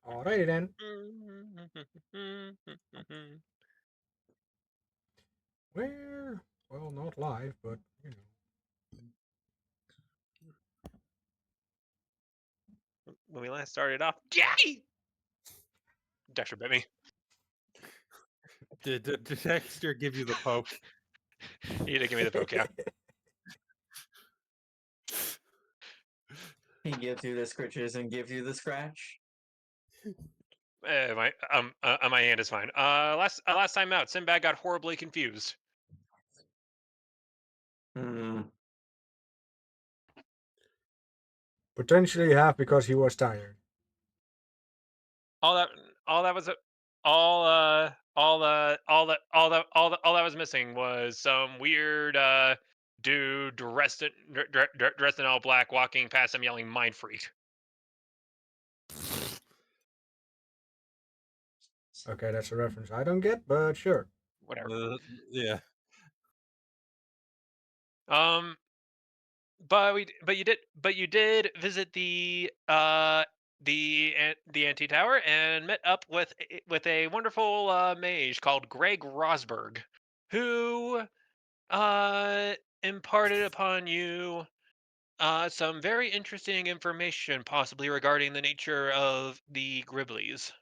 Alrighty then. Where? Well, not live, but you know. When we last started off, yay! Dexter bit me. Did Dexter give you the poke? He did give me the poke, yeah. He gives you the scritches and gives you the scratch. My hand is fine. Last time out, Sinbad got horribly confused. Potentially half because he was tired. All that was all that was missing was some weird dude dressed in all black walking past him yelling "Mind Freak." Okay, that's a reference I don't get, but sure. Whatever. Yeah. But you did visit the anti-tower and met up with a wonderful mage called Greg Rosberg, who imparted upon you some very interesting information, possibly regarding the nature of the Griblies.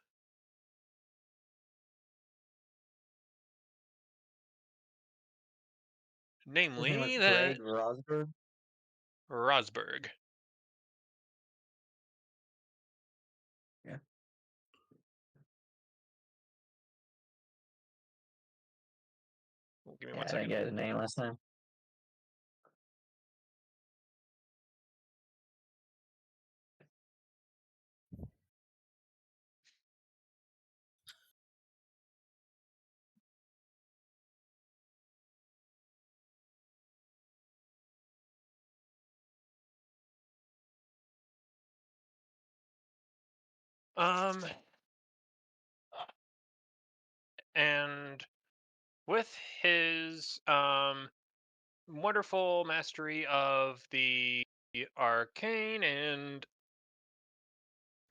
Namely, that Greg Rosberg. Rosberg. Yeah. Give me Yeah, one I didn't second. get his name last time. And with his wonderful mastery of the arcane and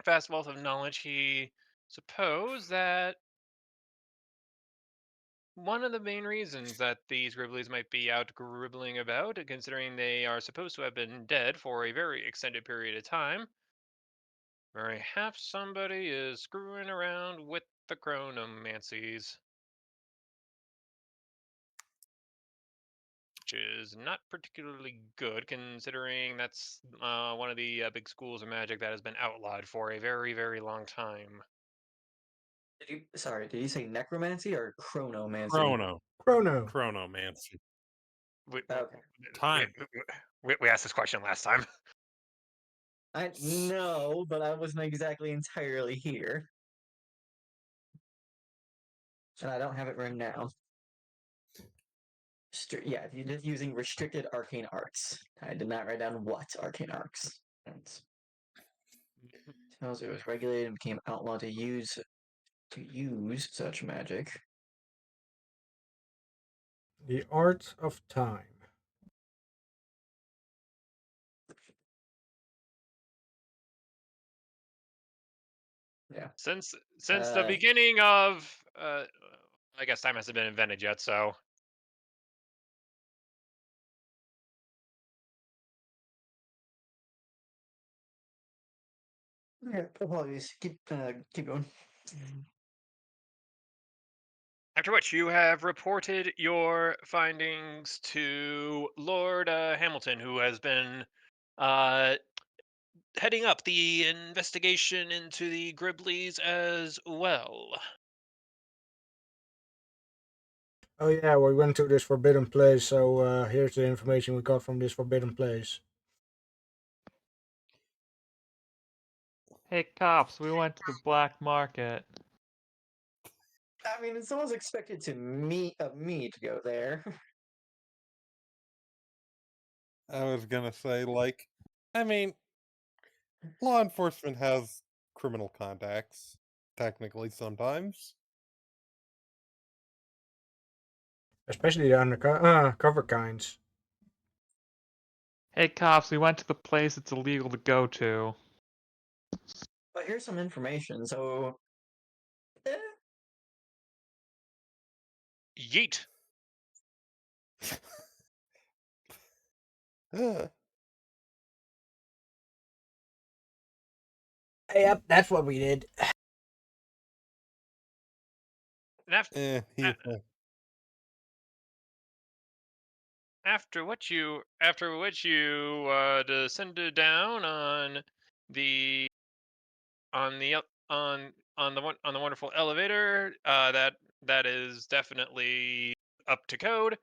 vast wealth of knowledge, he supposed that one of the main reasons that these Griblies might be out gribbling about, considering they are supposed to have been dead for a very extended period of time, perhaps somebody is screwing around with the chronomancies. Which is not particularly good, considering that's one of the big schools of magic that has been outlawed for a very, very long time. Did you say necromancy or chronomancy? Chrono. Chronomancy. Okay. Time. We asked this question last time. I know, but I wasn't exactly entirely here. And I don't have it written down. Yeah, if you're just using restricted arcane arts. I did not write down what arcane arts. Tells it was regulated and became outlawed to use such magic. The art of time. Yeah. Since the beginning of, I guess time hasn't been invented yet, so. Yeah, apologies. Keep going. After which you have reported your findings to Lord Hamilton, who has been heading up the investigation into the Griblies as well. Oh yeah, we went to this forbidden place, so here's the information we got from this forbidden place. Hey cops, we went to the black market. I mean, someone's expected to me to go there. I was gonna say, like, I mean, law enforcement has criminal contacts, technically, sometimes. Especially the undercover kinds. Hey cops, we went to the place it's illegal to go to. But here's some information. So, eh, Yeet. Yep, that's what we did. And He, after what you descended down on the on the wonderful elevator, that is definitely up to code,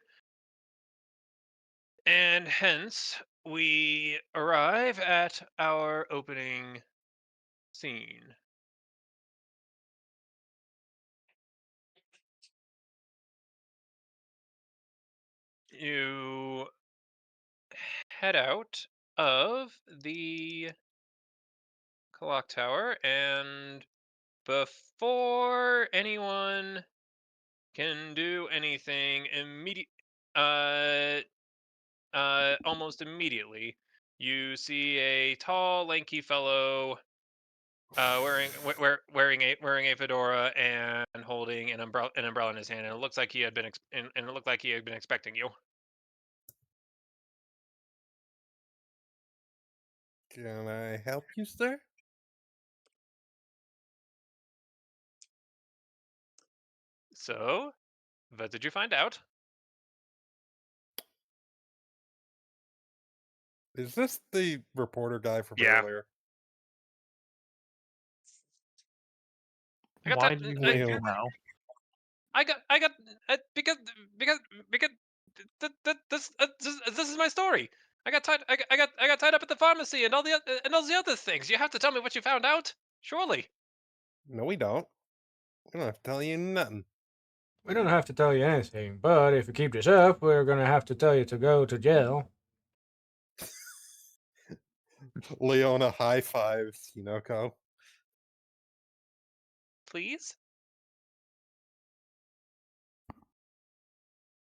and hence we arrive at our opening scene. You head out of the clock tower, and before anyone can do anything, uh, almost immediately, you see a tall, lanky fellow, wearing a fedora and holding an umbrella in his hand, and it looks like he had been and it looked like he had been expecting you. can I help you, sir? So, what did you find out? Is this the reporter guy from Yeah, earlier? I got Why that. do you need Leo, to know? I got because this is my story. I got tied up at the pharmacy and all the other things. You have to tell me what you found out, surely. no, we don't. We don't have to tell you nothing. We don't have to tell you anything, but if you keep this up, we're gonna have to tell you to go to jail. Leona high fives Hinoko. Please.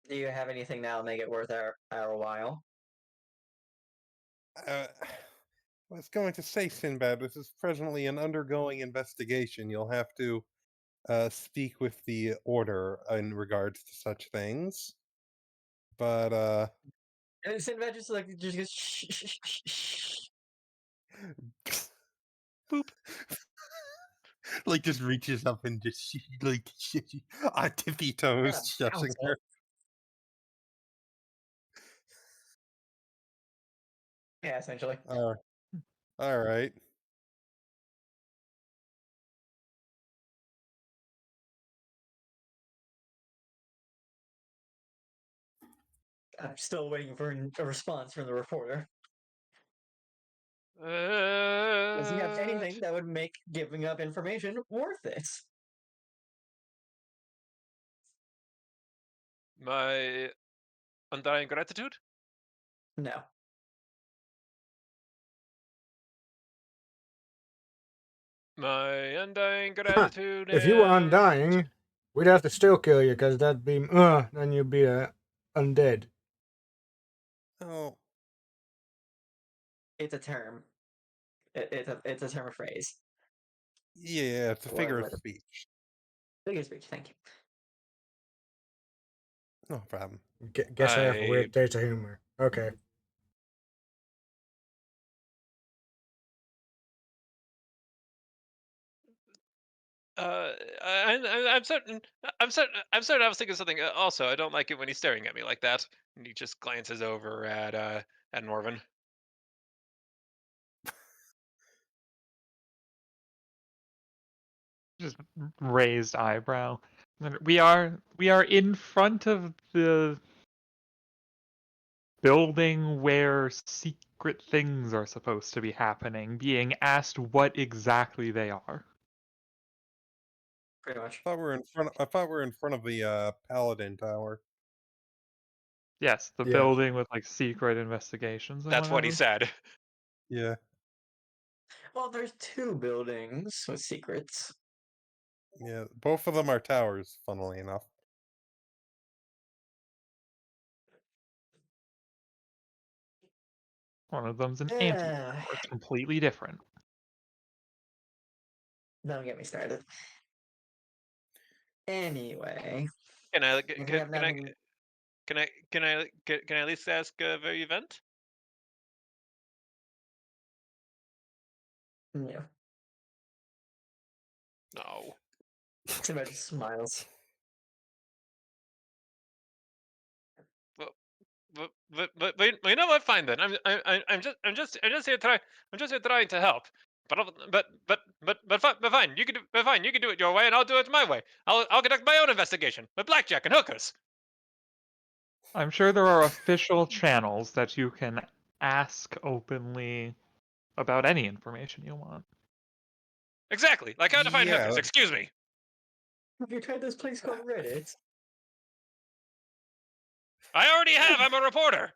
do you have anything now to make it worth our while? I was going to say, Sinbad, this is presently an undergoing investigation. You'll have to speak with the order in regards to such things. But And Sinbad just like just goes shh, shh, shh, shh, shh. Boop. like just reaches up and just like on tippy toes, Yeah, shushing bounce her. it. Yeah, essentially. All right. I'm still waiting for a response from the reporter. Does he have Uh, anything that would make giving up information worth it? my undying gratitude. No. My undying Huh. gratitude If you were and undying, we'd have to still kill you, because that'd be, then you'd be undead. Oh, It's a term. It's a term of phrase. yeah, it's a figure of Whatever. speech. Figure of speech. Thank you. No problem. Guess I have a I weird taste of humor. Okay. I'm certain. I'm certain. I was thinking something. Also, I don't like it when he's staring at me like that. And he just glances over at Norvin. Just raised eyebrow. We are in front of the building where secret things are supposed to be happening, being asked what exactly they are. Pretty much. I thought we were in front of the Paladin Tower. Yes, the Yeah. building with like secret investigations and That's what he whatever. said. Yeah, Well, there's two buildings with secrets. yeah. Both of them are towers, funnily enough. One of them's an Yeah. antitower. It's completely different. Don't get me started. Anyway, Can I if you have nothing, can I at least ask a event? yeah, No. Sinbad just smiles. But you know what? Fine then. I'm just here trying. I'm just here trying to help. But fine. You can do. But fine. You can do it your way, and I'll do it my way. I'll conduct my own investigation with blackjack and hookers. I'm sure there are official channels that you can ask openly about any information you want. Exactly. Like how to find hookers. Yeah, Excuse me. Have you tried this place called Reddit? I already have. I'm a reporter.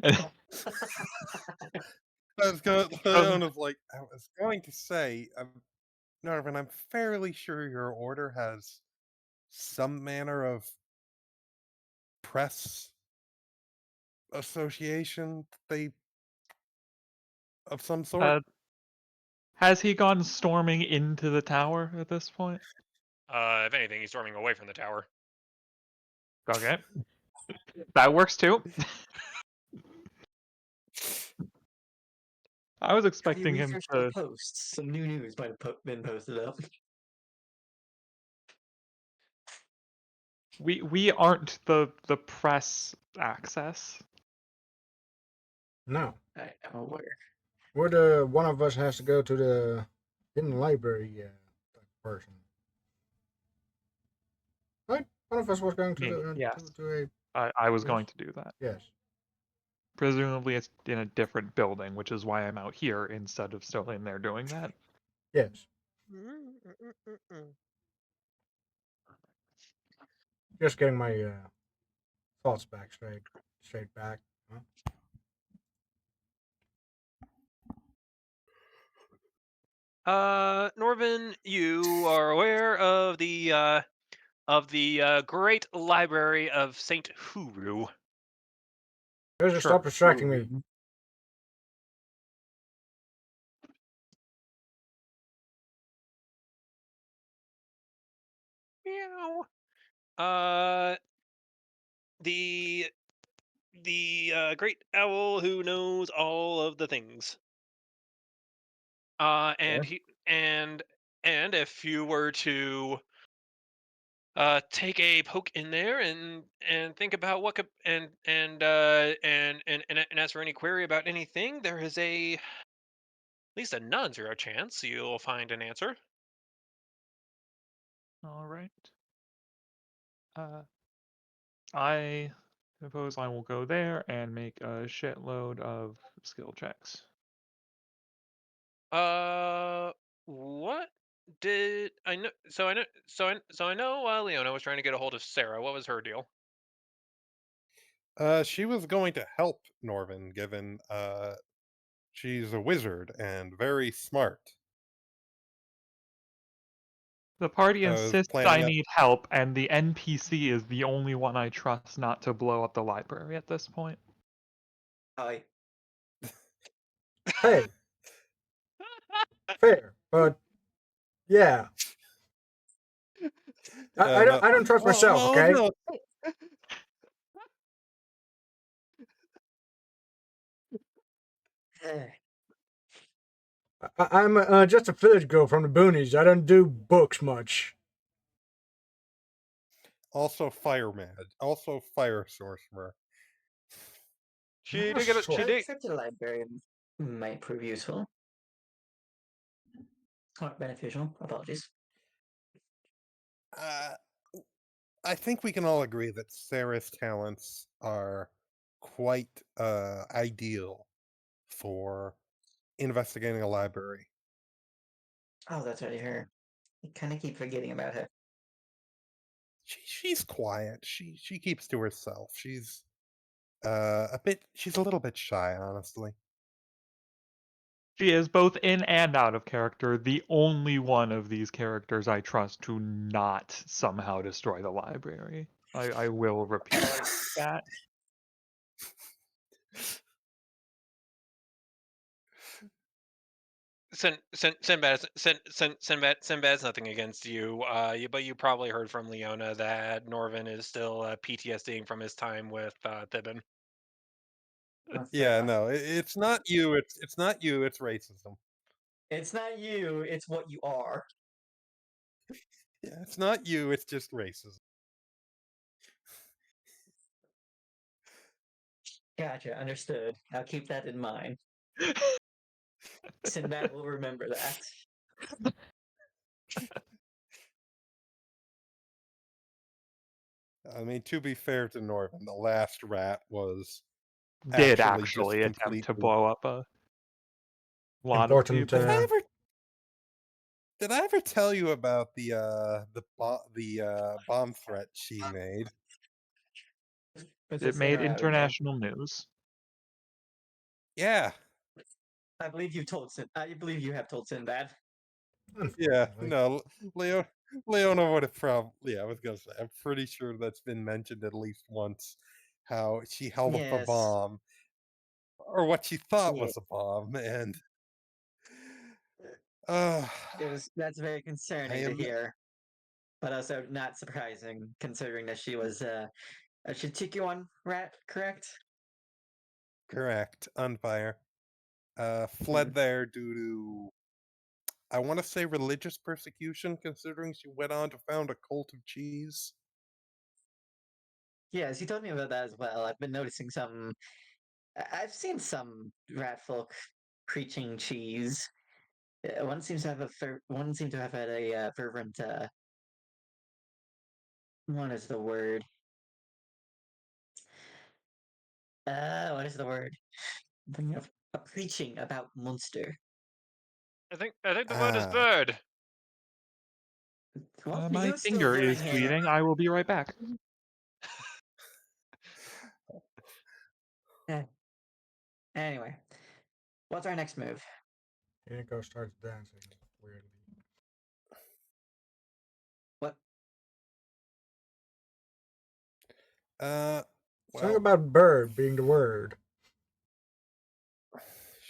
I was going. Doesn't- I was going to say, Norvin, I'm fairly sure your order has some manner of press association. They of some sort. Has he gone storming into the tower at this point? If anything, he's storming away from the tower. Okay. That works too. I was Have you expecting him researched the to. posts? Some new news might have been posted up. We aren't the press access. No. I know where. We're the one of us has to go to the hidden library type person. Right? One of us was going to Me, the yes. to I was Yes. going to do that. yes. Presumably it's in a different building, which is why I'm out here instead of still in there doing that. Yes. Just getting my thoughts back straight back. Huh? Norvin, you are aware of the Great Library of Saint Huru. Just Sure. stop distracting me. Meow. Uh, the great owl who knows all of the things. And Yeah. he and if you were to take a poke in there and think about what could and ask for any query about anything, there is at least a non-zero chance you'll find an answer. All right. I suppose I will go there and make a shitload of skill checks. What did I know? So I know Leona was trying to get a hold of Sarah. What was her deal? She was going to help Norvin, given she's a wizard and very smart. The party I was insists planning I on. need help, and the NPC is the only one I trust not to blow up the library at this point. Hi. Hey, fair, but yeah, No. I don't trust myself. Oh Okay, no! I'm just a village girl from the boonies. I don't do books much. Also fire mad. Also fire sorcerer. She Not a did get a, she sword. A did trip to the library might prove useful. Or beneficial. Apologies. Uh, I think we can all agree that Sarah's talents are quite ideal for investigating a library. Oh, that's right, her. I kind of keep forgetting about her. She's quiet. She keeps to herself. She's she's a little bit shy, honestly. She is both in and out of character, the only one of these characters I trust to not somehow destroy the library. I will repeat that. Sinbad's nothing against you. But you probably heard from Leona that Norvin is still PTSDing from his time with Thibin. That's fair Yeah, enough. no, it's not you. It's not you. It's racism. It's not you, it's what you are. Yeah, it's not you. It's just racism. Gotcha, understood. I'll keep that in mind. Sinbad will remember that. I mean, to be fair to Norvin, the last rat was Did actually just actually attempt to completely. blow up a lot of Important. people. Did I ever tell you about the bomb threat she made? It made international news. Yeah, I believe you've told I believe you have told Sinbad. yeah. Unfortunately. No, Leona would have probably. Yeah, I was gonna say. I'm pretty sure that's been mentioned at least once. How she held up a Yes. bomb, or what she thought Yeah. was a bomb, and That's very I concerning to am hear, but also not surprising considering that she was a Shitikuan rat, correct? correct. On fire. Hmm. Fled there due to, I want to say, religious persecution, considering she went on to found a cult of cheese. Yes, you told me about that as well. I've been noticing some. I've seen some rat folk preaching cheese. One seems to have one seemed to have had a fervent. What is the word? What is the word? Thinking of a preaching about Munster. I think the word is Ah, bird. Well, My you still finger is learn here. bleeding. I will be right back. Anyway, what's our next move? Hinako starts dancing weirdly. What? uh, Something well, about bird being the word.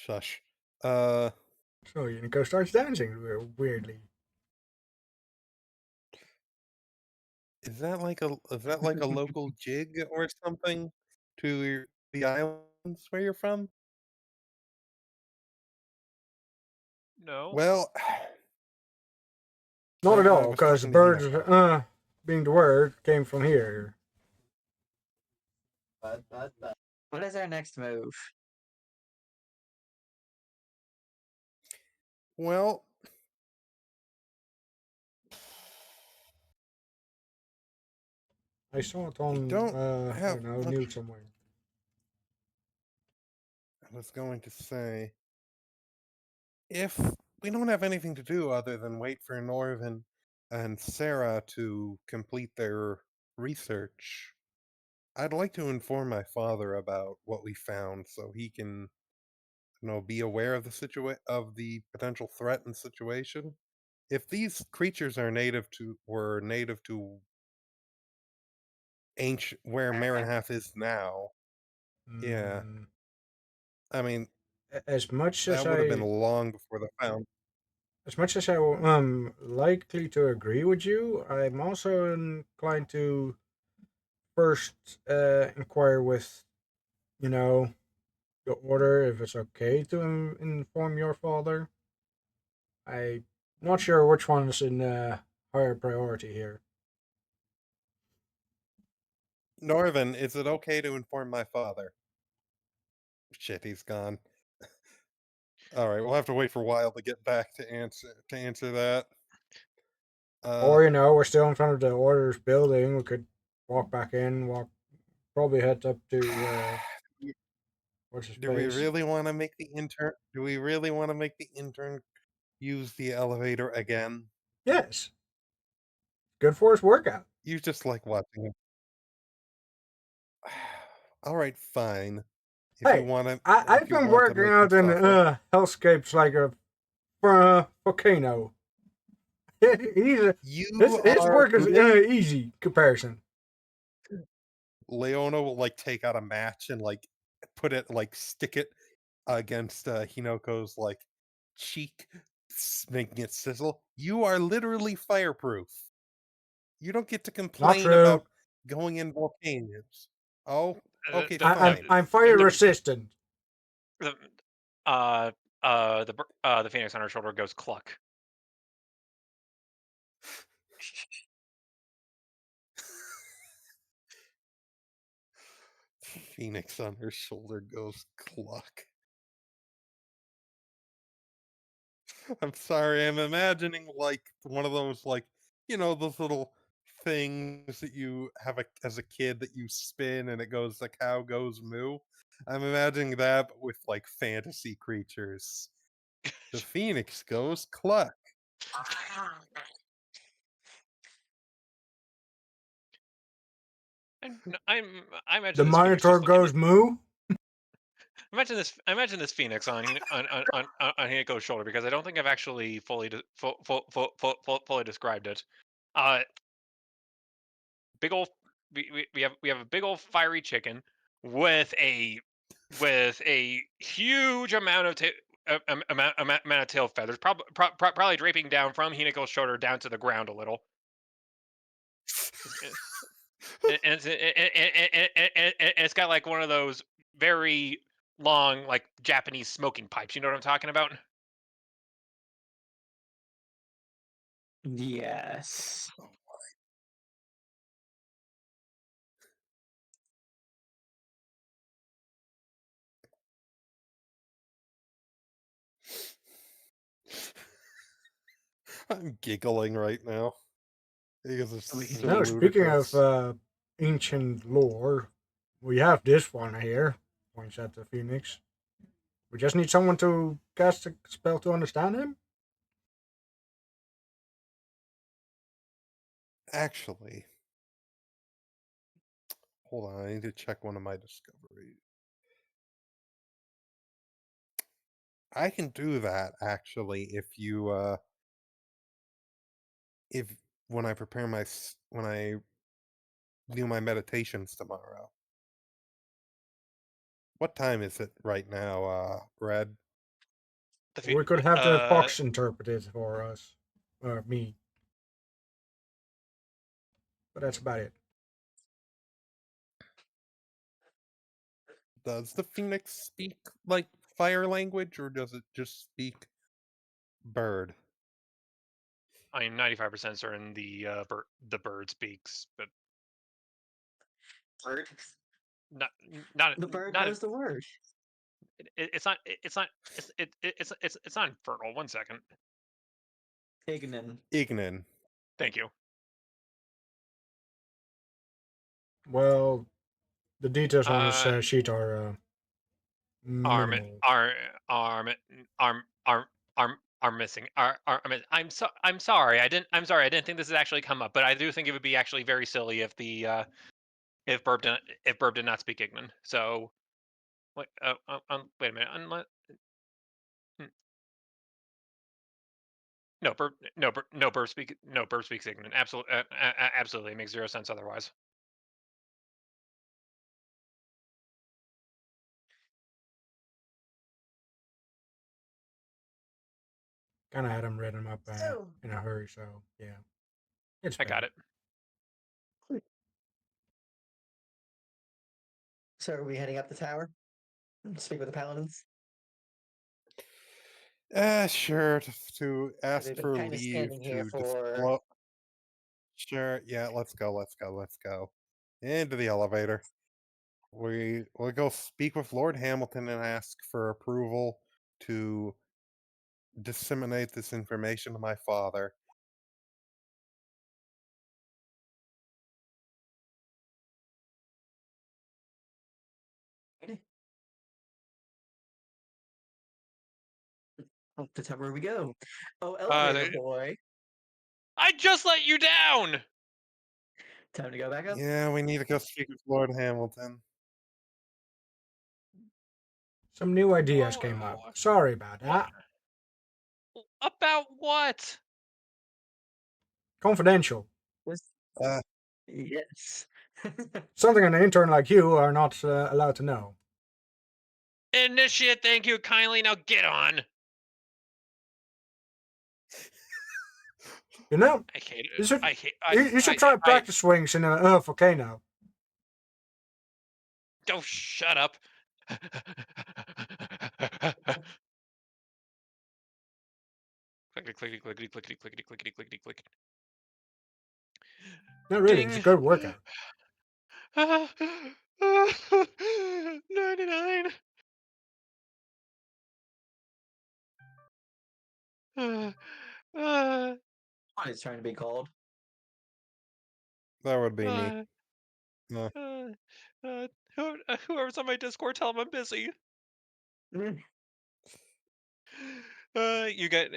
shush. So Hinako starts dancing weirdly. Is that like a local jig or something to the islands where you're from? No. Well, Not at I all, was because talking to birds Hinako. being the word came from here. What is our next move? Well, I saw it we on don't I have don't know, much. news somewhere. I was going to say, if we don't have anything to do other than wait for Norvin and Sarah to complete their research, I'd like to inform my father about what we found so he can, be aware of the potential threat and situation. If these creatures were native to ancient where Marinhath is now, yeah, Mm, I mean as much as that would have been I long before the found. as much as I likely to agree with you, I'm also inclined to first inquire with you know the order if it's okay to inform your father. I'm not sure which one's in higher priority here. Norvin, is it okay to inform my father? Shit, he's gone. All right, we'll have to wait for a while to get back to answer that. Uh, Or we're still in front of the orders building. We could walk back in, probably head up to what's his do we place. really want to make the intern? Do we really want to make the intern use the elevator again? Yes, good for his workout. You just like watching him. All right, fine. If you Hey, want to, I've if you been want to working make him out in suffer, hellscapes like a volcano. He's you his are work is really. easy comparison. Leona will like take out a match and like put it, like stick it against Hinoko's like cheek, making it sizzle. You are literally fireproof. You don't get to Not complain true. about going in volcanoes. Oh, okay, fine. I'm fire the- resistant. the the phoenix on her shoulder goes cluck. Phoenix on her shoulder goes cluck. I'm sorry, I'm imagining like one of those those little things that you have as a kid that you spin and it goes the cow goes moo. I'm imagining that but with like fantasy creatures. The phoenix goes cluck. I imagine The this phoenix monitor just looking. goes moo. I imagine this phoenix on Hineko's shoulder because I don't think I've actually fully described it. Uh, big old we have a big old fiery chicken with a huge amount of amount of tail feathers, probably draping down from Hineko's shoulder down to the ground a little. And it's got like one of those very long, like Japanese smoking pipes. You know what I'm talking about? Yes. I'm giggling right now because it's We can so No, speaking ludicrous. of ancient lore, we have this one here. Points at the phoenix. We just need someone to cast a spell to understand him. Actually, hold on, I need to check one of my discoveries. I can do that actually if when I prepare when I do my meditations tomorrow. What time is it right now, Brad? We could have the fox interpret it for us, or me. But that's about it. Does the phoenix speak like fire language or does it just speak bird? I'm 95% certain the bird speaks, but Bird. not not The bird not knows the word. it's not it's not infernal. 1 second. Ignan. Ignan. Thank you. Well, the details on this Uh, sheet are arm minimal. arm arm arm arm missing. I'm sorry. I'm sorry. I didn't think this had actually come up, but I do think it would be actually very silly if if Burb did not speak Ignan. So wait wait a minute. No, Burb speaks Ignan. Absolutely, absolutely, it makes zero sense otherwise. Kind of had him written up in a hurry, so yeah, it's I fair. got it. So are we heading up the tower? Speak with the paladins? Sure, to ask They've been for kind of leave standing here to for. Sure, yeah, let's go. Into the elevator. We'll go speak with Lord Hamilton and ask for approval to disseminate this information to my father. Up the tower we go. Oh, Uh, elevator boy. I just let you down. Time to go back up. Yeah, we need to go speak with Lord Hamilton. Some new ideas came up. Sorry about that. About what? Confidential. Uh, Yes. Something an intern like you are not allowed to know. Initiate, thank you kindly. Now get on. You know, I hate you it. should I hate. you should try practice swings in a volcano. Don't shut up. Clickety clickety clickety clickety clickety clickety clickety click. No, really, it's a Ding. good workout. 99. What is trying to be called? That would be me. Uh, Uh, uh, whoever's on my Discord, tell them I'm busy. Mm. You guys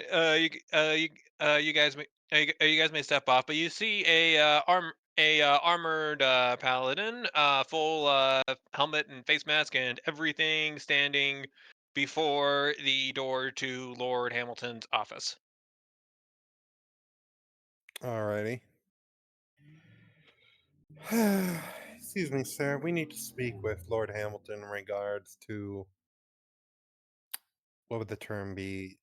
may you guys may step off, but you see a armored paladin, full helmet and face mask and everything, standing before the door to Lord Hamilton's office. alrighty. Excuse me, sir. We need to speak with Lord Hamilton in regards to what would the term be?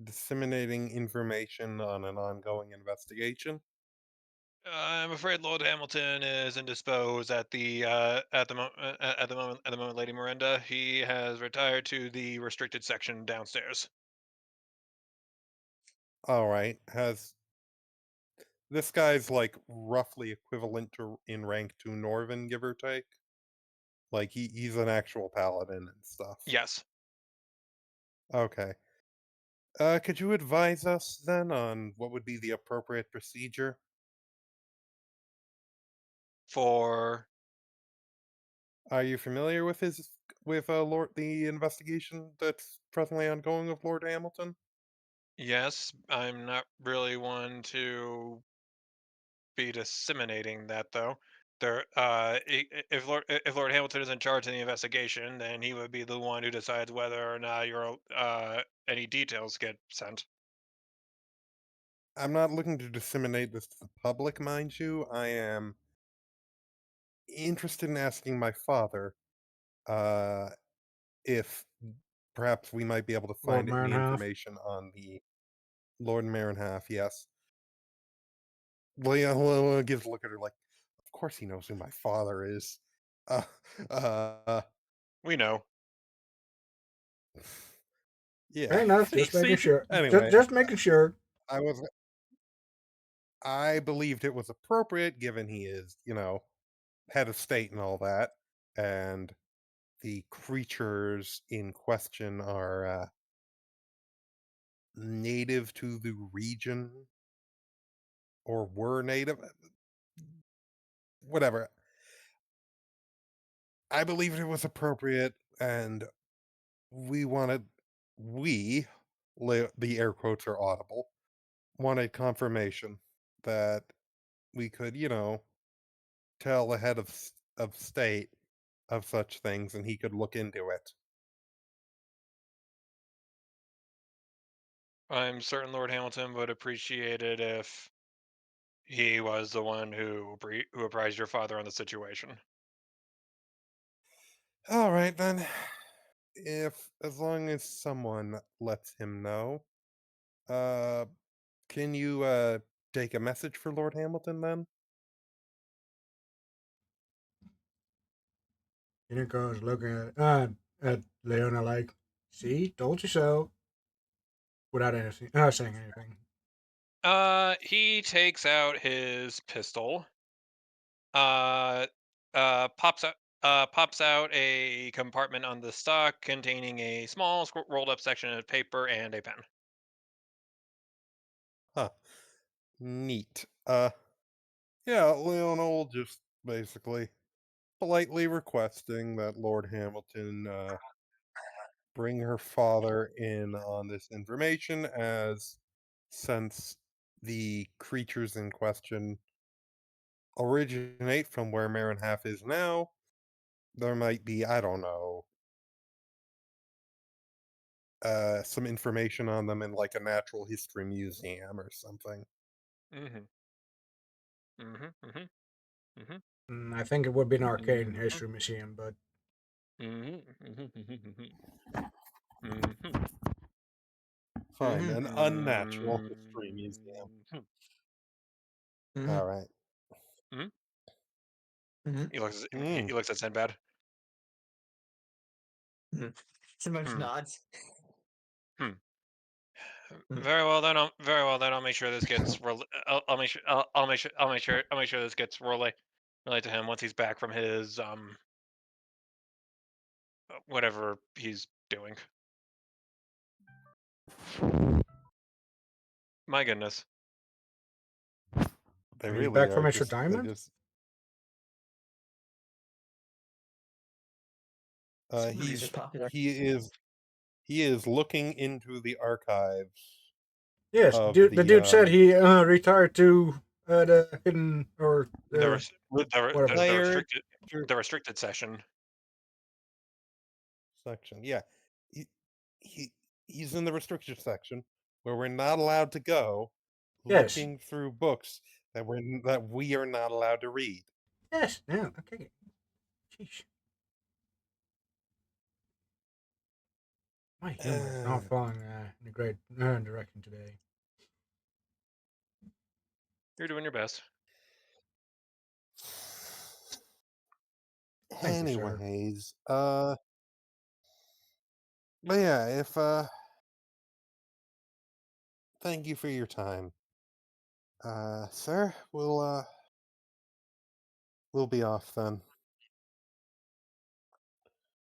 Disseminating information on an ongoing investigation. I'm afraid Lord Hamilton is indisposed at the moment, Lady Miranda. He has retired to the restricted section downstairs. All right. Has this guy's like roughly equivalent to in rank to Norvin, give or take? Like he's an actual paladin and stuff. Yes. Okay. Could you advise us then on what would be the appropriate procedure? For Are you familiar with Lord the investigation that's presently ongoing of Lord Hamilton? Yes, I'm not really one to be disseminating that though. If Lord Hamilton is in charge of the investigation, then he would be the one who decides whether or not any details get sent. I'm not looking to disseminate this to the public, mind you. I am interested in asking my father uh, if perhaps we might be able to Lord find any Marenhalf. information on the Lord Marenhalf. Yes. Leah gives a look at her like, of course he knows who my father is. Uh, uh, We know. yeah. Fair enough. You Just making see? sure. Anyway, Just making sure. I was I believed it was appropriate given he is, head of state and all that, and the creatures in question are native to the region or were native. Whatever. I believed it was appropriate, and we wanted we the air quotes are audible wanted confirmation that we could, tell the head of state of such things, and he could look into it. I'm certain Lord Hamilton would appreciate it if he was the one who apprised your father on the situation. All right then. If as long as someone lets him know, uh, can you take a message for Lord Hamilton then? Unico is looking at Leona like, see, told you so, without anything, saying anything. He takes out his pistol. Uh, pops out a compartment on the stock containing a small rolled up section of paper and a pen. Huh. Neat. Yeah, Leona will just basically politely requesting that Lord Hamilton bring her father in on this information, as since the creatures in question originate from where Marinhalf is now, there might be, I don't know, some information on them in like a natural history museum or something. Mm-hmm. Mm-hmm. Mm-hmm. Mm-hmm. I think it would be an arcane Mm-hmm. history museum, but Mm-hmm. Mm-hmm. Mm-hmm. Fine, an unnatural history museum. Mm-hmm. Mhm, All right. mhm, He looks. Mm. He looks at Sinbad. mhm. Sinbad Hmm. nods. Hmm. Hmm. Very well then. Very well then. I'll make sure this gets. I'll make sure. I'll make sure. I'll make sure this gets relayed to him once he's back from his whatever he's doing. My goodness. They When he's really back are from Mr. just. They Diamond? just. He's just popular. He is looking into the archives Yes, of the dude said he retired to the hidden or The res- whatever. the retired restricted session. section. Yeah, he, he he's in the restricted section where we're not allowed to go, Yes, looking through books that we are not allowed to read. yes, yeah, okay. Sheesh. My humor is not falling in a great direction today. You're doing your best. Thank you, sir. Anyways, but yeah, if thank you for your time, sir. We'll be off then.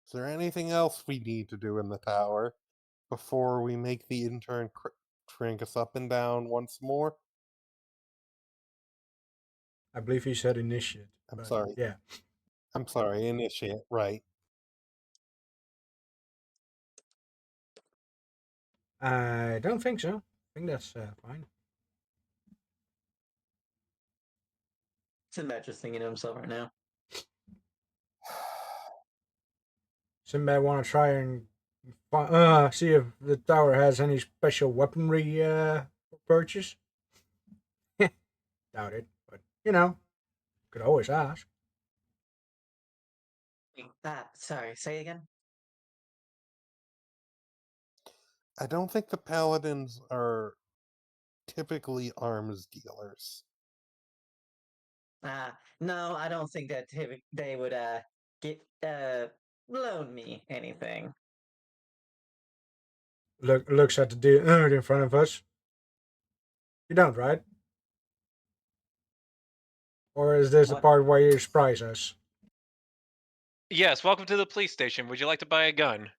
Is there anything else we need to do in the tower before we make the intern crank us up and down once more? I believe he said initiate. I'm But sorry. yeah, I'm sorry, initiate, right. I don't think so. I think that's fine. Sinbad just thinking to himself right now. Somebody want to try and see if the tower has any special weaponry purchase? Doubt it, but could always ask. Sorry, say again? I don't think the paladins are typically arms dealers. No, I don't think that they would get loan me anything. Looks at the dude in front of us. You don't, right? Or is this the What? part where you surprise us? Yes. Welcome to the police station. Would you like to buy a gun?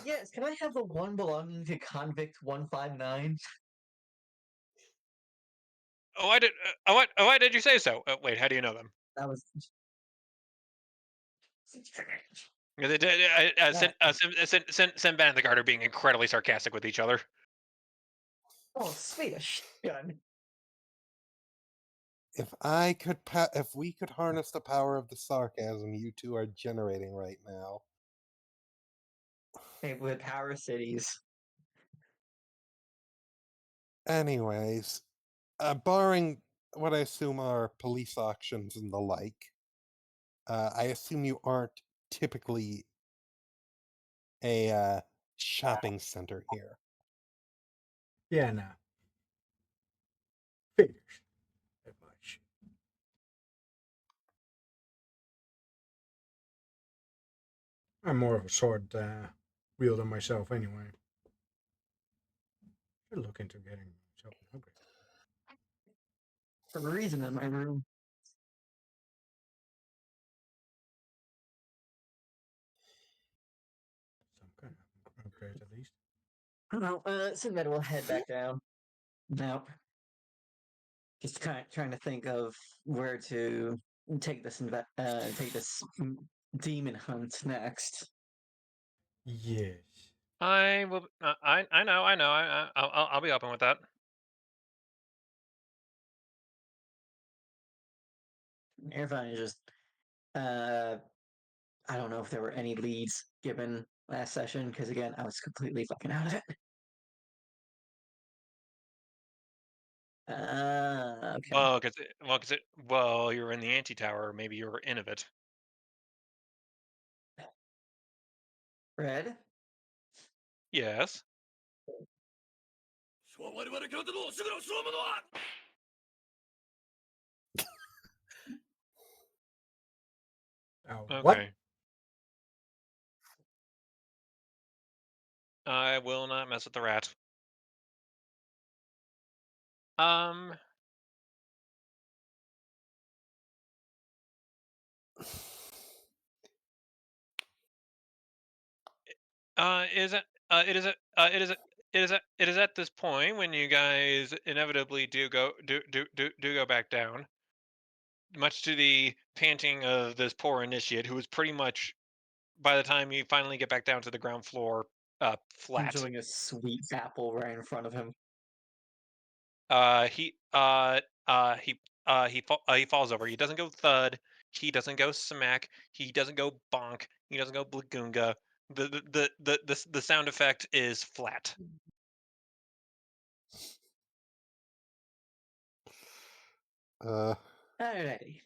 Yes, can I have the one belonging to Convict 159? Oh, I did. What? Oh, why did you say so? Wait. How do you know them? That was. Yeah. Sinbad and the guard are being incredibly sarcastic with each other. Oh, Swedish gun. If we could harness the power of the sarcasm you two are generating right now. It would power cities. Anyways, barring what I assume are police auctions and the like, I assume you aren't typically a shopping center here. Yeah, no. Figures. That much. I'm more of a sword wielder myself anyway. Should look into getting myself an upgrade. For a reason in my room. Some kind of upgrade at least. Well, Sinbad will head back down. Now, just trying to think of where to take this demon hunt next. Yes. I will. I know. I know. I'll be open with that. Irvine is just I don't know if there were any leads given last session because again I was completely fucking out of it. Okay. Well, you're in the anti tower. Maybe you're in of it. Red. Yes. What? Okay. I will not mess with the rat. Um, is it? It is. It is. It is. It is at this point when you guys inevitably do go back down, much to the panting of this poor initiate, who is pretty much by the time you finally get back down to the ground floor, flat. Enjoying a sweet apple right in front of him. He he falls over. He doesn't go thud. He doesn't go smack. He doesn't go bonk. He doesn't go blagoonga. The sound effect is flat. Alrighty.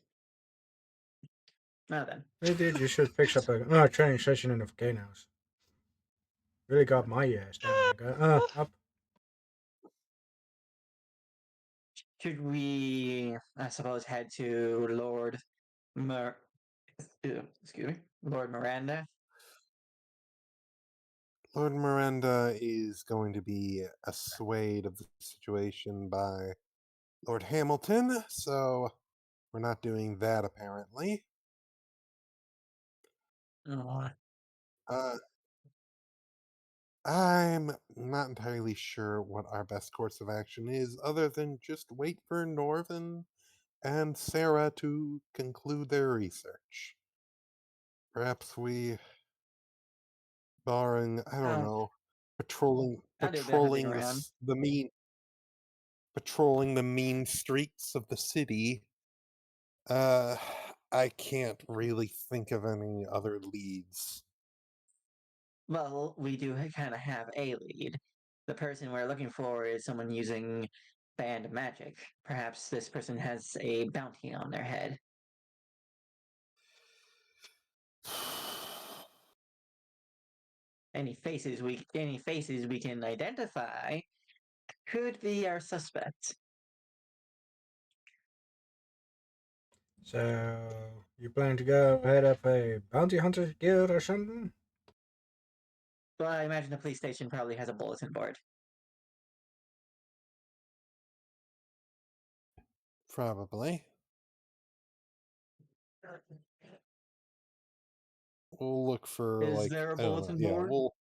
Now then. Hey, dude, you should fix up a training session in the volcanoes. Really got my ass down there, guy. Up. Should we, I suppose, head to excuse me, Lord Miranda? Lord Miranda is going to be assuaged of the situation by Lord Hamilton, so we're not doing that apparently. Oh, Uh, I'm not entirely sure what our best course of action is, other than just wait for Northern and Sarah to conclude their research. Perhaps we, barring, I don't uh, know, patrolling I'll do a bit of hunting patrolling around. the mean patrolling the mean streets of the city. Uh, I can't really think of any other leads. Well, we do kind of have a lead. The person we're looking for is someone using band magic. Perhaps this person has a bounty on their head. Any faces we can identify could be our suspect. So, you plan to go head up a bounty hunter guild or something? Well, I imagine the police station probably has a bulletin board. Probably. We'll look for Is like there a I don't know. bulletin Yeah, board? we'll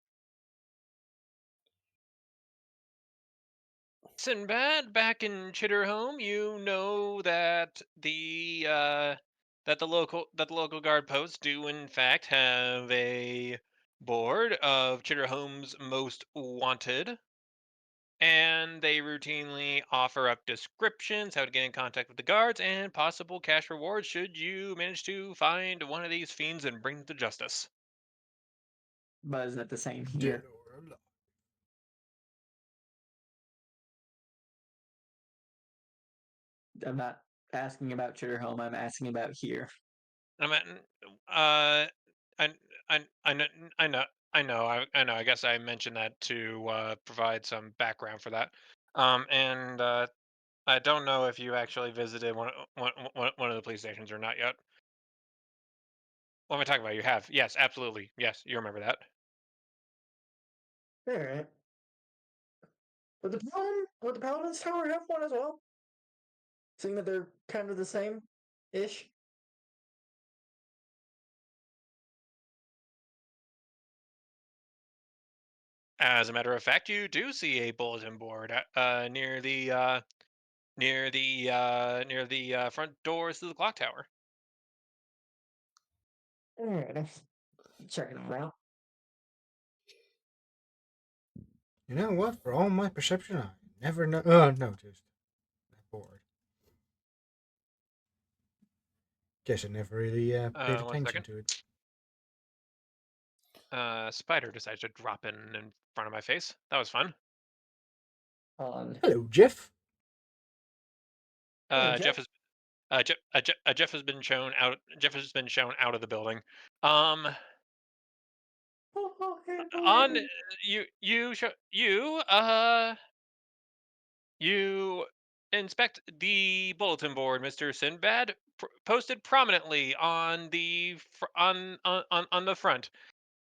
Sinbad, back in Chitterhome, you know that the local guard posts do in fact have a board of Chitterhome's most wanted, and they routinely offer up descriptions, how to get in contact with the guards, and possible cash rewards should you manage to find one of these fiends and bring them to justice. But is that the same Dead here? or alive. I'm not asking about Chitterhome, I'm asking about here. I mean, uh, I, I know, I know, I know. I guess I mentioned that to provide some background for that. And I don't know if you actually visited one of the police stations or not yet. What am I talking about? You have, yes, absolutely, yes, you remember that. Alright. Would the Paladin's Tower have one as well? Seeing that they're kind of the same ish. As a matter of fact, you do see a bulletin board near the front doors to the clock tower. Alright, checking them out. You know what? For all my perception, I never noticed that board. Guess I never really paid One attention second. to it. Spider decided to drop in front of my face. That was fun. On Hello, Jeff. Hello, Jeff Jeff. has Jeff has been shown out. Jeff has been shown out of the building. Um, Oh, okay, on okay. you You inspect the bulletin board, Mr. Sinbad, posted prominently on the on the front.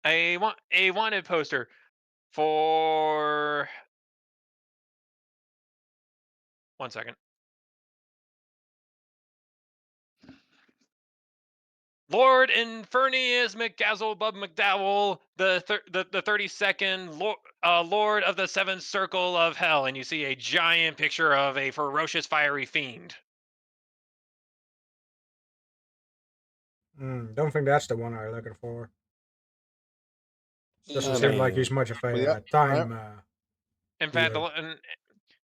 A wanted poster for 1 second. Lord Infernius McGazzlebub McDowell, the 32nd Lord of the Seventh Circle of Hell, and you see a giant picture of a ferocious fiery fiend. Don't think that's the one I'm looking for. Doesn't I seem Yeah. like mean, he's much of well, a yeah, time In fact, dealer.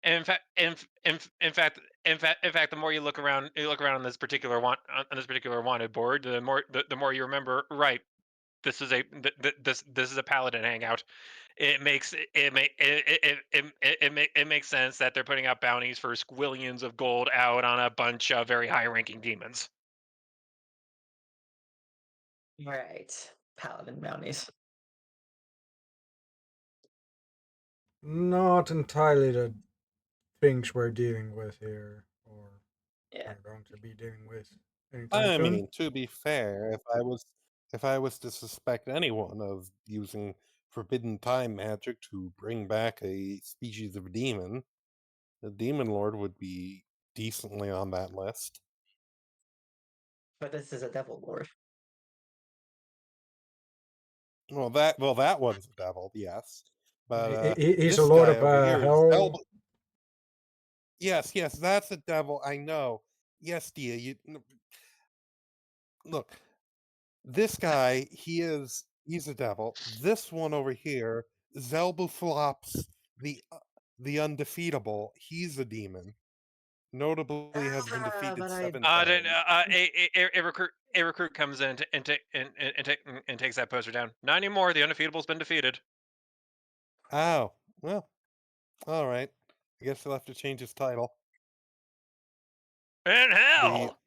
in fact, in fact, the more you look around on this particular wanted board, the more you remember. Right, this is this is a paladin hangout. It makes sense that they're putting out bounties for squillions of gold out on a bunch of very high-ranking demons. Right. Paladin bounties. Not entirely the things we're dealing with here, or Yeah. are going to be dealing with anytime I soon. mean, to be fair, if I was to suspect anyone of using forbidden time magic to bring back a species of demon, the demon lord would be decently on that list. But this is a devil lord. That one's a devil, yes. But He's a this lord guy of over here is hell. Yes, that's a devil. I know. Yes, Dia. Look. This guy, he's a devil. This one over here, Zelbuflops, the undefeatable. He's a demon. Notably, has been defeated But I 7 times. A recruit comes in and takes that poster down. Not anymore. The undefeatable's been defeated. Oh, well, all right. I guess he'll have to change his title. In The hell.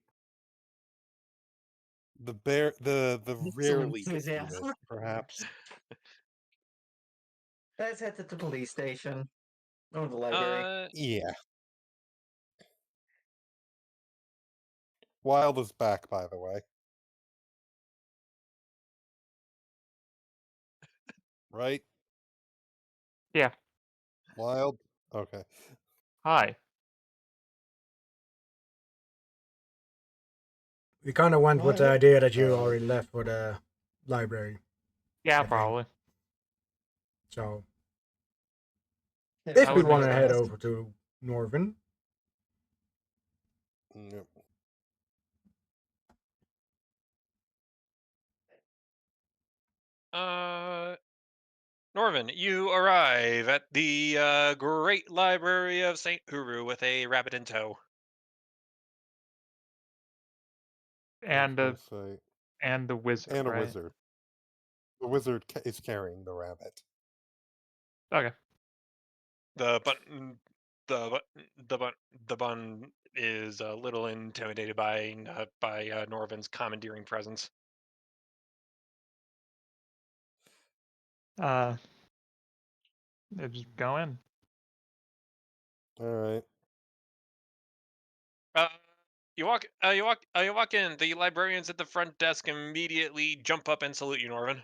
the some rarely defeated, enthusiasm. perhaps. Let's head to the police station or the library. Yeah. Wild is back, by the way. Right? Yeah. Wild? Okay. Hi. We kind of went with the Alright. idea that you already left for the library, Yeah, I think. probably. So, If if I we would Norman make want to would head ask. over to Norvin, Yep. Norman, you arrive at the Great Library of St. Uru with a rabbit in tow. I was And gonna say, the wizard, and a right? wizard. The wizard is carrying the rabbit. Okay. The bun, the bun, the bun is a little intimidated by Norvin's commandeering presence. Uh, just go in. All right. Uh, you walk in. The librarians at the front desk immediately jump up and salute you, Norvin.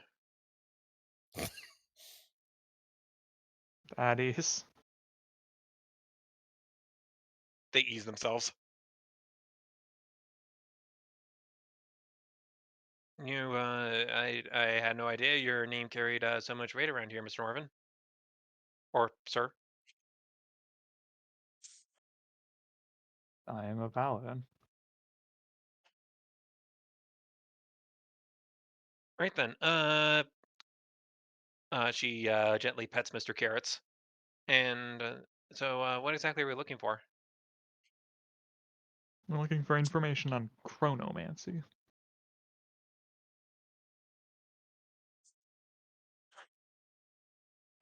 At ease. They ease themselves. I had no idea your name carried so much weight around here, Mr. Norvin, or sir. I am a paladin. Right then. She gently pets Mr. Carrots, and what exactly are we looking for? We're looking for information on chronomancy.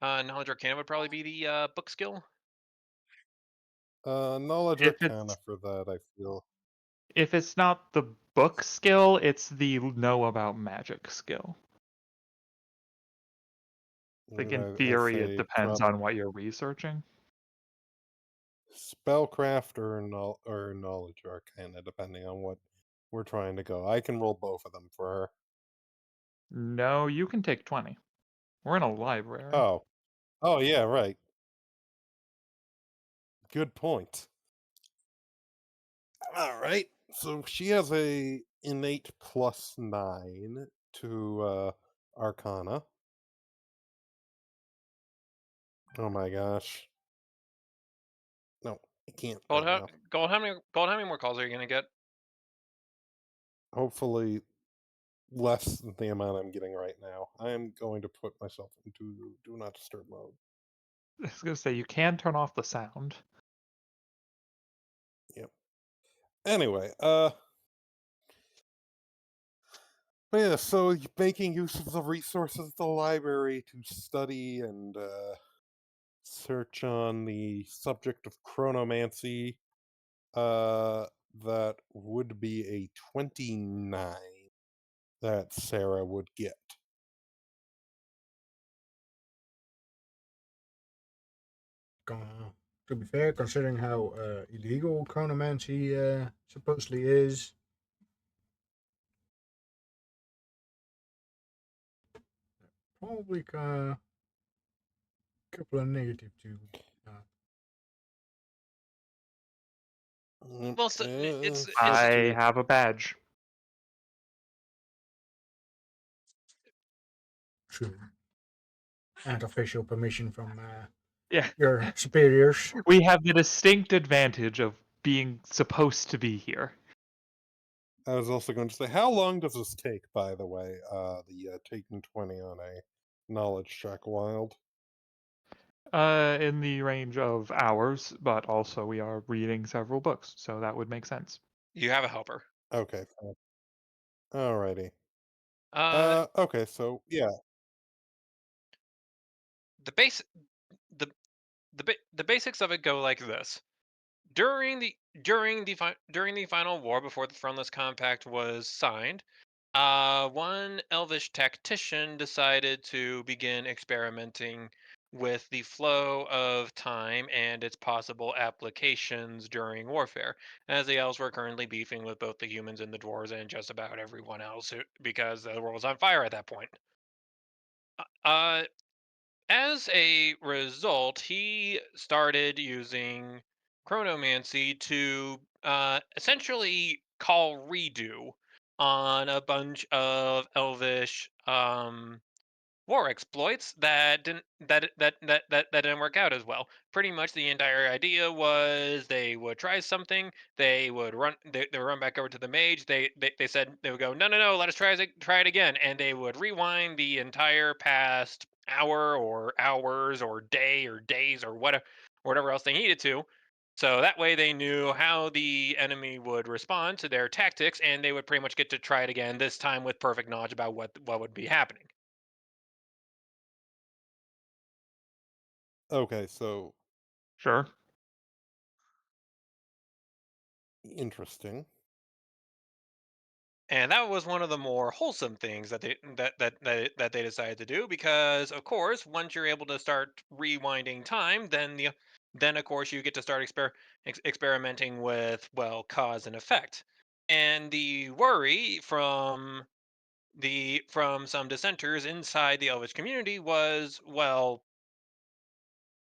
Knowledge Arcana would probably be the book skill. Knowledge If Arcana for that, I feel. it's not the book skill, it's the know about magic skill. Like in I theory, it say depends on what you're researching. spellcraft or knowledge arcana, depending on what we're trying to go. I can roll both of them for her. No, you can take 20. We're in a library. Oh, oh yeah, right. Good point. All right. So she has a innate +9 to Arcana. Oh my gosh. No, I can't Gold, right now. Gold, how many more calls are you gonna get? Hopefully less than the amount I'm getting right now. I am going to put myself into do not disturb mode. I was gonna say you can turn off the sound. Yep. Anyway, but yeah, so making use of the resources of the library to study and search on the subject of chronomancy, that would be a 29 that Sarah would get. To be fair, considering how illegal chronomancy supposedly is, probably a couple of negative too. Well, so, it's I have a badge. True. And official permission from Yeah. your superiors. We have the distinct advantage of being supposed to be here. I was also going to say, how long does this take, by the way? The taking 20 on a knowledge check wild. In the range of hours, but also we are reading several books, so that would make sense. you have a helper. Okay. Fine. Alrighty. Uh, Okay, so yeah. the base the the basics of it go like this. During the final war before the Frontless Compact was signed, one elvish tactician decided to begin experimenting with the flow of time and its possible applications during warfare, as the elves were currently beefing with both the humans and the dwarves and just about everyone else because the world was on fire at that point. Uh, as a result, he started using chronomancy to essentially call redo on a bunch of elvish war exploits that didn't work out as well. Pretty much the entire idea was they would try something, they would run back over to the mage, they said they would go, no, let us try it again, and they would rewind the entire past hour or hours or day or days or whatever else they needed to. So that way they knew how the enemy would respond to their tactics, and they would pretty much get to try it again, this time with perfect knowledge about what would be happening. Okay, so Sure. interesting. And that was one of the more wholesome things that they decided to do, because of course once you're able to start rewinding time, then of course you get to start experimenting with, well, cause and effect. And the worry from some dissenters inside the elvish community was, well,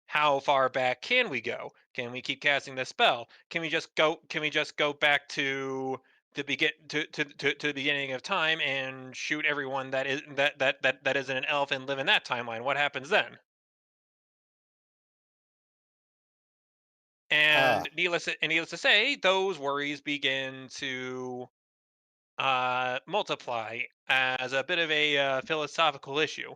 how far back can we go? Can we keep casting the spell? Can we just go back to the beginning of time and shoot everyone that isn't an elf and live in that timeline? What happens then? Ah, And needless to say, those worries begin to multiply as a bit of a philosophical issue.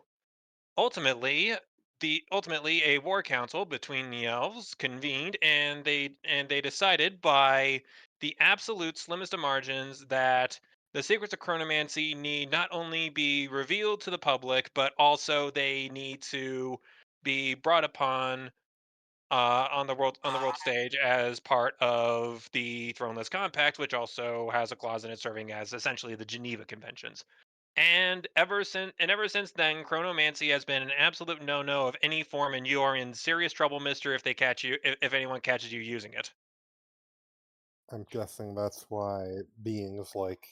Ultimately a war council between the elves convened, and they decided by the absolute slimmest of margins that the secrets of chronomancy need not only be revealed to the public, but also they need to be brought upon on the world stage as part of the Throneless Compact, which also has a clause in it serving as essentially the Geneva Conventions. And ever since then, chronomancy has been an absolute no-no of any form, and you are in serious trouble, mister, if they catch you if anyone catches you using it. I'm guessing that's why beings like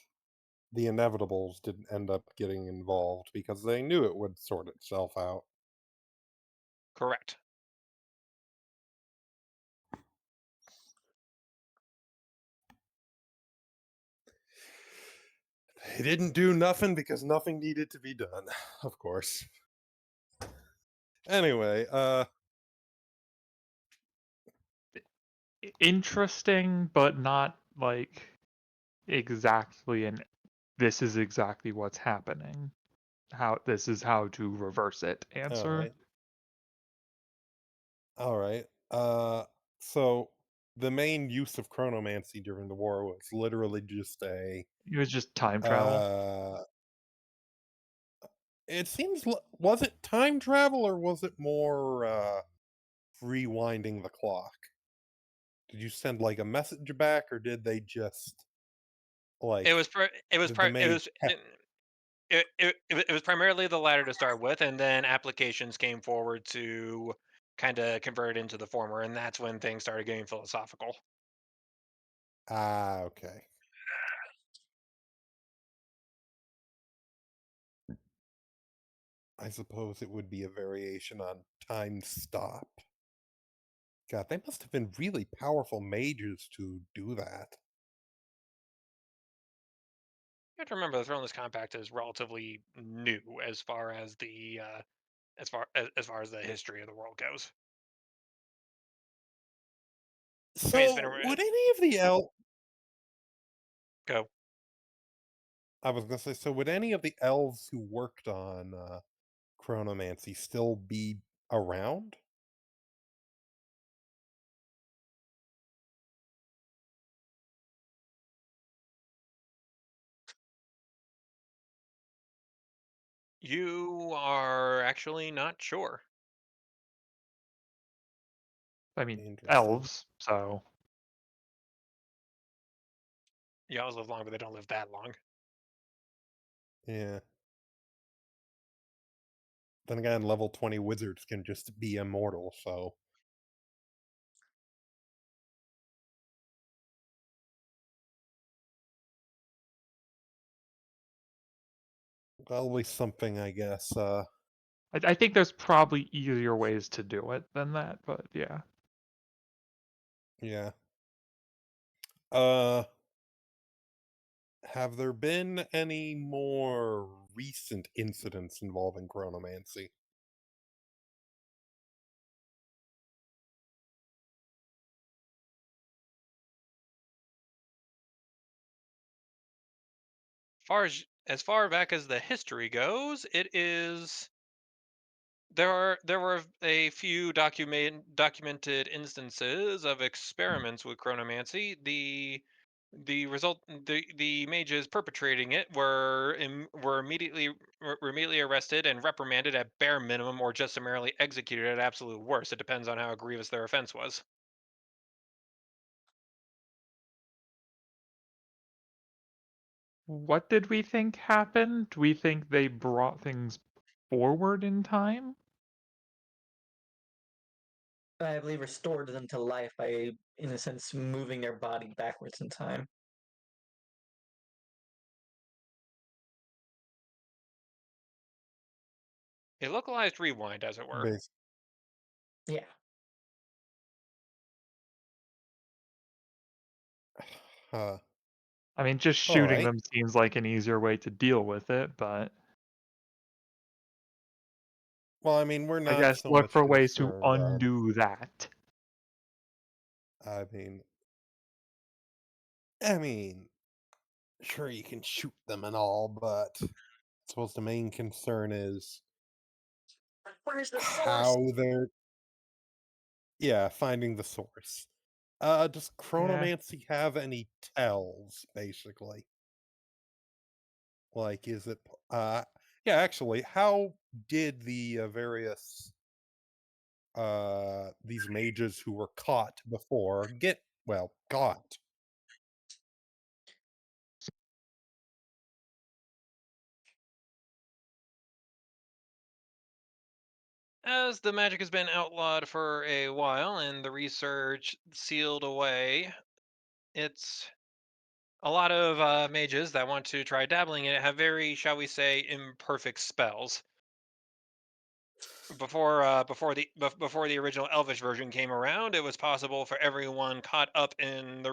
the Inevitables didn't end up getting involved because they knew it would sort itself out. Correct. They didn't do nothing because nothing needed to be done, of course. Anyway, Interesting, but not like exactly an this is exactly what's happening. How this is how to reverse it all answer. right. All right. So the main use of chronomancy during the war was literally just a It was just time travel. uh it seems was it time travel or was it more rewinding the clock? Did you send like a message back or did they just It was like pr- it was did the pri- it main was it was primarily the latter to start with, and then applications came forward to kind of convert it into the former, and that's when things started getting philosophical. okay. I suppose it would be a variation on time stop. God, they must have been really powerful mages to do that. You have to remember the Throneless Compact is relatively new as far as the as far as the history of the world goes. I mean, it's been So, a would any of the go. I was gonna say, so would any of the elves who worked on chronomancy still be around? You are actually not sure. I mean, Interesting. elves, so You always live long, but they don't live that long. Yeah. Then again, level 20 wizards can just be immortal, so always something, I guess. I think there's probably easier ways to do it than that, but yeah. Yeah. Uh, have there been any more recent incidents involving chronomancy? As far back as the history goes, it is there were a few documented instances of experiments with chronomancy. The mages perpetrating it were immediately arrested and reprimanded at bare minimum, or just summarily executed at absolute worst. It depends on how grievous their offense was. What did we think happened? Do we think they brought things forward in time? I believe restored them to life by, in a sense, moving their body backwards in time. A localized rewind, as it were. Bas- Yeah. Huh. I mean, just All shooting right. them seems like an easier way to deal with it, but Well, I mean, we're I not guess so look much for ways to concerned. undo that. I mean, I mean, sure you can shoot them and all, but I suppose the main concern is Where's the source? how they're finding the source. Does Yeah. chronomancy have any tells, basically? Like, is it yeah, actually, how did the various these mages who were caught before get got? as the magic has been outlawed for a while and the research sealed away, it's a lot of mages that want to try dabbling in it have very, shall we say, imperfect spells. Before the original Elvish version came around, it was possible for everyone caught up in the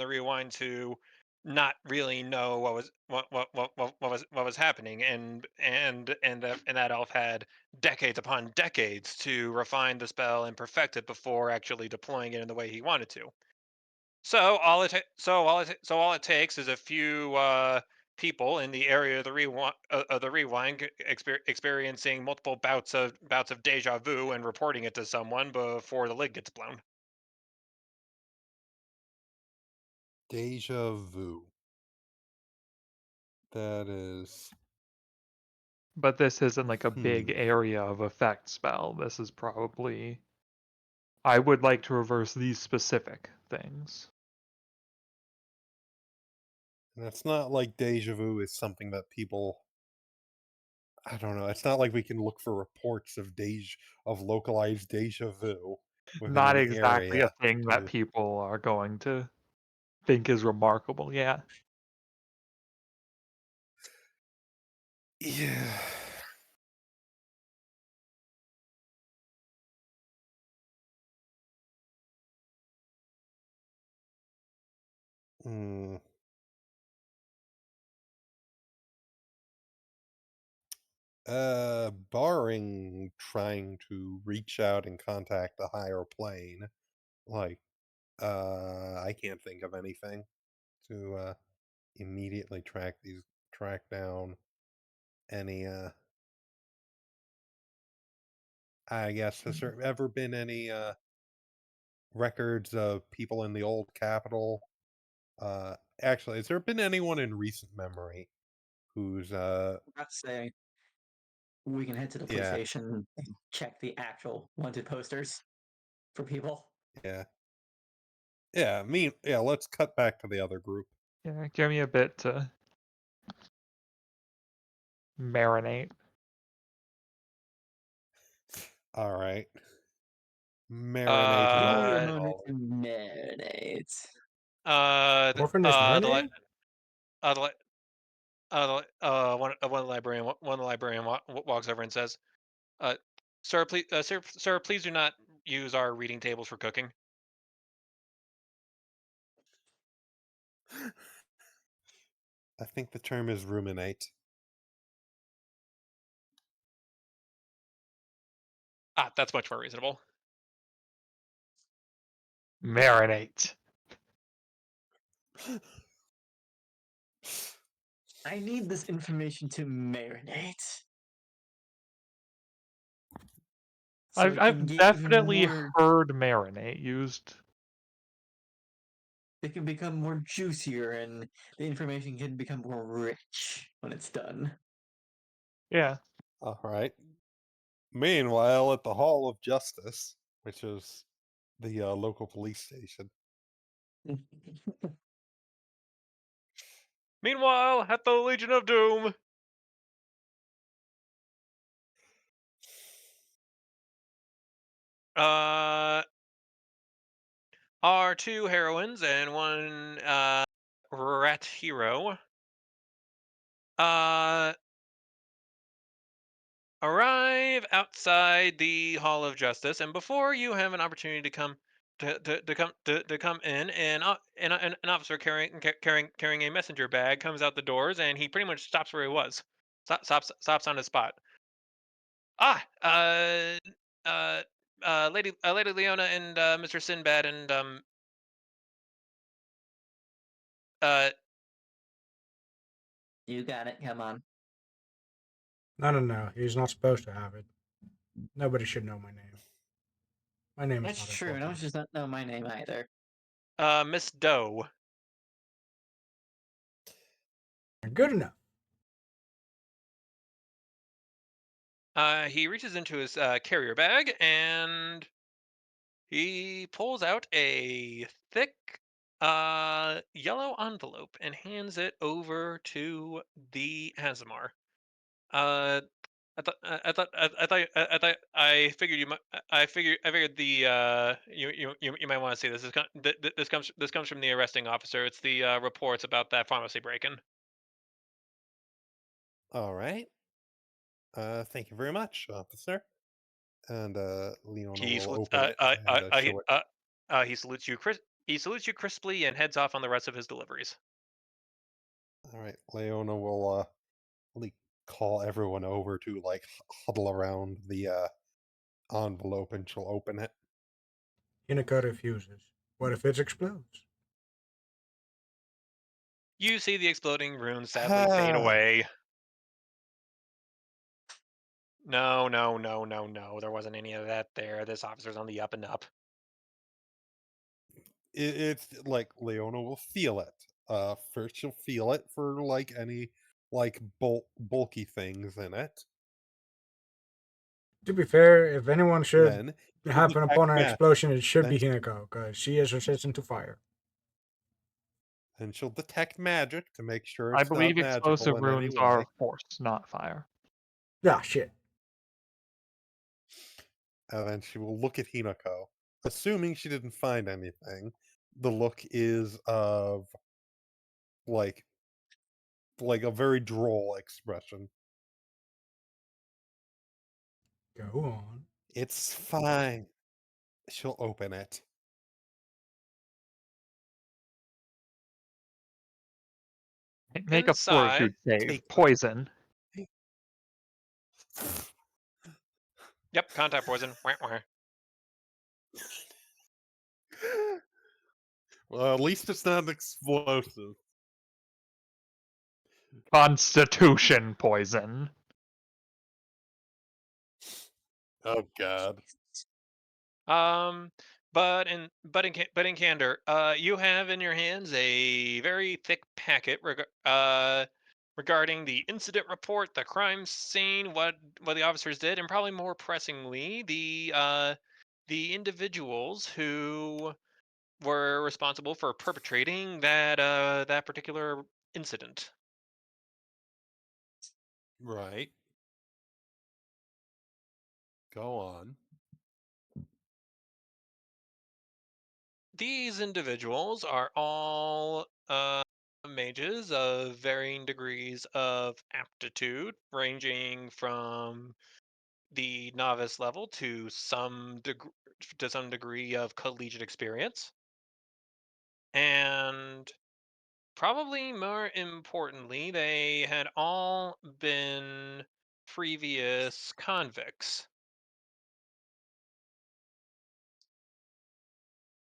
rewind to not really know what was happening, and that elf had decades upon decades to refine the spell and perfect it before actually deploying it in the way he wanted to. So all it takes is a few people in the area of the rewind experiencing multiple bouts of deja vu and reporting it to someone before the lid gets blown. Deja vu. That is. But this isn't like a big Hmm. area of effect spell. This is probably. I would like to reverse these specific things. And it's not like deja vu is something that people. I don't know. It's not like we can look for reports of localized deja vu within Not an exactly a area thing that to. people are going to think is remarkable. Yeah. Yeah. Hmm. Barring trying to reach out and contact the higher plane, like, I can't think of anything to immediately track down any. I guess has there ever been any records of people in the old capital? Actually, has there been anyone in recent memory who's Let's say we can head to the police yeah, station and check the actual wanted posters for people. yeah, yeah, let's cut back to the other group. Yeah. Give me a bit to marinate. All right. Marinate is Give all me a you Uh, moment call to it. marinate. Orphan is my the li- name? the li- one of the librarian walks over and says, uh, "Sir, please do not use our reading tables for cooking." I think the term is ruminate. Ah, that's much more reasonable. Marinate. I need this information to marinate. So it can I've get even definitely more. heard marinate used. It can become more juicier, and the information can become more rich when it's done. Yeah. All right. Meanwhile, at the Hall of Justice, which is the local police station, Meanwhile, at the Legion of Doom, uh, are two heroines and one rat hero uh, arrive outside the Hall of Justice, and before you have an opportunity to come in, an officer carrying a messenger bag comes out the doors, and he pretty much stops where he was, stops on his spot. Ah, Lady Leona and Mr. Sinbad and uh, You got it. Come on. No, no, no. He's not supposed to have it. Nobody should know my name. My name is That's not true. No one important. does not know my name either. Miss Doe. Good enough. He reaches into his carrier bag and he pulls out a thick yellow envelope and hands it over to the Azamar. Uh, I figured you might. I figured the you might want to see this. This comes from the arresting officer. It's the reports about that pharmacy break-in. All right. Thank you very much, officer. And Leona He will salutes. open it and show it. He salutes you. He salutes you crisply and heads off on the rest of his deliveries. All right. Leona will like call everyone over to like huddle around the envelope, and she'll open it. Hinaka refuses. What if it explodes? You see the exploding runes sadly fade away. No, no, no, no, no. There wasn't any of that there. This officer's on the up and up. It's like Leona will feel it. First she'll feel it for like any like bulky things in it. To be fair, if anyone should Then she'll happen detect upon an magic. explosion, it should Then be Hinako, because she is resistant to fire. and she'll detect magic to make sure I it's not believe magical explosive in any runes are way. force, not fire. Yeah, shit. And then she will look at Hinako. Assuming she didn't find anything, the look is of like a very droll expression. Go on. It's fine. She'll open it. Make a Inside, fortitude save. Take Poison. yep, contact poison. Wah, wah. Well, at least it's not explosive. Constitution poison. Oh god. But in candor, you have in your hands a very thick packet regarding the incident report, the crime scene, what the officers did, and probably more pressingly, the individuals who were responsible for perpetrating that particular incident. Right. Go on. These individuals are all mages of varying degrees of aptitude, ranging from the novice level to some degree of collegiate experience, and probably more importantly, they had all been previous convicts.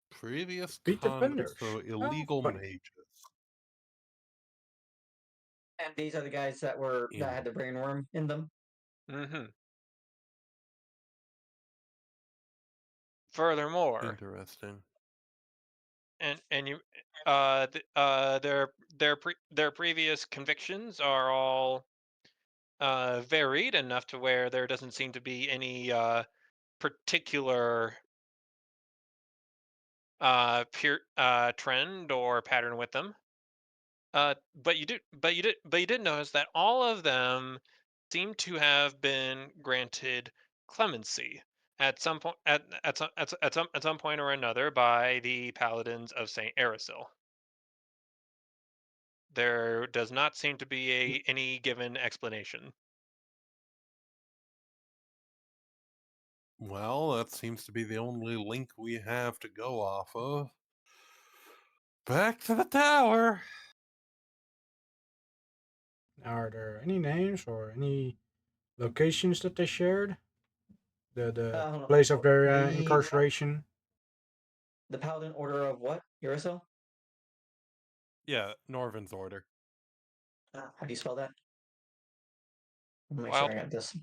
Previous Beat convicts, defenders. so Oh, illegal funny. mages. And these are the guys that had the brainworm in them. hmm Furthermore, Interesting. and you their previous convictions are all varied enough to where there doesn't seem to be any particular trend or pattern with them. But you did notice that all of them seem to have been granted clemency at some point at some point or another by the paladins of Saint Erisil. There does not seem to be any given explanation. Well, that seems to be the only link we have to go off of. Back to the tower. Are there any names or any locations that they shared? The Hold on. place of their The incarceration? the Paladin Order of what? Uriso? Yeah, Norvin's order. How do you spell that? I'll make sure Wild I one. got this.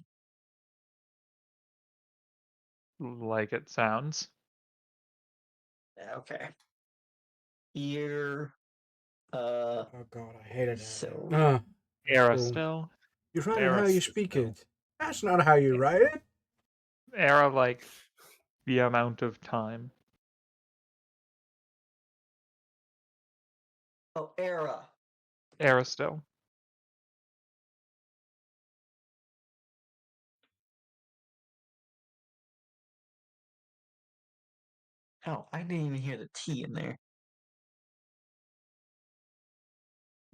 Like it sounds. Okay. Ear. Oh god, I hated that. So. That's Era cool. still. You write it how Era, you speak it. That's not how you write it. era like the amount of time. Oh, Era. Era still. Oh, I didn't even hear the T in there.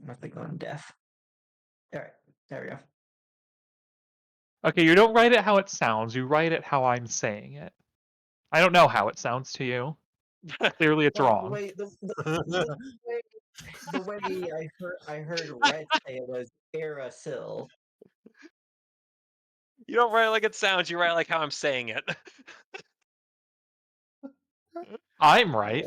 I must be going deaf. Alright, there we go. Okay, you don't write it how it sounds. You write it how I'm saying it. I don't know how it sounds to you. Clearly, it's Well, wrong. The way I heard Red say it was Arasil. You don't write it like it sounds. You write it like how I'm saying it. I'm right.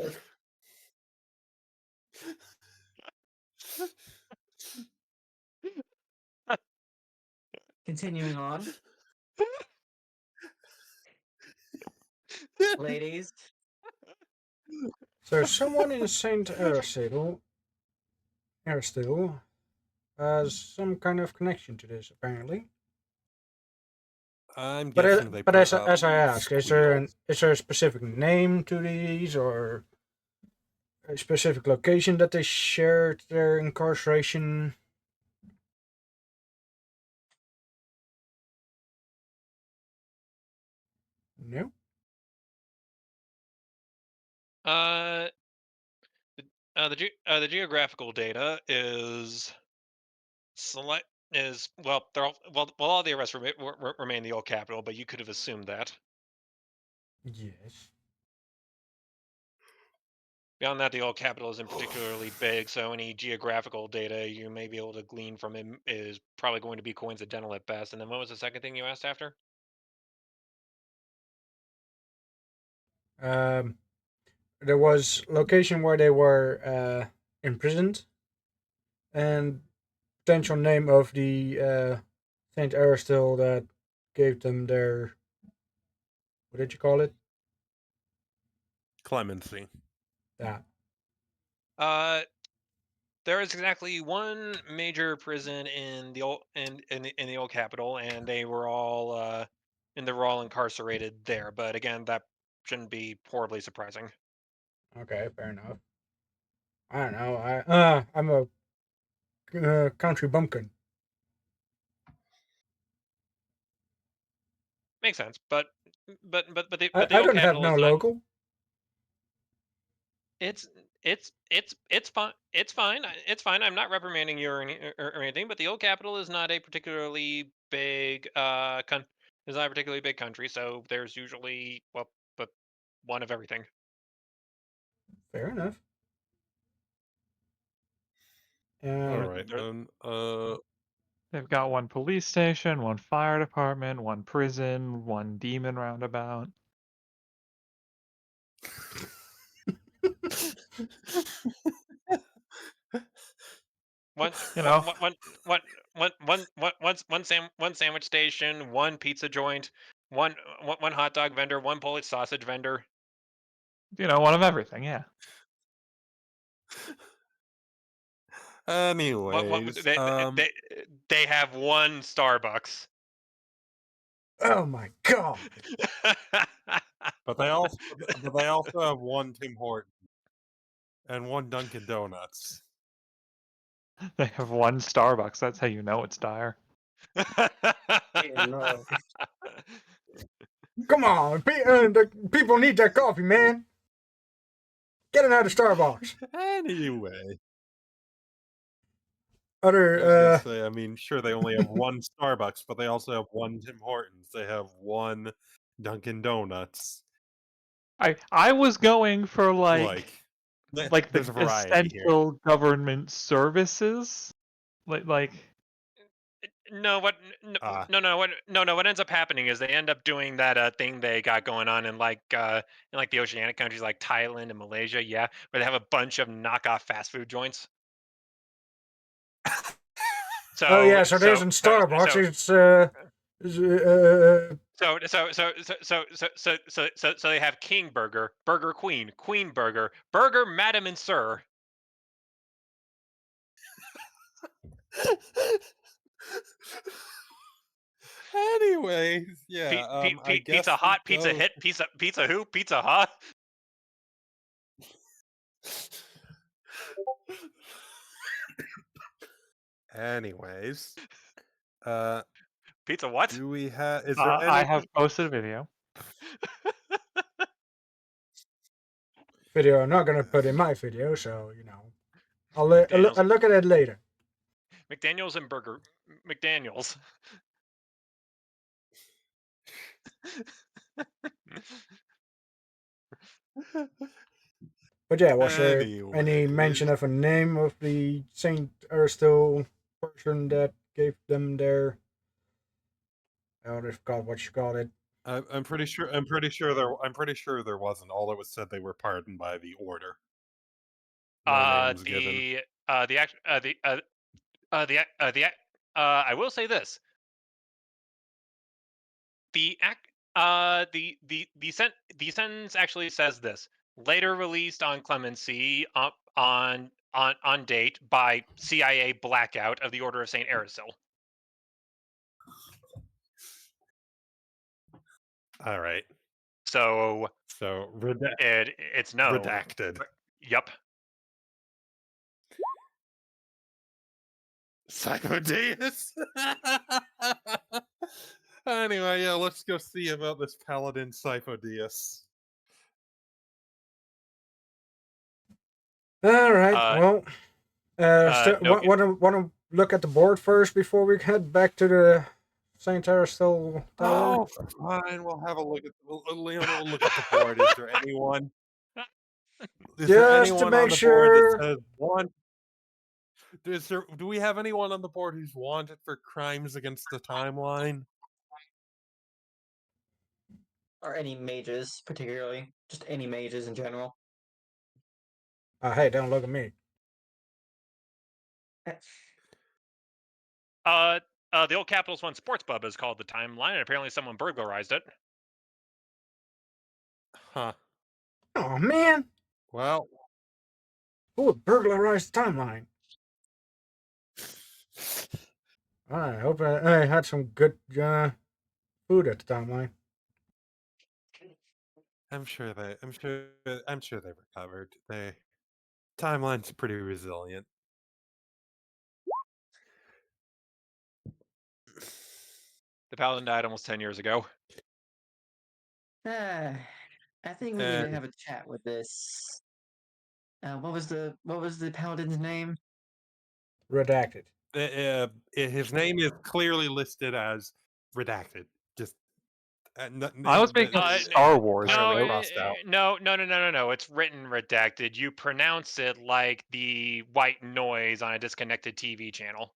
Continuing on, ladies. So someone in Saint Aristotle has some kind of connection to this, apparently. I'm But guessing they but put up as I ask, squeals. is there a specific name to these, or a specific location that they shared their incarceration? No. Uh, the geographical data is select is well, they're all the arrests remain the old capital, but you could have assumed that. Yes. Beyond that, the old capital isn't particularly big, so any geographical data you may be able to glean from it is probably going to be coincidental at best. And then what was the second thing you asked after? Um, there was location where they were imprisoned, and potential name of the Saint Aristotle that gave them their, what did you call it? Clemency. That. Uh, there is exactly one major prison in the old in the old capital, and they were all incarcerated there. But again, that shouldn't be horribly surprising. Okay, fair enough. I don't know. I'm a country bumpkin. Makes sense, but the I old don't have capital no is not. local. It's it's fine. It's fine. It's fine. I'm not reprimanding you or anything. But the old capital is not a particularly big is not a particularly big country. So there's usually but one of everything. Fair enough. All Uh, right. There- They've got one police station, one fire department, one prison, one demon roundabout. one You one know, one one one one sandwich station, one pizza joint, one hot dog vendor, one Polish sausage vendor. one of everything. Yeah. What Anyways, they have one Starbucks. oh my god. but they also have one Tim Horton and one Dunkin' Donuts. They have one Starbucks. That's how you know it's dire. Dear Lord. Come on, the people need their coffee, man. Get another Starbucks. Anyway, I was gonna Other say, I mean, sure they only have one Starbucks, but they also have one Tim Hortons. They have one Dunkin' Donuts. I was going for Like, the there's a variety here. essential government services. Like No, what? Ah, What ends up happening is they end up doing that thing they got going on in like the oceanic countries like Thailand and Malaysia, yeah, where they have a bunch of knockoff fast food joints. oh So yeah, so there so isn't so Starbucks. so It's so they have King Burger, Burger Queen, Queen Burger, Burger Madam and Sir, anyways, yeah. I guess Pizza we Hot, Pizza go. Hit, Pizza Who, Pizza Hut, Anyways, uh, Pizza what? do we have? Is there I any? have posted a video. video I'm not gonna put in my video, so I'll McDaniel's, look at it later. McDaniel's and Burger McDaniel's. But yeah, was there any mention Anyways. of a name of the Saint Aristotle person that gave them their? I already forgot what you called it. I'm pretty sure. I'm pretty sure there wasn't. All it was said they were pardoned by the order. No names given. The act the I will say this: the act the sentence actually says this: later released on clemency on date by CIA blackout of the Order of Saint Aristotle. All right. So So it's no. redacted. Yep. Psychodeus. Anyway, yeah, let's go see about this paladin Psychodeus. All right. Uh, no, Want to look at the board first before we head back to the Saint Aristotle Tower? Oh, fine. We'll have a look at. Leon will look at the board. Is there anyone? Is there Just to anyone on make the board that sure. says one? Do we have anyone on the board who's wanted for crimes against the timeline? Or any mages, particularly. Just any mages in general. Hey, don't look at me. The old Capitals One sports pub is called the Timeline, and apparently someone burglarized it. Huh. Oh man, Well, who would burglarize the timeline? I hope I had some good food at the timeline. I'm sure they recovered. Timeline's pretty resilient. The Paladin died almost 10 years ago. I think we need to have a chat with this. What was the paladin's name? Redacted. His name is clearly listed as redacted. Just I was making Uh, Star Wars no, earlier. crossed out. no. It's written redacted. You pronounce it like the white noise on a disconnected TV channel.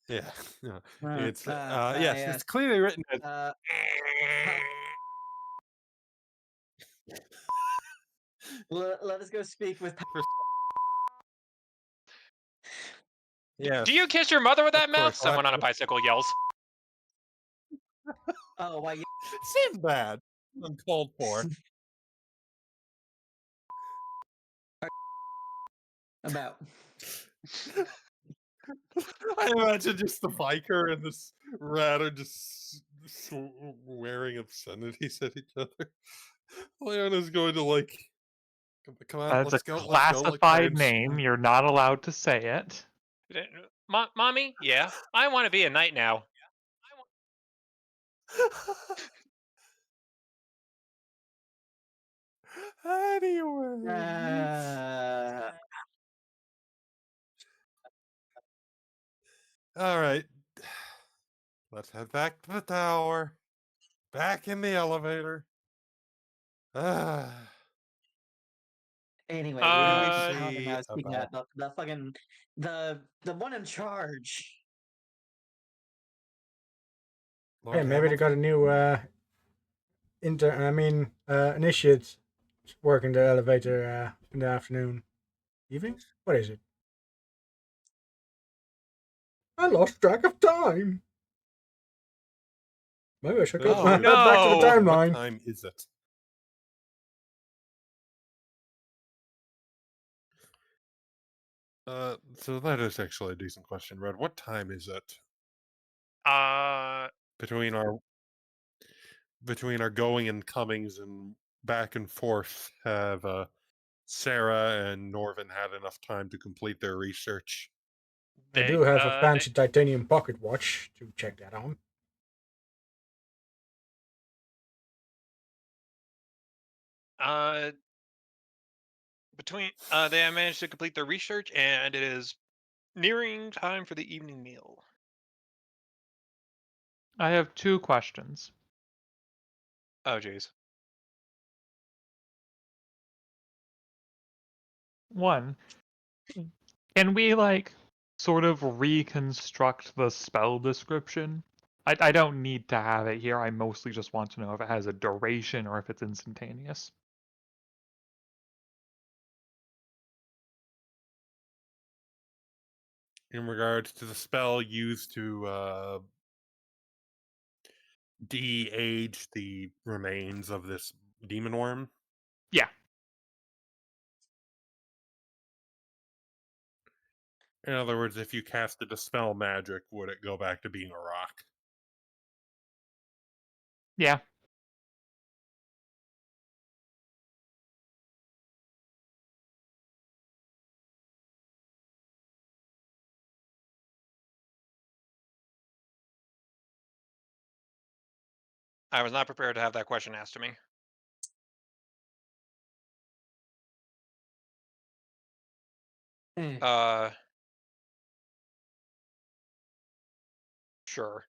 Yeah, no, it's yes. yes, it's clearly written as. Let us go speak with. Yes. Do you kiss your mother with that Of mouth? course, we'll Someone have on a to- bicycle yells. Oh, why? Sinbad, uncalled for. About. I imagine just the biker and this rat are just swearing obscenities at each other. Leona's going to like, come on, That's a let's go, like, try classified and name. You're not allowed to say it. Mommy, yeah, I want to be a knight now. Anyway. All right. Let's head back to the tower. Back in the elevator. Anyway, Uh, the Let me paladin I see was speaking about about, the fucking the one in charge. Hey, Lord maybe they got a Hamilton. new initiate working the elevator in the afternoon, evening. What is it? I lost track of time. Maybe I should go Oh, back to the no. What timeline. time is it? So that is actually a decent question, Red. What time is it between our going and comings and back and forth? Have Sarah and Norvin had enough time to complete their research? I do have a fancy titanium pocket watch to check that on. Between they have managed to complete their research, and it is nearing time for the evening meal. I have 2 questions. Oh, jeez. 1, can we like sort of reconstruct the spell description? I don't need to have it here. I mostly just want to know if it has a duration or if it's instantaneous. In regards to the spell used to de-age the remains of this demon worm. Yeah. In other words, if you cast a dispel magic, would it go back to being a rock? Yeah. I was not prepared to have that question asked to me. Eh, Uh, sure.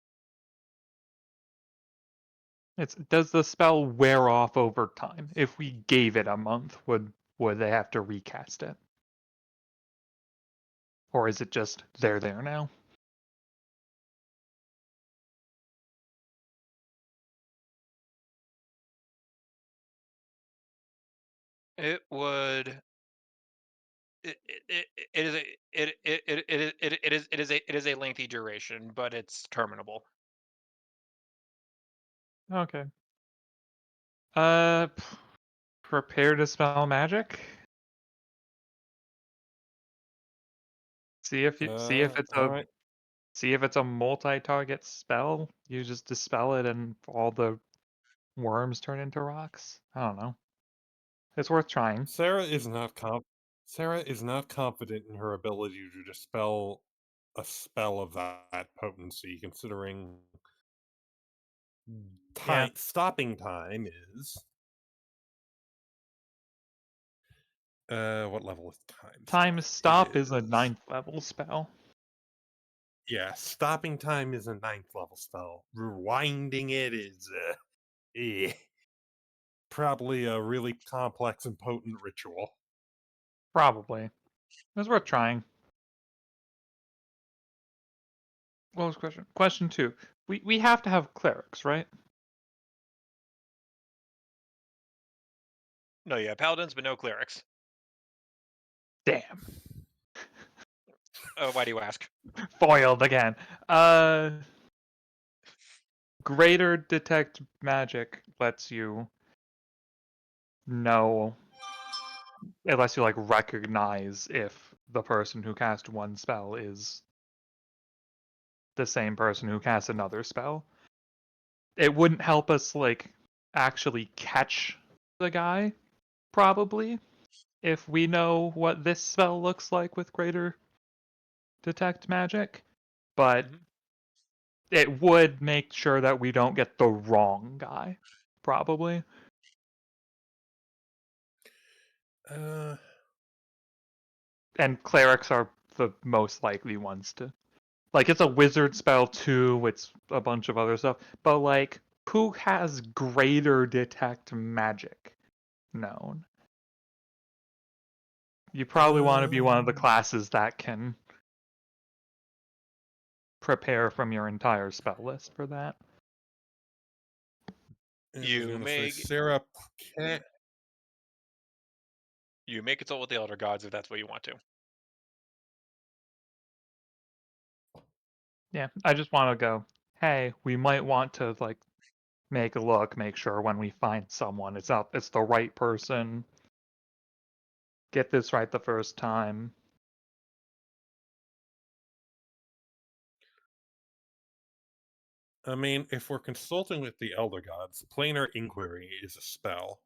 Does the spell wear off over time? If we gave it a month, would they have to recast it? Or is it just they're there now? It would. It is a it is a lengthy duration, but it's terminable. Okay. Uh, prepare to spell magic. See if All right. it's a multi-target spell. You just dispel it and all the worms turn into rocks. I don't know. It's worth trying. Sarah is not Sarah is not confident in her ability to dispel a spell of that potency, considering Yeah. stopping time is what level is time Time stop? stop It is a is 9th level spell. yeah, stopping time is a 9th level spell. Rewinding it is eh, probably a really complex and potent ritual. Probably. It's worth trying. What was question? Question 2. We have to have clerics, right? No, yeah, paladins, but no clerics. Damn. Why do you ask? Foiled again. Greater detect magic lets you know, it lets you like recognize if the person who cast one spell is the same person who casts another spell. It wouldn't help us like actually catch the guy, probably, if we know what this spell looks like with greater detect magic, but Mhm. it would make sure that we don't get the wrong guy, probably. Uh, And clerics are the most likely ones to. Like, it's a wizard spell too, it's a bunch of other stuff, but like, who has greater detect magic known? You probably want to be one of the um, classes that can prepare from your entire spell list for that. I was You gonna say may Sarah can't. you may consult with the elder gods if that's what you want to. Yeah, I just want to go, hey, we might want to like make a look, make sure when we find someone it's the right person. Get this right the first time. I mean, if we're consulting with the elder gods, planar inquiry is a spell.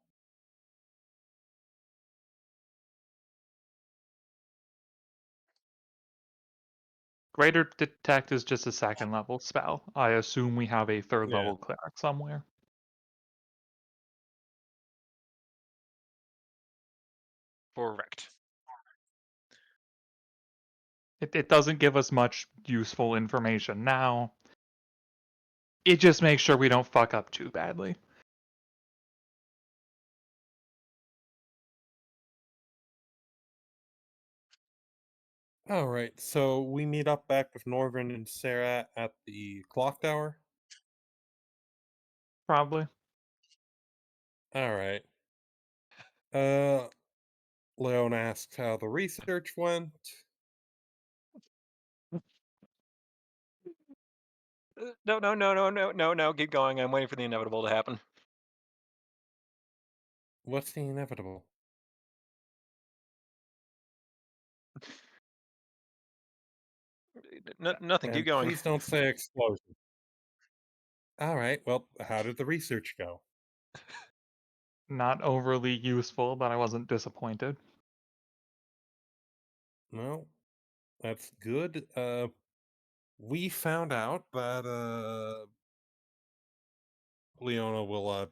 Greater detect is just a 2nd level spell. I assume we have a 3rd Yeah. level cleric somewhere. Correct. It doesn't give us much useful information now. It just makes sure we don't fuck up too badly. All right, so we meet up back with Norvin and Sarah at the clock tower. Probably. All right. Leon asks how the research went. No. Keep going. I'm waiting for the inevitable to happen. What's the inevitable? Nothing. Keep And going. please don't say explosion. All right, well, how did the research go? Not overly useful, but I wasn't disappointed. Well, that's good. We found out that Leona will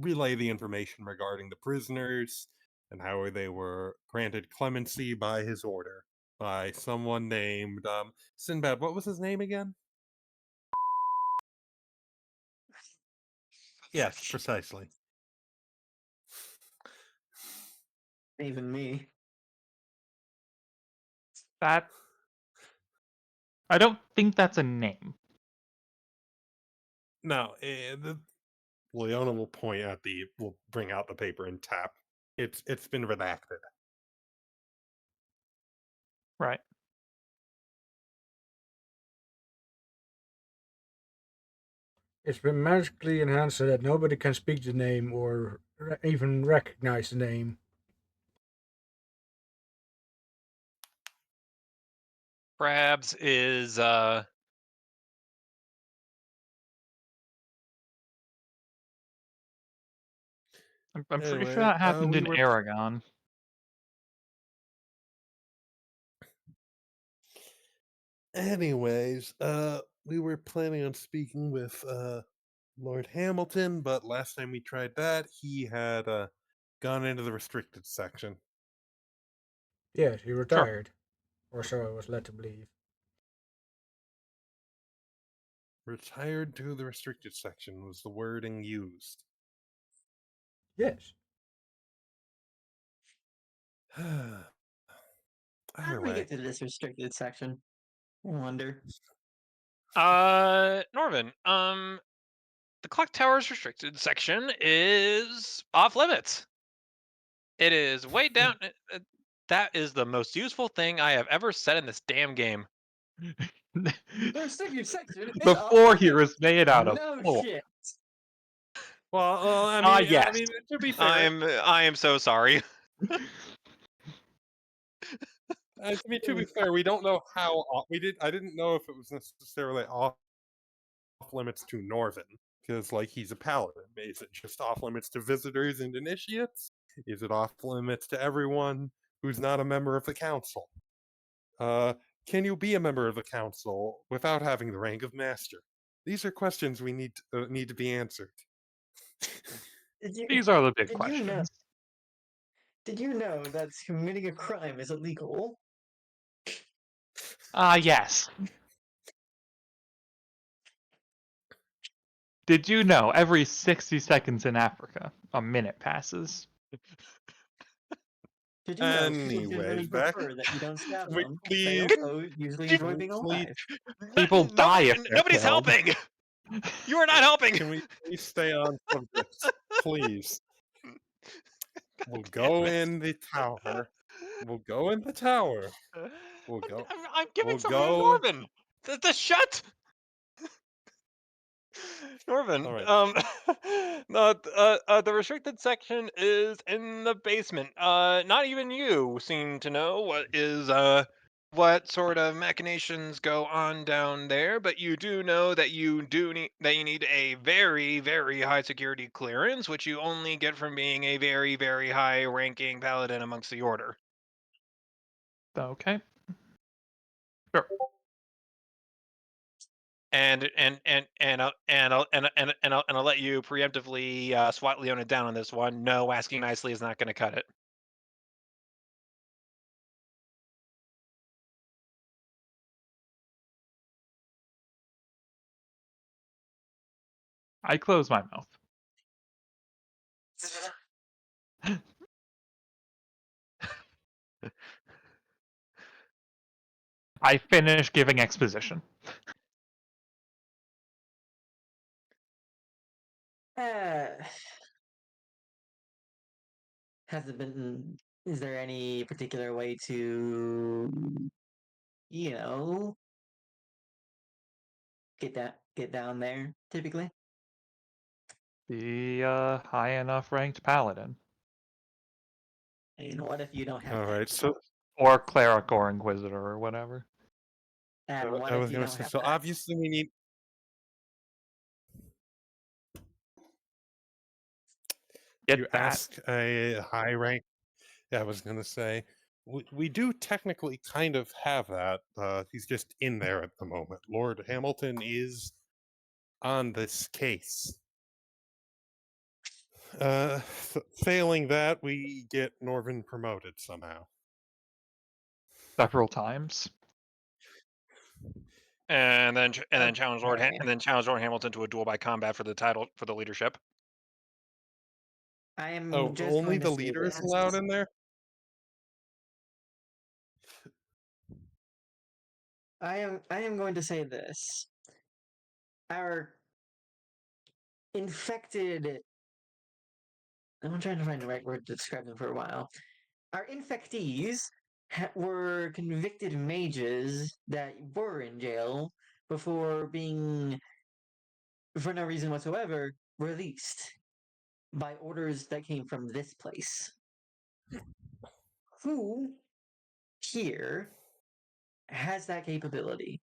relay the information regarding the prisoners and how they were granted clemency by his order by someone named Sinbad. What was his name again? Yes, precisely. Even me. That I don't think that's a name. No, Leona will point at will bring out the paper and tap. It's been redacted. Right. It's been magically enhanced so that nobody can speak the name or even recognize the name. Krabs is I'm pretty sure Anyway, that happened we in were Aragon. Anyways, we were planning on speaking with Lord Hamilton, but last time we tried that, he had gone into the restricted section. Yes, he Sure. retired. Or so I was led to believe. Retired to the restricted section was the wording used. Yes. How Either did we way, get to this restricted section? I wonder. Norvin. The clock tower's restricted section is off limits. It is way down. That is the most useful thing I have ever said in this damn game. The restricted section is off Before he limits. was made out of No coal. shit. well, Yes. to be fair, I am so sorry. to be fair, we don't know how I didn't know if it was necessarily off limits to Norvin because, like, he's a paladin. Is it just off limits to visitors and initiates? Is it off limits to everyone who's not a member of the council? Can you be a member of the council without having the rank of master? These are questions we need to be answered. Did you These are the big did you know questions. did you know that committing a crime is illegal? Yes. Did you know every 60 seconds in Africa, a minute passes? Did you know people generally Anyways, back. prefer that you don't stab Can we them? They please? also usually enjoy Can we being please? alive. People die if they're Nobody's killed. helping. You are not helping. Can we please stay on subject, please? We'll Damn go it. in the tower. We'll go in the tower. We'll I'm, go. I'm giving We'll something to go. Norvin. The shut. Norvin, All right. no, the restricted section is in the basement. Not even you seem to know what sort of machinations go on down there, but you do know that you need a very, very high security clearance, which you only get from being a very, very high ranking paladin amongst the order. Okay. Sure. And I'll let you preemptively swat Leona down on this one. No, asking nicely is not going to cut it. I close my mouth. I finish giving exposition. Uh, has it been? Is there any particular way to, you know, get down there? Typically, Be a high enough ranked paladin. and what if you don't have All that? right, so Or cleric or inquisitor or whatever. And what I if was you going to don't say, have so that? obviously we need. Get You that. ask a high rank. Yeah, I was going to say, we do technically kind of have that. He's just in there at the moment. Lord Hamilton is on this case. Failing that, we get Norvin promoted somehow. Several times. And then Okay. challenge Lord Hamilton to a duel by combat for the title for the leadership. I Oh, am just only going to the say leader is this. allowed in there? I am going to say this. Our infected. I'm trying to find the right word to describe them for a while. Our infectees were convicted mages that were in jail before being, for no reason whatsoever, released by orders that came from this place. Who here has that capability?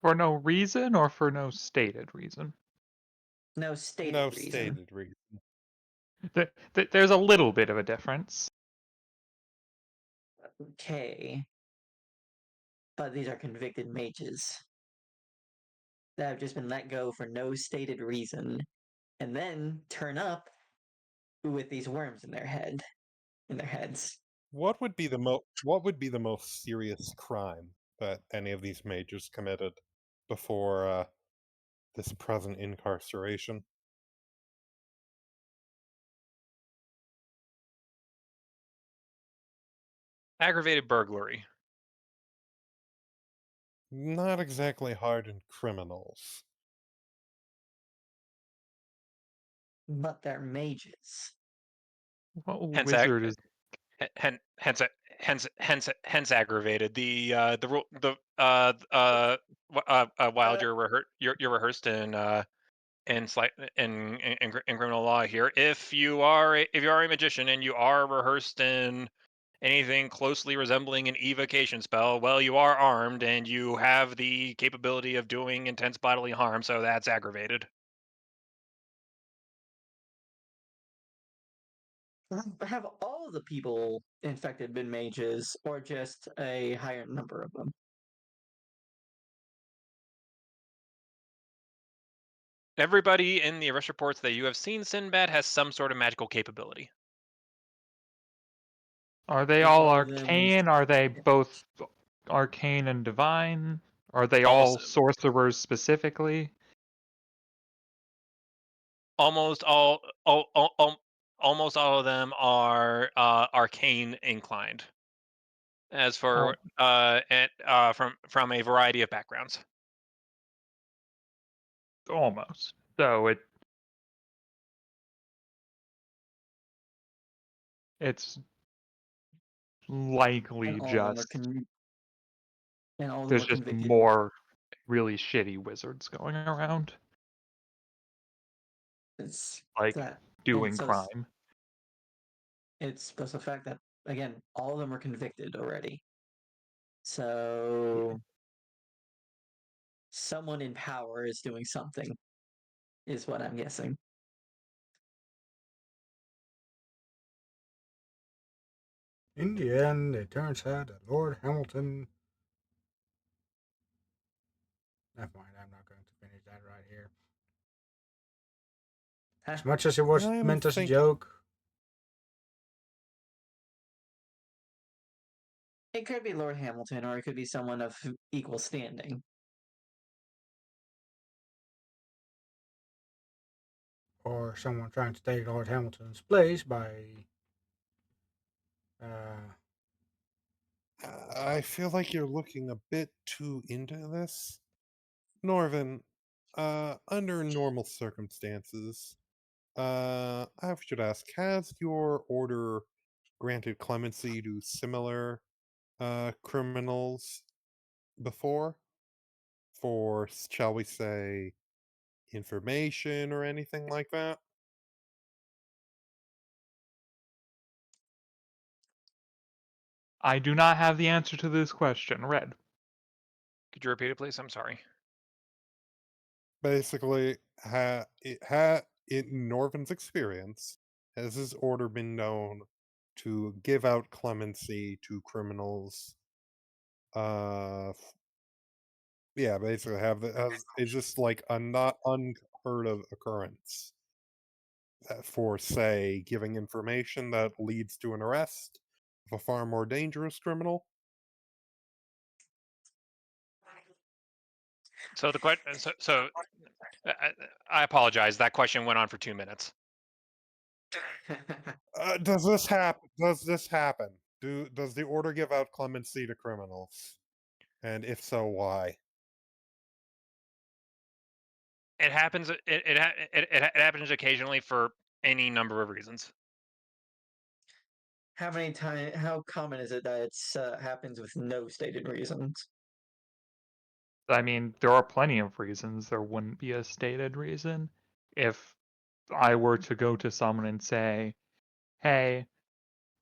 For no reason or for no stated reason? No stated No reason. stated reason. There's a little bit of a difference. Okay. But these are convicted mages that have just been let go for no stated reason and then turn up with these worms in their heads. What would be the most serious crime that any of these mages committed before this present incarceration? Aggravated burglary. Not exactly hardened criminals. But they're mages. What Hence, ag- wizard is hen- hence, hence aggravated. The rule while Uh, you're rehearsed in slight in criminal law here. If you are a magician and you are rehearsed in anything closely resembling an evocation spell, well, you are armed and you have the capability of doing intense bodily harm, so that's aggravated. have all the people infected been mages, or just a higher number of them? Everybody in the arrest reports that you have seen Sinbad has some sort of magical capability. Are they Is all all of them arcane? Are they both arcane and divine? Are they Almost all sorcerers specifically? almost almost all of them are arcane inclined. As Oh, for from a variety of backgrounds. almost. So it's and likely all of them are just and all of them there's were just convicted. more really shitty wizards going around, It's like that, and doing so crime. it's just the fact that again, all of them are convicted already. So someone in power is doing something, is what I'm guessing. In the end, it turns out that Lord Hamilton. Never mind, I'm not going to finish that right here. Huh? As much as it was I'm meant as a thinking. joke, It could be Lord Hamilton, or it could be someone of equal standing. or someone trying to take Lord Hamilton's place by. Uh, I feel like you're looking a bit too into this. Norvin, under normal circumstances, I should ask, has your order granted clemency to similar criminals before? For, shall we say, information or anything like that? I do not have the answer to this question. Red. Could you repeat it, please? I'm sorry. Basically, in Norvin's experience, has his order been known to give out clemency to criminals? Yeah, basically, is this like a not unheard of occurrence for, say, giving information that leads to an arrest of a far more dangerous criminal? So the question. I apologize. That question went on for 2 minutes. Does this happen? Does this happen? Does the order give out clemency to criminals? And if so, why? It happens. It happens occasionally for any number of reasons. How common is it that it's happens with no stated reasons? I mean, there are plenty of reasons there wouldn't be a stated reason. If I were to go to someone and say, hey,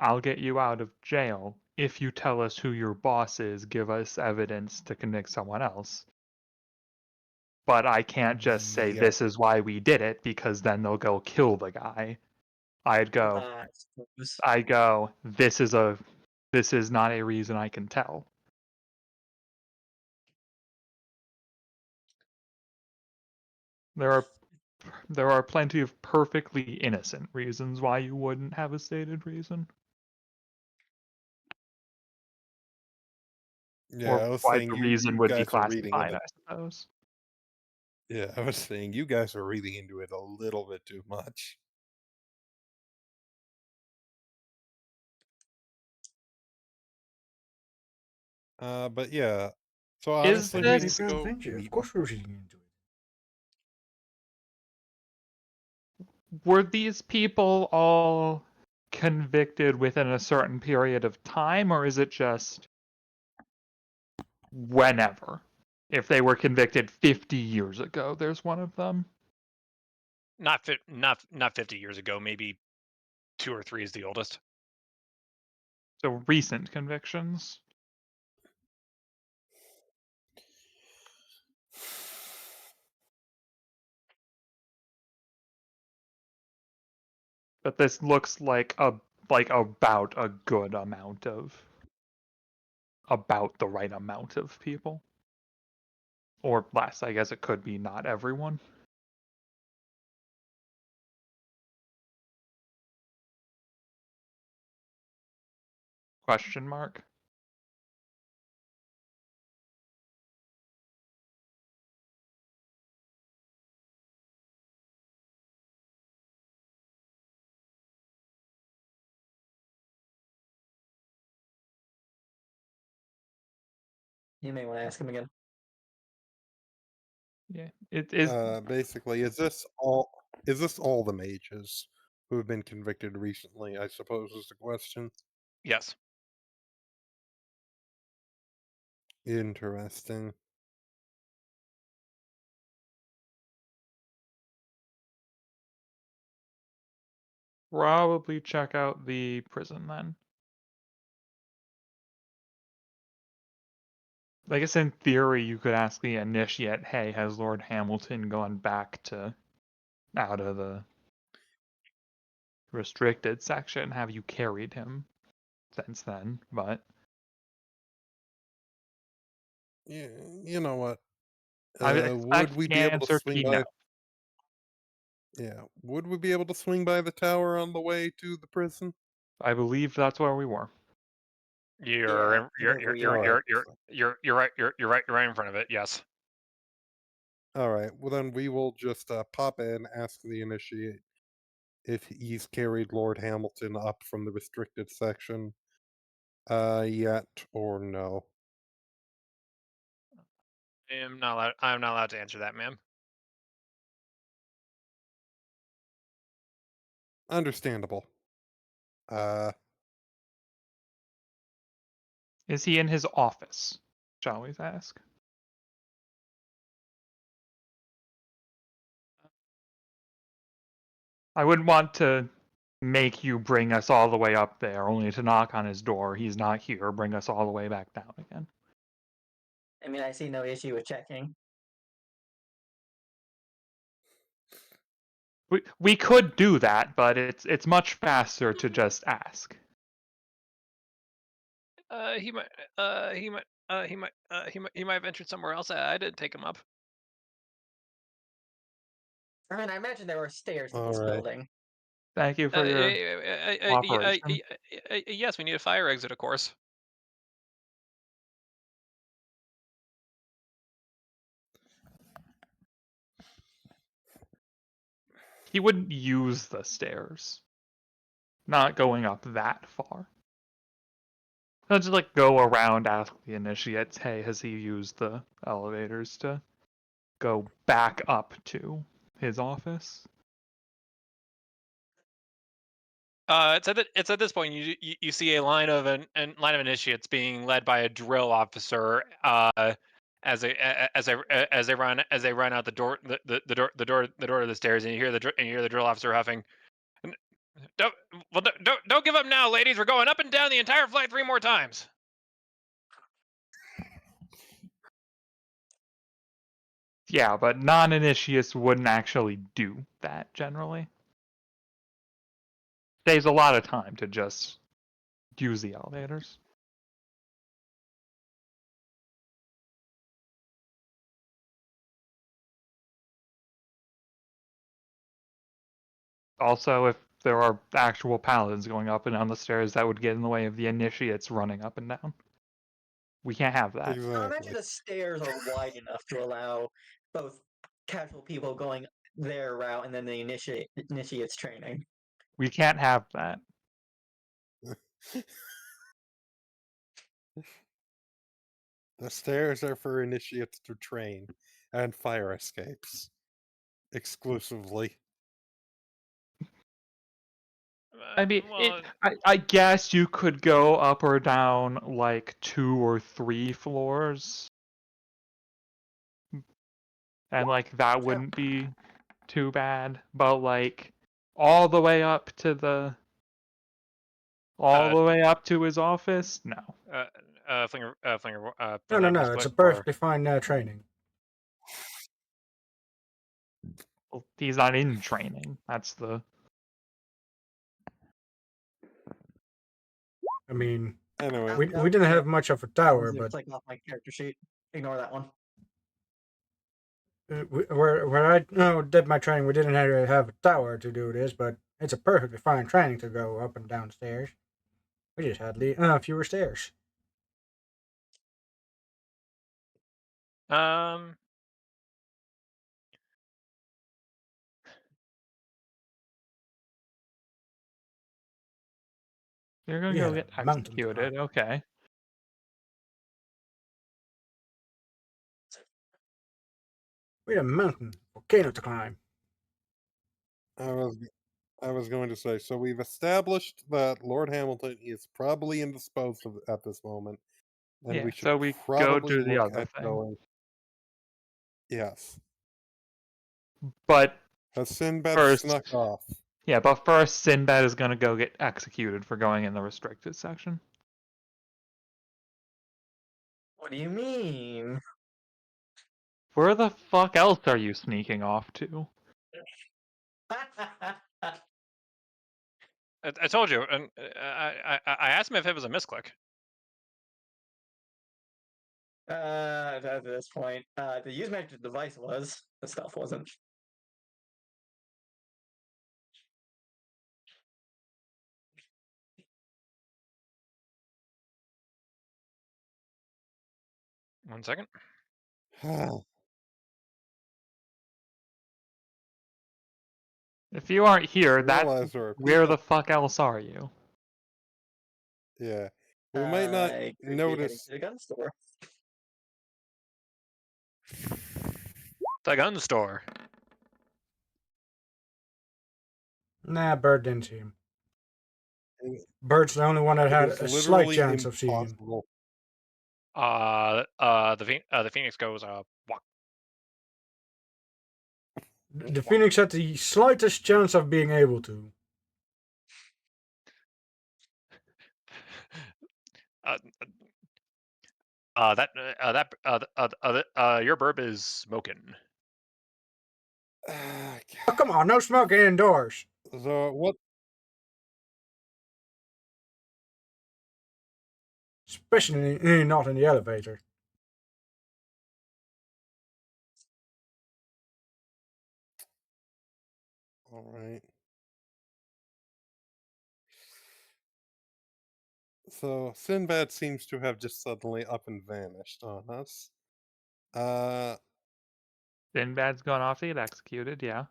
I'll get you out of jail if you tell us who your boss is, give us evidence to convict someone else. But I can't just say Yeah. this is why we did it because then they'll go kill the guy. I'd go, I suppose. this is not a reason I can tell. There are plenty of perfectly innocent reasons why you wouldn't have a stated reason. Yeah, Or I was why saying the you reason would be guys are reading classified, into. I suppose. Yeah, I was saying you guys are reading into it a little bit too much. But yeah. So Is honestly, Then we make need this to your go adventure. Of meet. course, we're reading into it. were these people all convicted within a certain period of time, or is it just whenever? If they were convicted 50 years ago, there's one of them. Not 50 years ago. Maybe 2 or 3 is the oldest. So recent convictions. But this looks like about a good amount of about the right amount of people. Or less. I guess it could be not everyone. Question mark. You may want to ask him again. Yeah. It is Basically, is this all? Is this all the mages who have been convicted recently? I suppose is the question. Yes. Interesting. probably check out the prison then. I guess in theory you could ask the initiate, hey, has Lord Hamilton gone back to out of the restricted section? Have you carried him since then? But Yeah, you know what? I would Would expect we the be able to answer to swing be no. by? Yeah, would we be able to swing by the tower on the way to the prison? I believe that's where we were. You're Yeah, in- I think we All are. right. you're right in front of it. Yes. All right. Well, then we will just pop in, ask the initiate if he's carried Lord Hamilton up from the restricted section yet or no. I'm not allowed to answer that, ma'am. Understandable. Uh, Is he in his office? Shall we ask? I wouldn't want to make you bring us all the way up there, only to knock on his door. He's not here. Bring us all the way back down again. I mean, I see no issue with checking. We could do that, but it's much faster to just ask. He might. He might have entered somewhere else. I didn't take him up. I mean, I imagine there were stairs in all this right. building. Thank you for your cooperation. Yes, we need a fire exit, of course. He wouldn't use the stairs. Not going up that far. I'll just like go around, ask the initiates, hey, has he used the elevators to go back up to his office? It's at this point you see a line of line of initiates being led by a drill officer. As they run out the door the door of the stairs, and you hear the drill officer huffing. Don't don't give up now, ladies. We're going up and down the entire flight 3 more times. Yeah, but non-initiates wouldn't actually do that generally. Saves a lot of time to just use the elevators. Also, if there are actual paladins going up and down the stairs, that would get in the way of the initiates running up and down. We can't have that. I imagine Exactly. the stairs are wide enough to allow both casual people going their route and then the initiates training. We can't have that. The stairs are for initiates to train and fire escapes exclusively. I mean, Well, I guess you could go up or down like 2 or 3 floors, and like that wouldn't be too bad. But like all the way up to his office, no. put No, that no. It's a misclick or perfectly fine training. Well, he's not in training. That's the. I mean, Anyway, we didn't have much of a tower, but Click off my character sheet. Ignore that one. where I did my training, we didn't have a tower to do this, but it's a perfectly fine training to go up and down stairs. We just had fewer stairs. um. You're gonna We go had a get mountain to climb. executed. Okay. We had a mountain volcano to climb. I was I was going to say, so we've established that Lord Hamilton is probably indisposed at this moment, and Yeah. we should So we go probably do the look other at thing. going. Yes, But has Sinbad first, snuck off? yeah. But first, Sinbad is gonna go get executed for going in the restricted section. What do you mean? Where the fuck else are you sneaking off to? I told you, and I asked him if it was a misclick. At this point, the use magic device was. The stuff wasn't. One second. If you aren't here, Realize there are where people. the fuck else are you? Yeah, we might not Could be heading notice. to the gun store. The gun store. Nah, Bird didn't see him. It Bird's the only one that had is a slight literally chance of seeing him. impossible. The Phoenix goes walk. The Phoenix had the slightest chance of being able to. Your burp is smoking. Oh, come on, no smoking indoors. So what? Especially not in the elevator. All right. So Sinbad seems to have just suddenly up and vanished on us. Sinbad's gone off to get executed, yeah.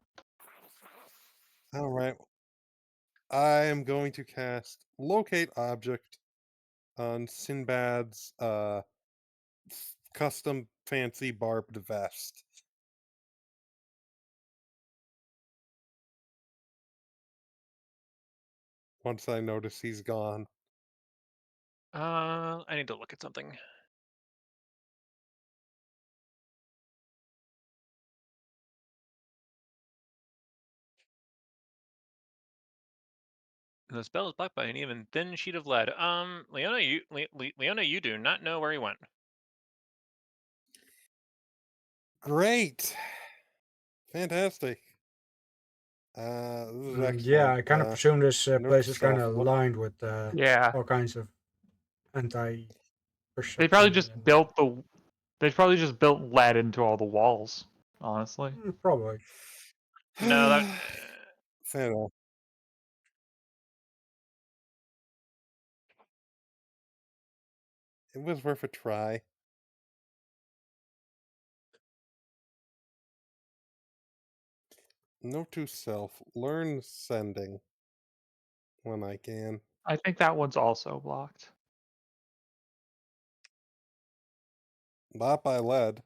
All right. I am going to cast Locate Object on Sinbad's custom fancy barbed vest. Once I notice he's gone. I need to look at something. The spell is blocked by an even thin sheet of lead. Leona, you do not know where he went. Great. Fantastic. This is Yeah, excellent. I kind of presume this note place to is kind self, of look- lined with Yeah. all kinds of They anti-perception. probably just built they probably just built lead into all the walls, honestly. Probably. No, that Fair enough. It was worth a try. Note to self, learn sending when I can. I think that one's also blocked. Not by lead.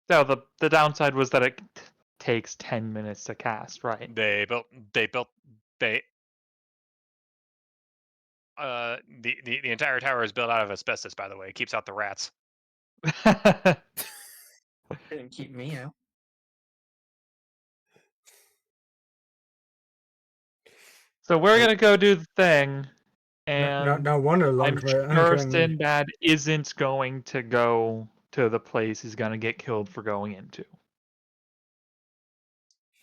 So the downside was that it takes 10 minutes to cast, right? they built they the entire tower is built out of asbestos, by the way. It keeps out the rats. Didn't keep me out. So we're gonna go do the thing, and No wonder I'm Longman sure can. Sinbad isn't going to go to the place he's gonna get killed for going into.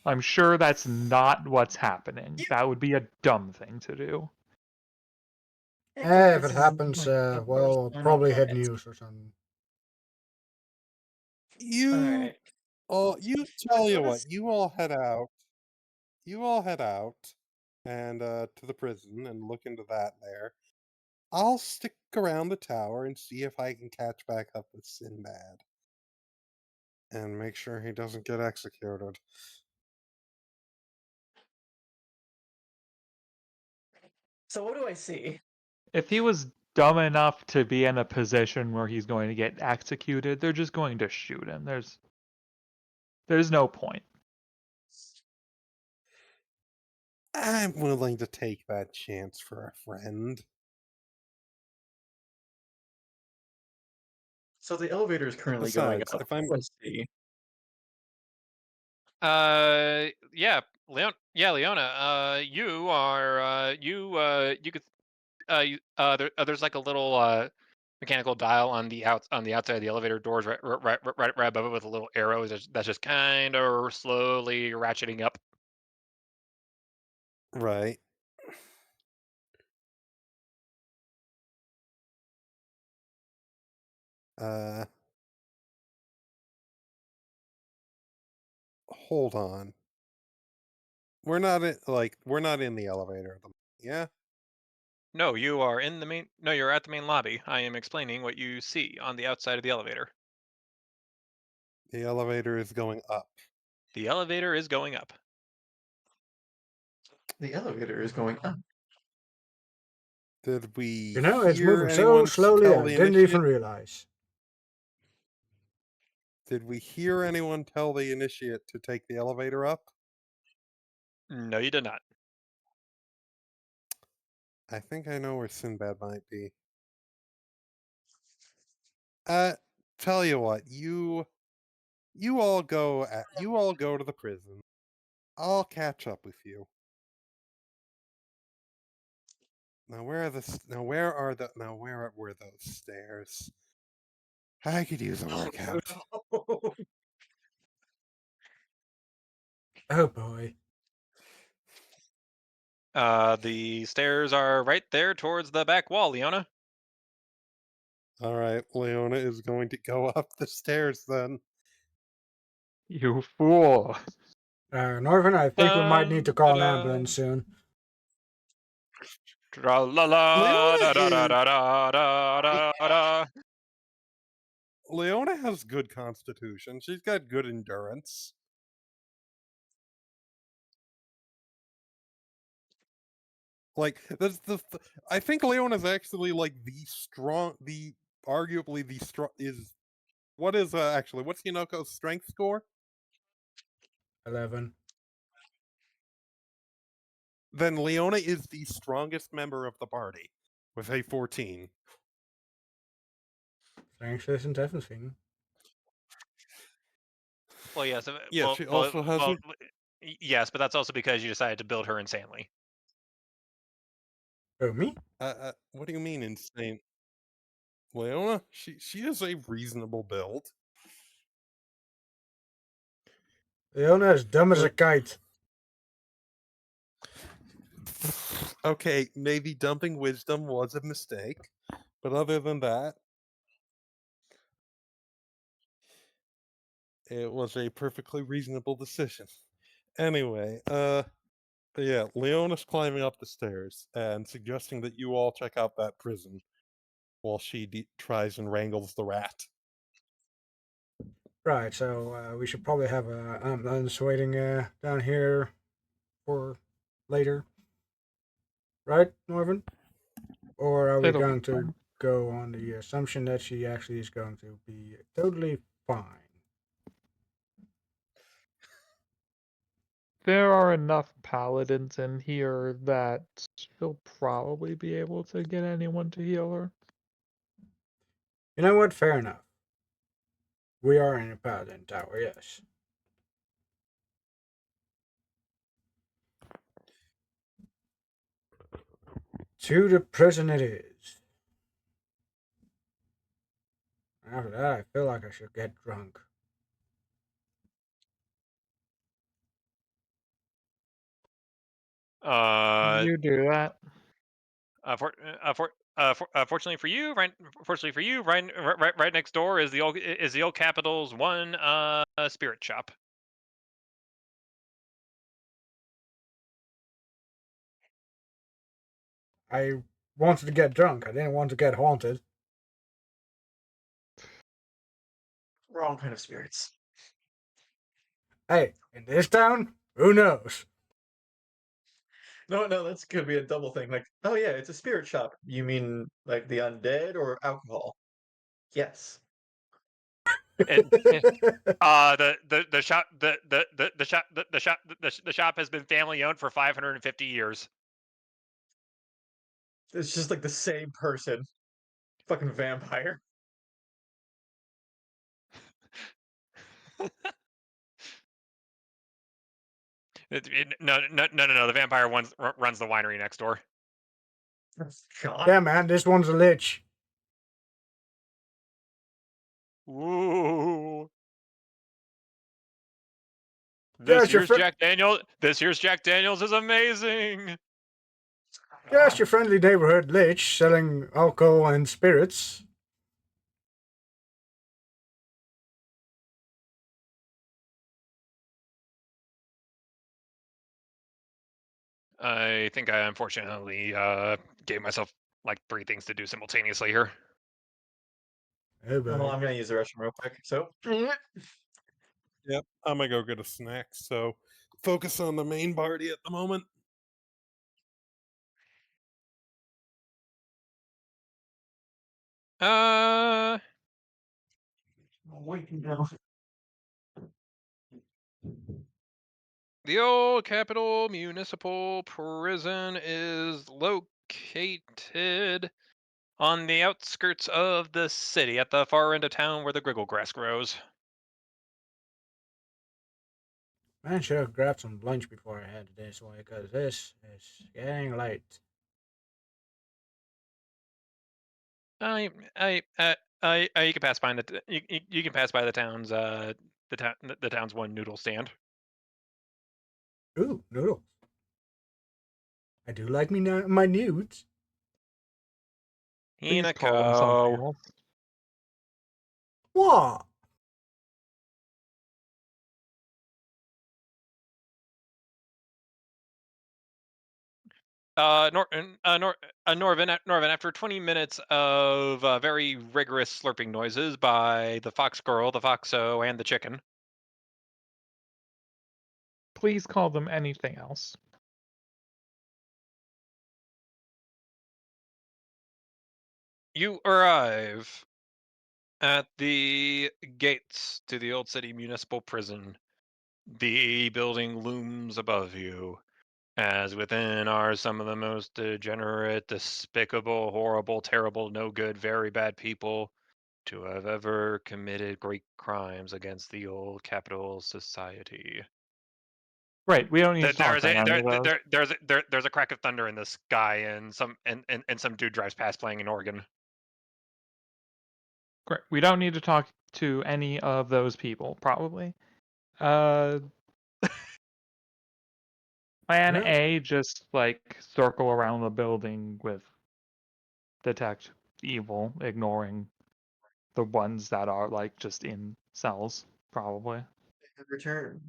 I'm sure that's not what's happening. That would be a dumb thing to do. If it happens, well, I'll probably hit news or something. You Alright. you tell you what, you all head out. You all head out and to the prison and look into that there. I'll stick around the tower and see if I can catch back up with Sinbad. And make sure he doesn't get executed. So what do I see? If he was dumb enough to be in a position where he's going to get executed, they're just going to shoot him. There's no point. I'm willing to take that chance for a friend. So the elevator is currently going Besides, up. if I'm Let's see. Leona. You are you could there's like a little mechanical dial on the outside of the elevator doors, right above it, with a little arrow that's just kind of slowly ratcheting up. right, uh, hold on. We're not in the elevator. Yeah. No, you are in the main. No, you're at the main lobby. I am explaining what you see on the outside of the elevator. The elevator is going up. The elevator is going up. The elevator is going up. Did we It's hear moving so anyone slowly tell I the didn't initiate? even realize. Did we hear anyone tell the initiate to take the elevator up? No, you did not. I think I know where Sinbad might be. Tell you what, you all go to the prison. I'll catch up with you. Now where were those stairs? I could use a workout. Oh boy. The stairs are right there towards the back wall, Leona. All right, Leona is going to go up the stairs then. You fool. Norvin, I think we might need to call an ambulance soon. Tra-la-la, da da da da da da da da. Leona has good constitution. She's got good endurance. Like I think Leona's actually like arguably the strong is what is actually what's Hinoko's strength score? 11. Then Leona is the strongest member of the party with a 14. Strength isn't everything. Well, yes. Yeah, she also has a Yes, but that's also because you decided to build her insanely. Oh, me? what do you mean insane? Leona, she is a reasonable build. Leona is dumb as a Like- kite. Okay, maybe dumping wisdom was a mistake, but other than that, it was a perfectly reasonable decision. Anyway, yeah, Leona's climbing up the stairs and suggesting that you all check out that prison while she tries and wrangles the rat. Right, so we should probably have a ambulance waiting down here for later. Right, Norvin? Or are we It'll be going to fine. go on the assumption that she actually is going to be totally fine? There are enough paladins in here that she'll probably be able to get anyone to heal her. You know what? Fair enough. We are in a paladin tower, yes. To the prison it is. After that, I feel like I should get drunk. You do that. Fortunately for you, right next door is the old Capitol's one spirit shop. I wanted to get drunk. I didn't want to get haunted. Wrong kind of spirits. Hey, in this town, who knows? No, that's gonna be a double thing. Like, oh yeah, it's a spirit shop. You mean like the undead or alcohol? Yes. It, the shop the shop has been family owned for 550 years. It's just like the same person. Fucking vampire. No. The vampire runs the winery next door. God. Yeah, man, this one's a lich. Ooh. Yes, your fr- This year's Jack Daniels is amazing. yes, your friendly neighborhood lich selling alcohol and spirits. I think I unfortunately gave myself like 3 things to do simultaneously here. Oh Well, boy. I'm gonna use the restroom real quick. So Yep, I'm gonna go get a snack. So focus on the main party at the moment. Uh, Wait, no. the old Capital Municipal Prison is located on the outskirts of the city, at the far end of town where the griggle grass grows. Man, should have grabbed some lunch before I headed this way, because this is getting late. You can pass by you can pass by the town's the town's one noodle stand. Ooh, noodles. I do like me my nudes. Please call them something Hinako. else. What? Norvin, after 20 minutes of very rigorous slurping noises by the fox girl, the foxo, and the chicken, Please call them anything else. you arrive at the gates to the Old City Municipal Prison. The building looms above you, as within are some of the most degenerate, despicable, horrible, terrible, no good, very bad people to have ever committed great crimes against the old capital society. Right, we don't need to talk There's about a any of those. there's a crack of thunder in the sky, and some dude drives past playing an organ. Great. We don't need to talk to any of those people, probably. Plan Yeah. A, just like circle around the building with detect evil, ignoring the ones that are like just in cells, probably. Return.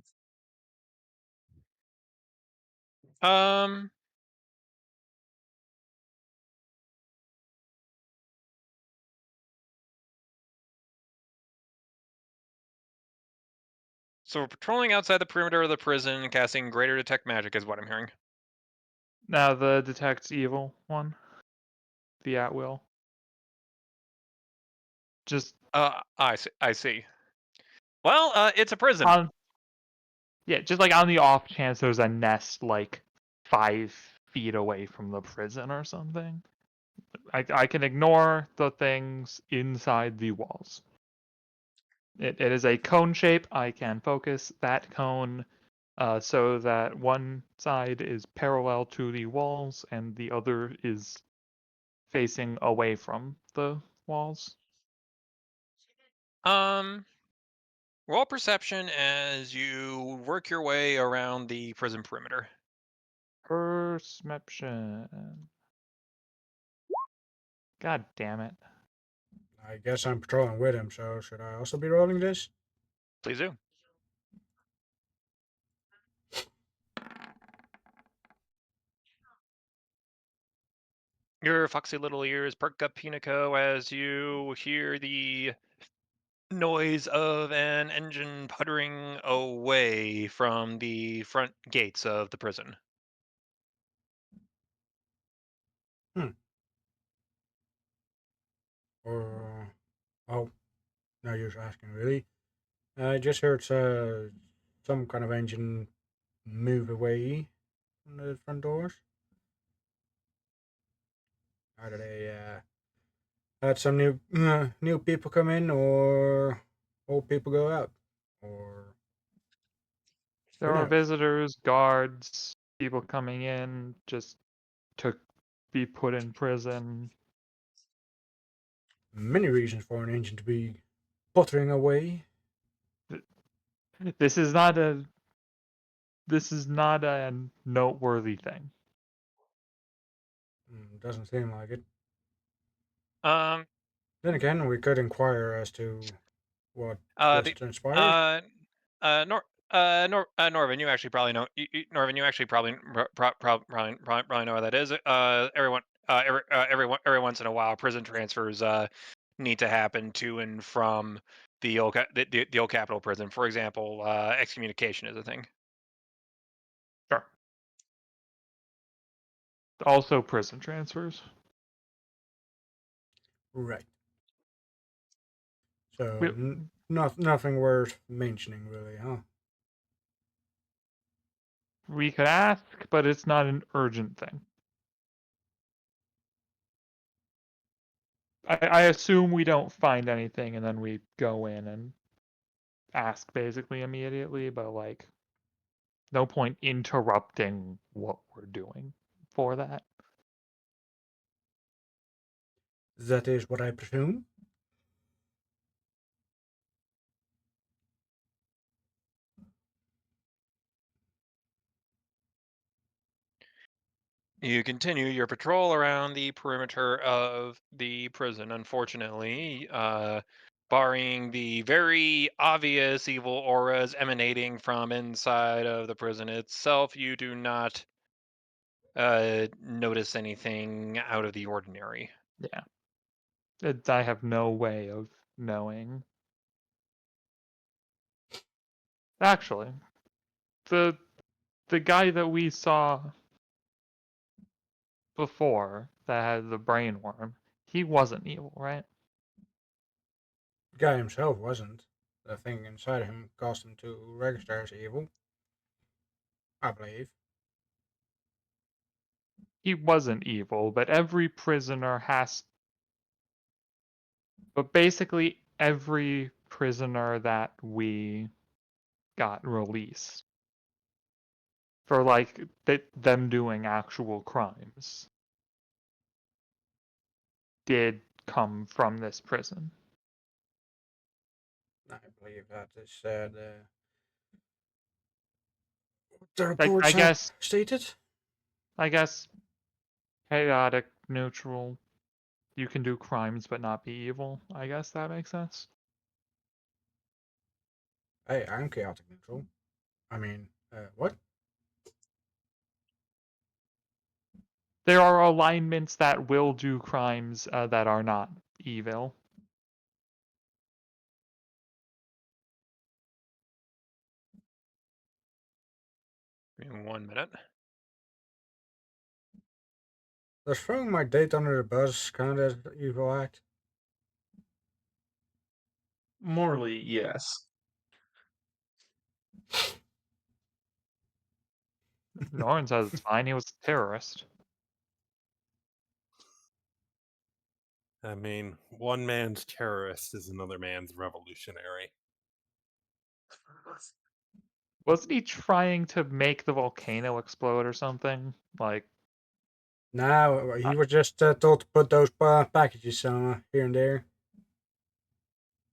Um, so we're patrolling outside the perimeter of the prison and casting greater detect magic is what I'm hearing. Now the detect evil one, the at will. Just I see. Well, it's a prison. on, yeah, just like on the off chance there's a nest like 5 feet away from the prison or something. I can ignore the things inside the walls. It is a cone shape. I can focus that cone so that one side is parallel to the walls and the other is facing away from the walls. Um, roll perception as you work your way around the prison perimeter. Perception. God damn it. I guess I'm patrolling with him, so should I also be rolling this? Please do. Your foxy little ears perk up, Pinico, as you hear the noise of an engine puttering away from the front gates of the prison. Hmm. Or oh, no use asking really. I just heard some kind of engine move away from the front doors. Either they had some new people come in, or old people go out, or There who are knows? visitors, guards, people coming in just to be put in prison. Many reasons for an engine to be puttering away. This is not a this is not a noteworthy thing. Doesn't seem like it. Um, Then again, we could inquire as to what just the transpired. uh, Norvin, you actually probably know. Norvin, you actually probably know what that is. Every once in a while, prison transfers need to happen to and from the the old Capitol prison. For example, excommunication is a thing. Sure. Also prison transfers. Right. So We, nothing worth mentioning, really, huh? we could ask, but it's not an urgent thing. I assume we don't find anything and then we go in and ask basically immediately, but like no point interrupting what we're doing for that. That is what I presume. You continue your patrol around the perimeter of the prison. Unfortunately, barring the very obvious evil auras emanating from inside of the prison itself, you do not notice anything out of the ordinary. Yeah. I have no way of knowing. Actually, the the guy that we saw before that had the brain worm, he wasn't evil, right? The guy himself wasn't. The thing inside him caused him to register as evil, I believe. He wasn't evil, but every prisoner has. But basically, every prisoner that we got released for like them doing actual crimes did come from this prison. I believe that is the Like reports have stated. I guess chaotic, neutral. You can do crimes but not be evil. I guess that makes sense. Hey, I'm chaotic neutral. I mean, what? There are alignments that will do crimes that are not evil. Give me 1 minute. Does throwing my date under the bus count as an evil act? Morally, yes. Norrin says it's fine. He was a terrorist. I mean, one man's terrorist is another man's revolutionary. Wasn't he trying to make the volcano explode or something? Like, No, he was just told to put those packages here and there.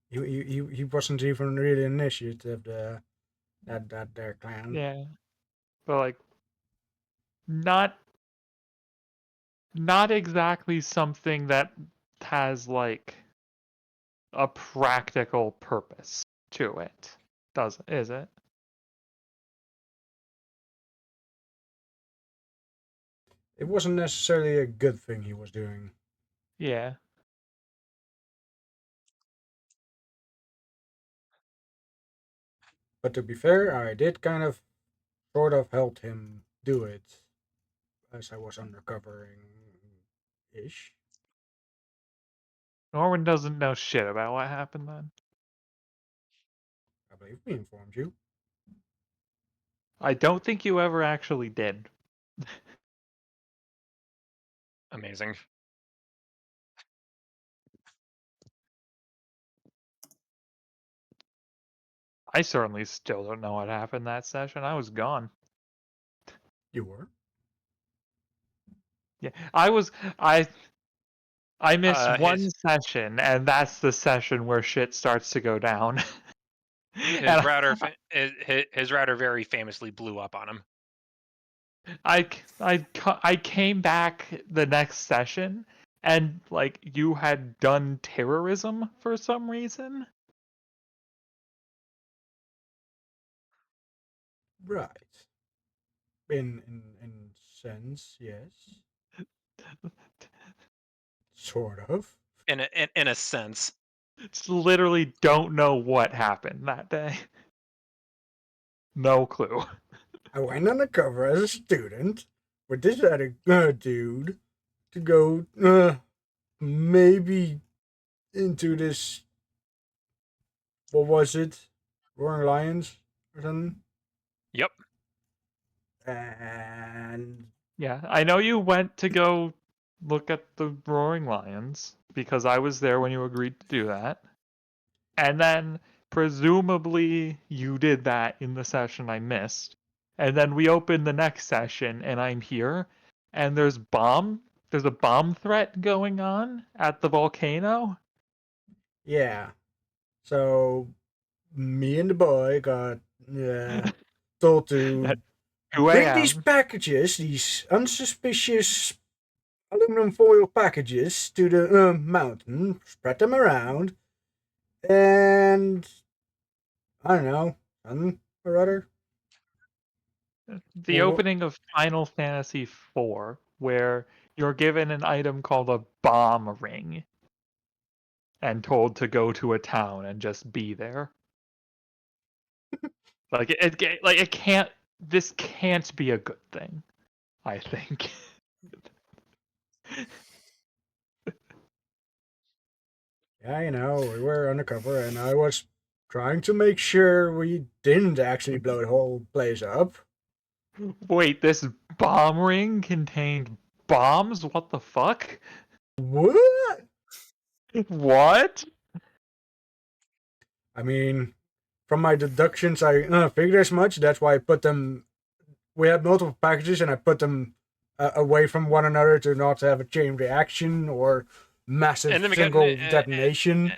He wasn't even really an initiate of that their clan. yeah, but like, not not exactly something that has like a practical purpose to it, is it? It wasn't necessarily a good thing he was doing. Yeah. But to be fair, I did kind of sort of help him do it as I was undercovering ish. Norman doesn't know shit about what happened then. I believe we informed you. I don't think you ever actually did. Amazing. I certainly still don't know what happened that session. I was gone. You were. Yeah, I missed one His session, and that's the session where shit starts to go down. his and router his router very famously blew up on him. I came back the next session, and like you had done terrorism for some reason. Right. In sense, yes. Sort of. In a sense. Just literally don't know what happened that day. No clue. I went undercover as a student with this other dude to go maybe into this. What was it? Roaring Lions or something? Yep. And Yeah, I know you went to go look at the Roaring Lions because I was there when you agreed to do that. And then presumably you did that in the session I missed. And then we open the next session and I'm here and there's a bomb threat going on at the volcano. yeah, so me and the boy got told At to 2 bring these a.m. packages, these unsuspicious aluminum foil packages, to the mountain, spread them around, and I don't know, something or other. The Well, opening of Final Fantasy IV, where you're given an item called a bomb ring and told to go to a town and just be there. Like it can't. This can't be a good thing. I think. yeah, you know, we were undercover, and I was trying to make sure we didn't actually blow the whole place up. Wait, this bomb ring contained bombs? What the fuck? What? What? I mean, from my deductions, I figured as much. That's why I put them. We had multiple packages, and I put them away from one another to not have a chain reaction or massive And then because single detonation.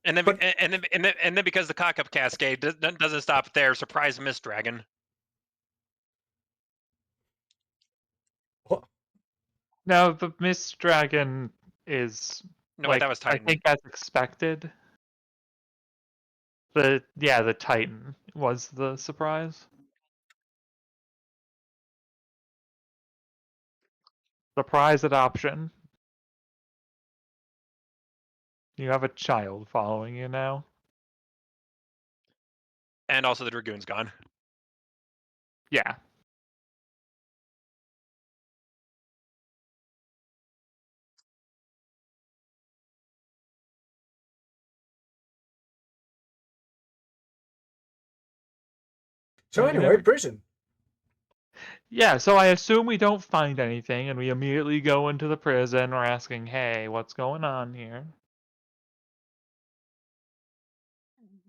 But and then because the cock up cascade doesn't stop there. Surprise, Mist Dragon. what? No, the Mist Dragon is No, wait, that like was I Titan. think that's expected. The Titan was the surprise. Surprise adoption. You have a child following you now. And also the Dragoon's gone. Yeah. So You anyway, never. prison. Yeah, so I assume we don't find anything, and we immediately go into the prison. We're asking, "Hey, what's going on here?"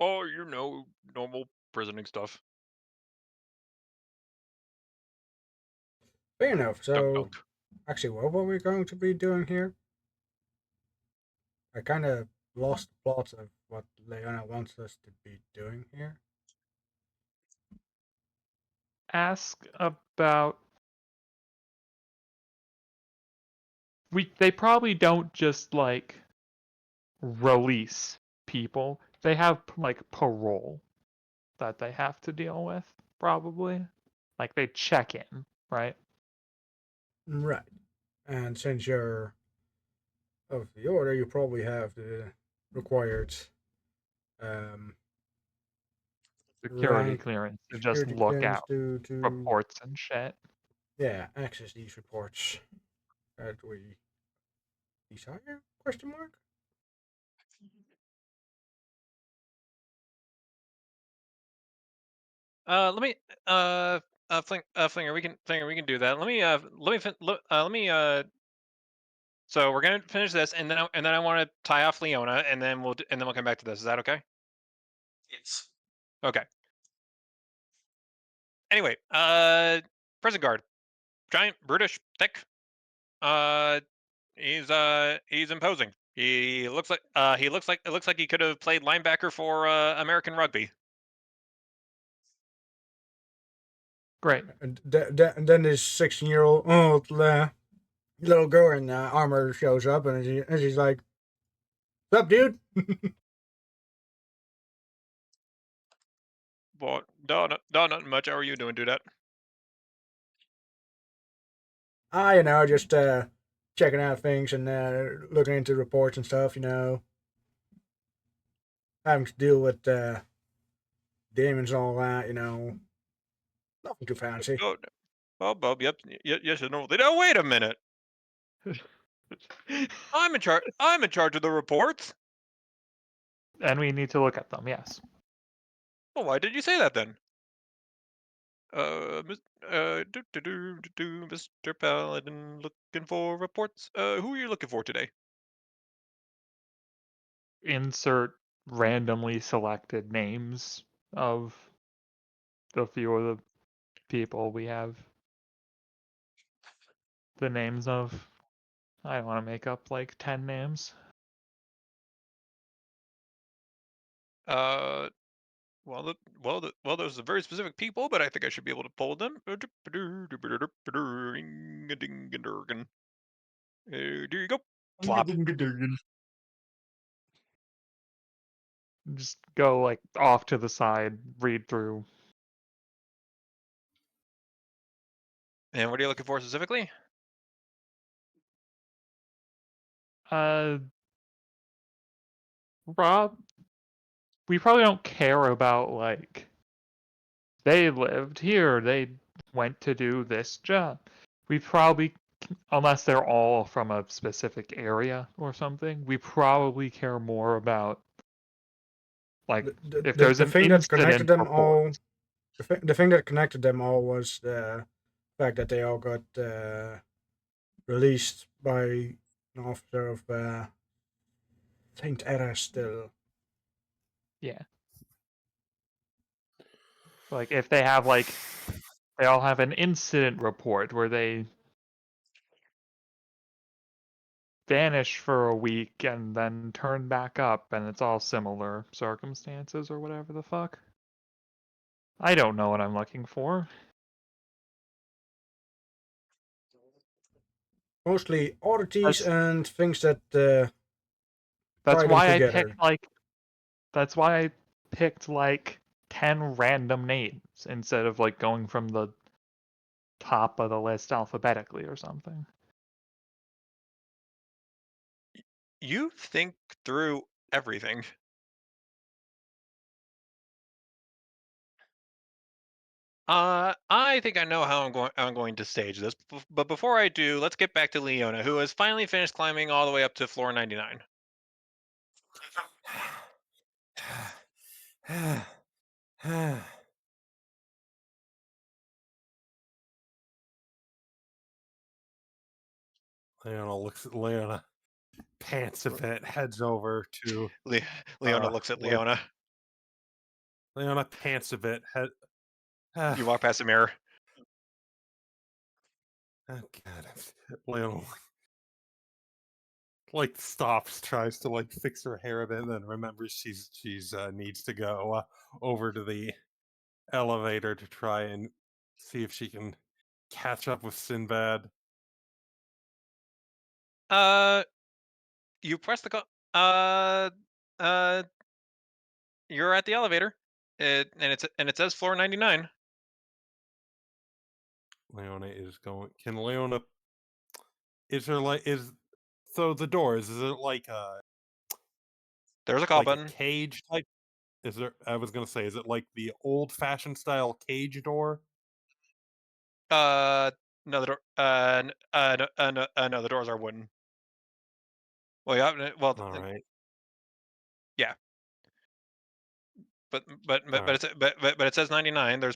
Oh, you know, normal prisoning stuff. Fair enough. Dunk So dunk. actually, what were we going to be doing here? I kind of lost the plot of what Leona wants us to be doing here. Ask about. They probably don't just like release people. They have like parole that they have to deal with, probably. Like they check in, right? Right. And since you're of the order, you probably have the required um, Security rank clearance to just security look clearance out to reports and shit. yeah access these reports that we desire? Question mark. Let me Flinger, we can do that. Let me so we're gonna finish this, and then I want to tie off Leona, and then we'll come back to this. Is that okay? Yes. Okay. Anyway, prison guard, giant, brutish, thick. Uh, he's imposing. He looks like it looks like he could have played linebacker for American rugby. Great. And then this 16-year-old little girl in armor shows up, and she's like, "What's up, dude?" But not much. How are you doing, do that? You know, just checking out things and looking into reports and stuff. You know. having to deal with demons and all that. Nothing too fancy. Oh, oh, Bob. Yep. Yes, no. Now wait a minute. I'm in charge. I'm in charge of the reports. And we need to look at them, yes. Well, why did you say that then? Mr. Paladin looking for reports. Who are you looking for today? Insert randomly selected names of the few of the people we have the names of. I don't want to make up like 10 names. Uh, well, those are very specific people, but I think I should be able to pull them. There you go. Plop. Just go like off to the side, read through. And what are you looking for specifically? Uh, Rob, we probably don't care about like they lived here, they went to do this job. We probably, unless they're all from a specific area or something, we probably care more about like The the, if the, there's the an thing that connected incident them report. all, the thing that connected them all was the fact that they all got released by an officer of Saint Era still. Yeah. Like if they have like they all have an incident report where they vanish for a week and then turn back up and it's all similar circumstances or whatever the fuck. I don't know what I'm looking for. Mostly oddities That's and things that that's tie them why I picked together. like that's why I picked like 10 random names instead of like going from the top of the list alphabetically or something. You think through everything. I think I know how I'm going to stage this. But before I do, let's get back to Leona, who has finally finished climbing all the way up to floor 99. Leona looks at Leona, pants a bit, heads over to Le- Leona looks at like Leona. Leona pants a bit, head. You walk past the mirror. Oh God, Leona like stops, tries to like fix her hair a bit, and then remembers she's needs to go over to the elevator to try and see if she can catch up with Sinbad. Uh, you press the uh, uh, you're at the elevator. And it says floor 99. Leona is going. Can Leona? Is there like is so the doors? Is it There's a call like a button. cage type? Is there? I was gonna say, is it like the old fashioned style cage door? Uh, no, the door. No, the doors are wooden. Well, yeah. Well, All right, yeah. all right, But it says 99. There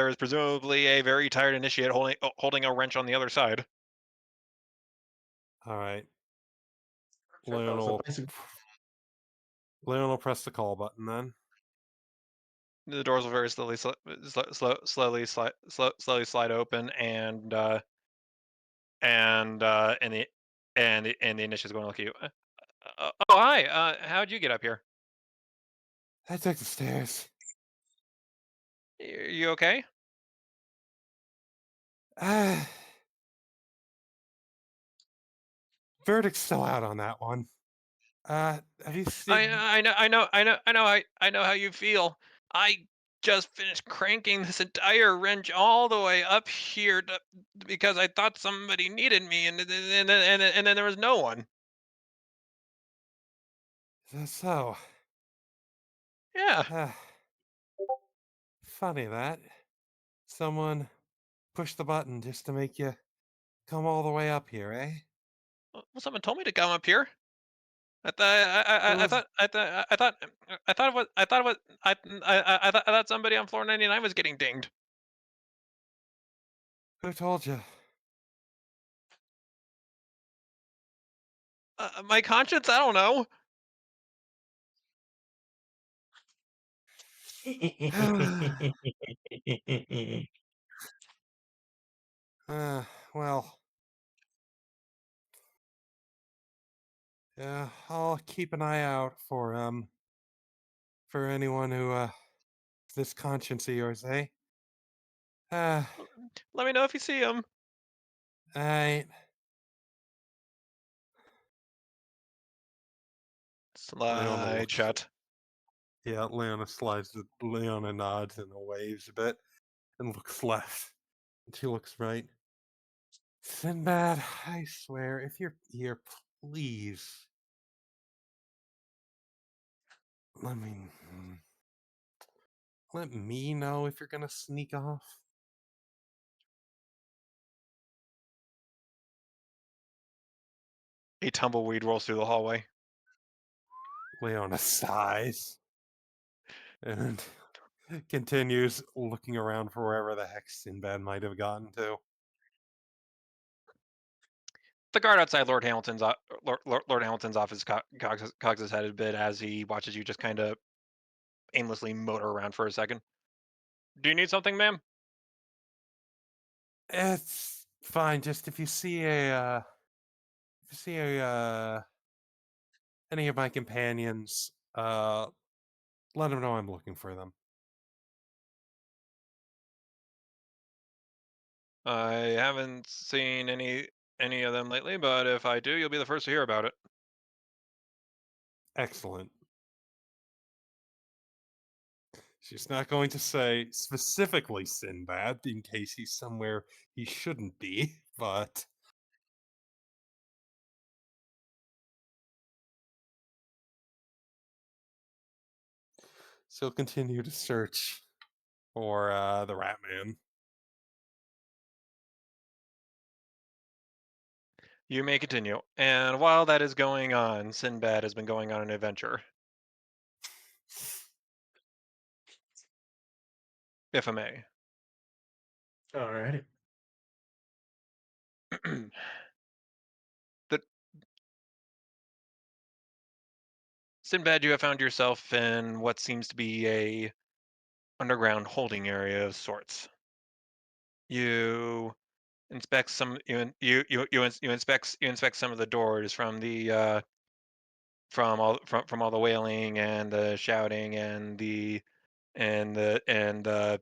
is presumably a very tired initiate holding a wrench on the other side. all right. Sure, that Leona was a will basic. Leona will press the call button then. The doors will very slowly slide open, and the initiate's going to look at you. Oh, hi. How'd you get up here? I took the stairs. You okay? Ah, verdict's still out on that one. Have you seen? I know how you feel. I just finished cranking this entire wrench all the way up here because I thought somebody needed me, and then there was no one. Is that so? Yeah. Ah, funny that. Someone pushed the button just to make you come all the way up here, eh? Well, someone told me to come up here. I thought I Who, thought I thought what I thought what I thought somebody on floor 99 was getting dinged. who told you? My conscience, I don't know. uh, well, yeah, I'll keep an eye out for anyone who this conscience of yours, eh? Uh, Let me know if you see him. I Leona Slide looks. shut. Yeah, Leona nods and waves a bit and looks left. And she looks right. Sinbad, I swear, if you're here, please let me let me know if you're gonna sneak off. A tumbleweed rolls through the hallway. Leona sighs and continues looking around for wherever the heck Sinbad might have gotten to. The guard outside Lord Hamilton's office cogs his head a bit as he watches you just kind of aimlessly motor around for a second. Do you need something, ma'am? It's fine. Just if you see a any of my companions, let them know I'm looking for them. I haven't seen any of them lately, but if I do, you'll be the first to hear about it. Excellent. She's not going to say specifically Sinbad in case he's somewhere he shouldn't be, but she'll continue to search for the Rat Man. You may continue. And while that is going on, Sinbad has been going on an adventure, if I may. Alrighty. the Sinbad, you have found yourself in what seems to be a underground holding area of sorts. You inspect some you inspect some of the doors from the from all the wailing and the shouting and the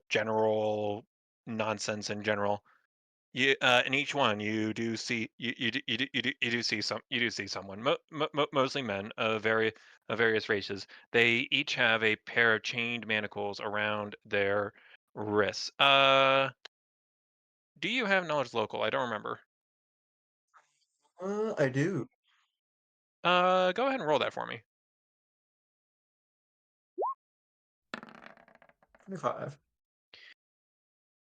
general nonsense in general. In each one, you do see you do see someone, mostly men of various races. They each have a pair of chained manacles around their wrists. Do you have knowledge local? I don't remember. I do. Go ahead and roll that for me. 25.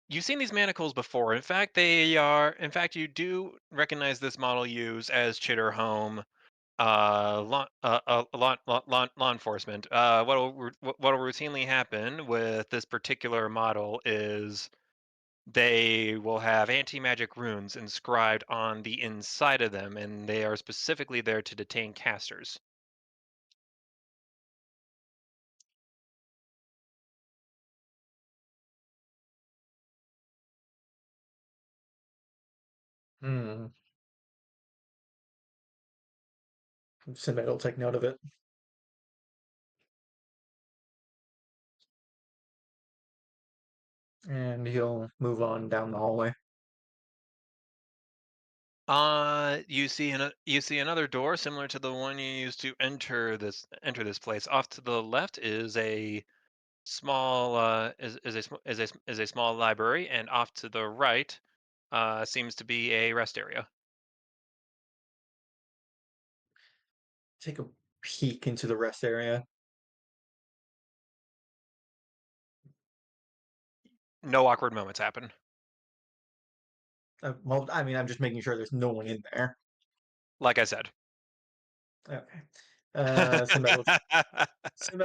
You've seen these manacles before. In fact, they are. In fact, you do recognize this model used as Chitter Home law enforcement. What'll routinely happen with this particular model is they will have anti-magic runes inscribed on the inside of them, and they are specifically there to detain casters. Hmm. Sinbad will take note of it. And he'll move on down the hallway. You see another door similar to the one you used to enter this place. Off to the left is a small is a small library, and off to the right seems to be a rest area. Take a peek into the rest area. no awkward moments happen. Well, I mean, I'm just making sure there's no one in there. Like I said. Okay. Sinbad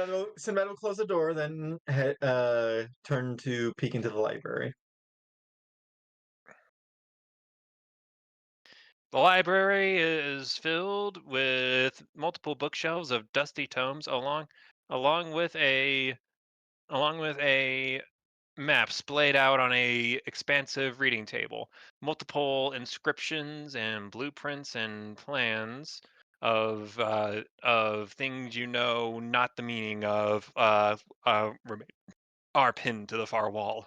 will close the door, then turn to peek into the library. The library is filled with multiple bookshelves of dusty tomes, along with a along with a map splayed out on a expansive reading table. Multiple inscriptions and blueprints and plans of things you know not the meaning of are pinned to the far wall.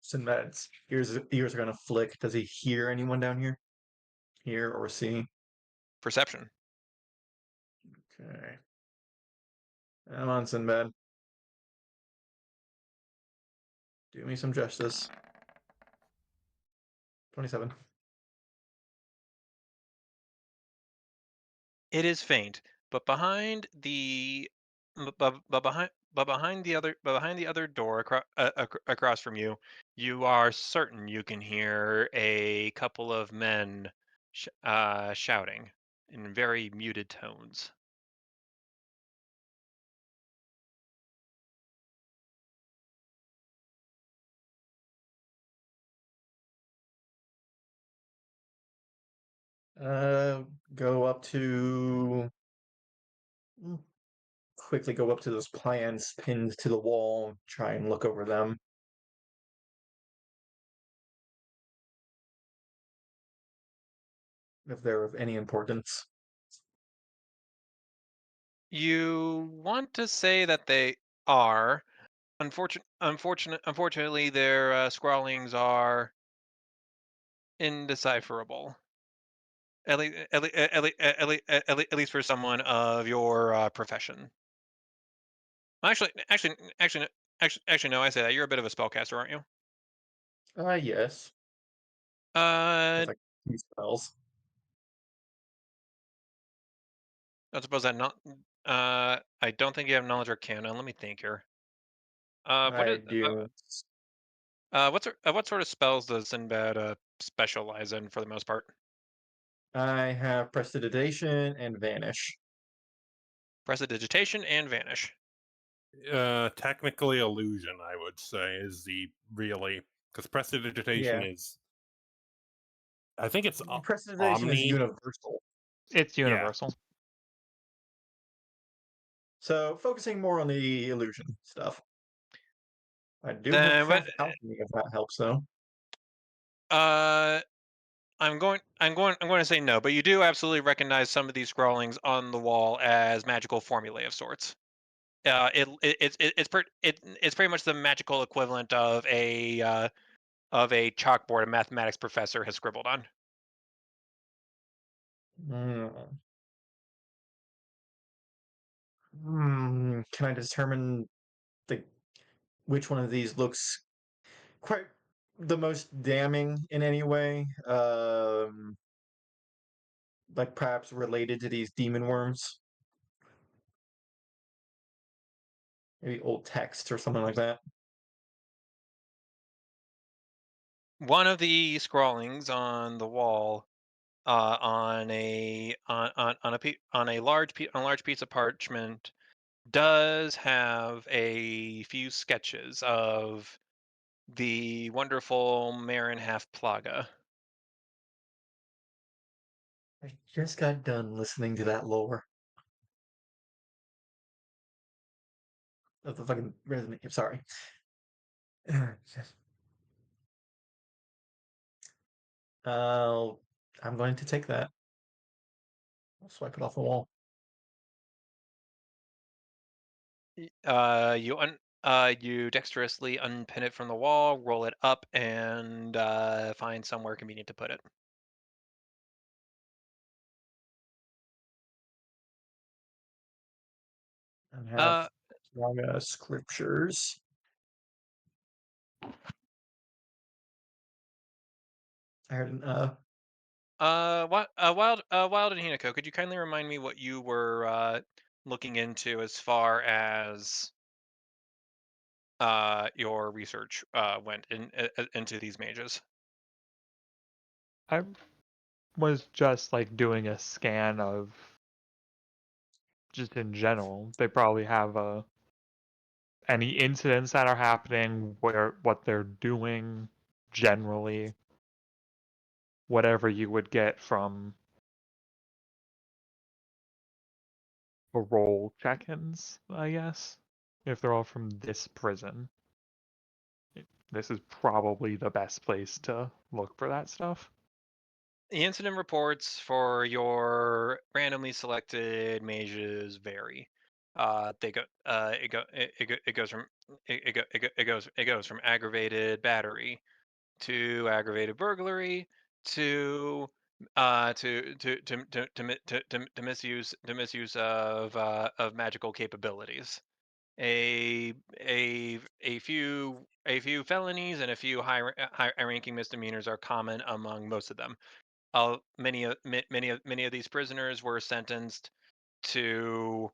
Sinbad's ears are gonna flick. Does he hear anyone down here? Hear or see? Perception. Okay. Come on, Sinbad. Do me some justice. 27. It is faint, but behind the other door across from you, you are certain you can hear a couple of men shouting in very muted tones. Go up to quickly go up to those plans pinned to the wall. Try and look over them. If they're of any importance. You want to say that they are. Unfortunately, their scrawlings are indecipherable. At least for someone of your profession. Actually, actually, actually, actually, no. I say that you're a bit of a spellcaster, aren't you? Yes. Uh, With like 2 spells. I suppose that not. I don't think you have knowledge arcana. Let me think here. What I is? do. What sort of spells does Sinbad specialize in for the most part? I have Prestidigitation and Vanish. Prestidigitation and vanish. Technically, illusion, I would say, is the really because prestidigitation Yeah. is. I think it's Prestidigitation is omni. universal. It's Yeah. universal. So focusing more on the illusion stuff. I do Then, have alchemy if that helps though. uh, I'm going to say no, but you do absolutely recognize some of these scrawlings on the wall as magical formulae of sorts. It's pretty much the magical equivalent of a chalkboard a mathematics professor has scribbled on. Hmm. Can I determine the which one of these looks quite the most damning in any way? Like perhaps related to these demon worms? Maybe old text or something like that. One of the scrawlings on the wall, on a large piece of parchment, does have a few sketches of the wonderful Marin half Plaga. I just got done listening to that lore of the fucking resonate. I'm sorry. Uh, I'm going to take that. I'll swipe it off the wall. You dexterously unpin it from the wall, roll it up, and find somewhere convenient to put it. And have Uh, Raga scriptures. I heard an Wild and Hinako, could you kindly remind me what you were looking into as far as your research went into these mages? I was just like doing a scan of just in general. They probably have any incidents that are happening, what they're doing generally, whatever you would get from parole check-ins, I guess. If they're all from this prison, this is probably the best place to look for that stuff. The incident reports for your randomly selected mages vary. They go. It goes from it goes from aggravated battery to aggravated burglary to misuse of magical capabilities. A few felonies and a few high ranking misdemeanors are common among most of them. Many of these prisoners were sentenced to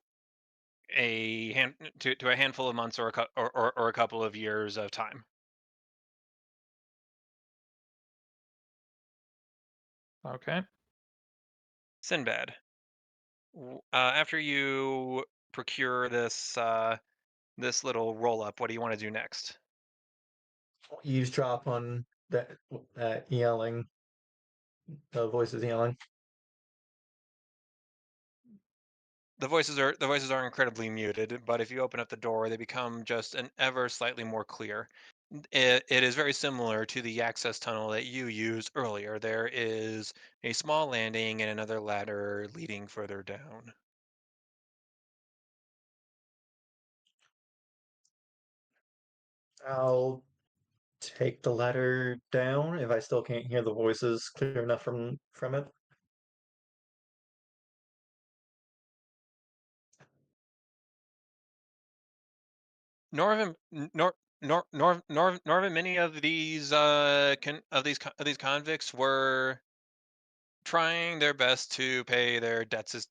to a handful of months or a couple of years of time. Okay. Sinbad, after you procure this little roll up, what do you want to do next? Eavesdrop on that yelling, the voices yelling. The voices are incredibly muted, but if you open up the door, they become just an ever slightly more clear. It is very similar to the access tunnel that you used earlier. There is a small landing and another ladder leading further down. I'll take the ladder down if I still can't hear the voices clear enough from it. Norvin, Norvin, many of these of these convicts were trying their best to pay their debts,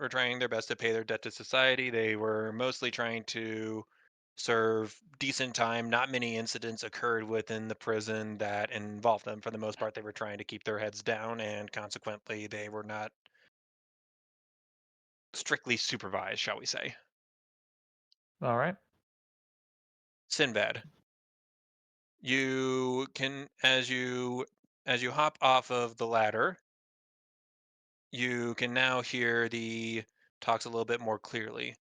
or trying their best to pay their debt to society. They were mostly trying to serve decent time. Not many incidents occurred within the prison that involved them. For the most part, they were trying to keep their heads down, and consequently, they were not strictly supervised, shall we say. All right. Sinbad, you can as you hop off of the ladder, you can now hear the talks a little bit more clearly.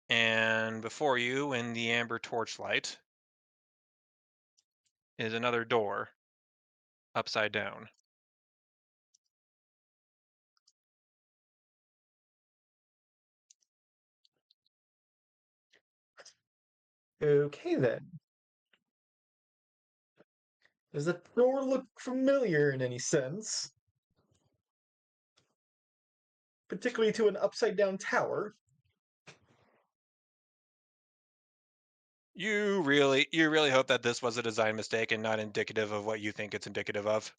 And before you, in the amber torchlight, is another door upside down. Okay then. Does the door look familiar in any sense? Particularly to an upside down tower? You really hope that this was a design mistake and not indicative of what you think it's indicative of.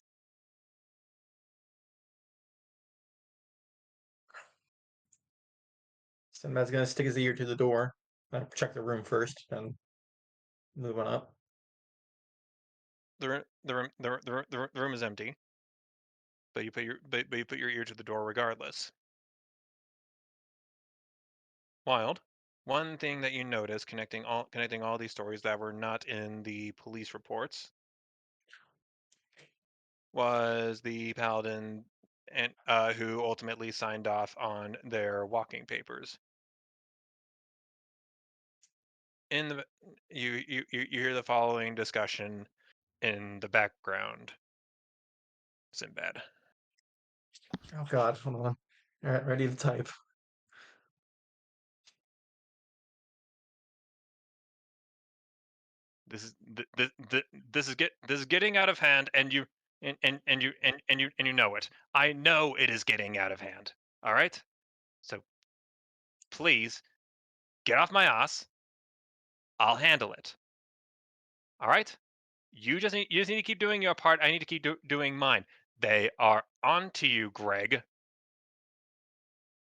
Sinbad's gonna stick his ear to the door. Check the room first, and move on up. The room is empty, but you put your ear to the door regardless. Wild. One thing that you notice connecting all these stories that were not in the police reports was the paladin and who ultimately signed off on their walking papers. In the you hear the following discussion in the background. Sinbad. Oh god, hold on. Alright, ready to type. This is getting out of hand, and you know it. I know it is getting out of hand. All right. So please get off my ass. I'll handle it. All right. You just need to keep doing your part. I need to keep doing mine. They are on to you, Greg.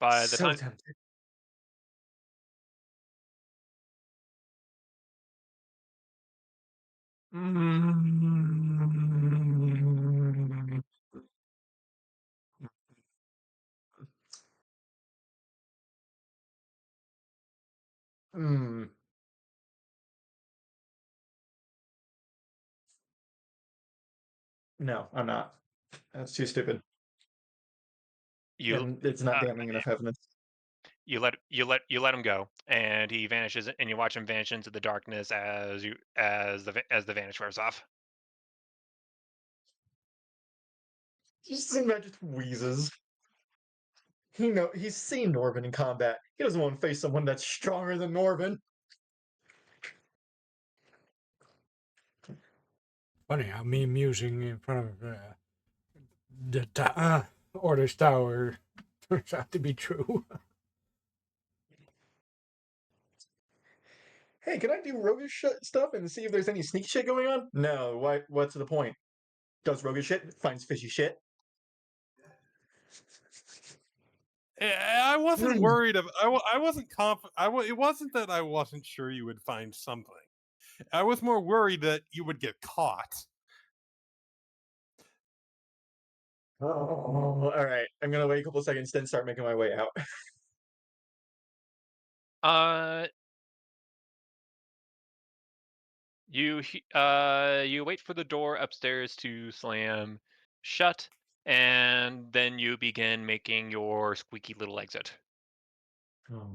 By the So time tempted. Mm. Mm. No, I'm not. That's too stupid. you And it's not uh, damning enough evidence. you let him go, and he vanishes, and you watch him vanish into the darkness as the vanish wears off. Just Sinbad just wheezes. He's seen Norvin in combat. He doesn't want to face someone that's stronger than Norvin. Funny how me musing in front of the Order's Tower turns out to be true. Hey, can I do roguish stuff and see if there's any sneak shit going on? No, why? What's the point? Does roguish shit, finds fishy shit. I wasn't worried of. I wasn't confident. It wasn't that I wasn't sure you would find something. I was more worried that you would get caught. Oh, all right. I'm gonna wait a couple seconds, then start making my way out. Uh, you wait for the door upstairs to slam shut, and then you begin making your squeaky little exit. Oh,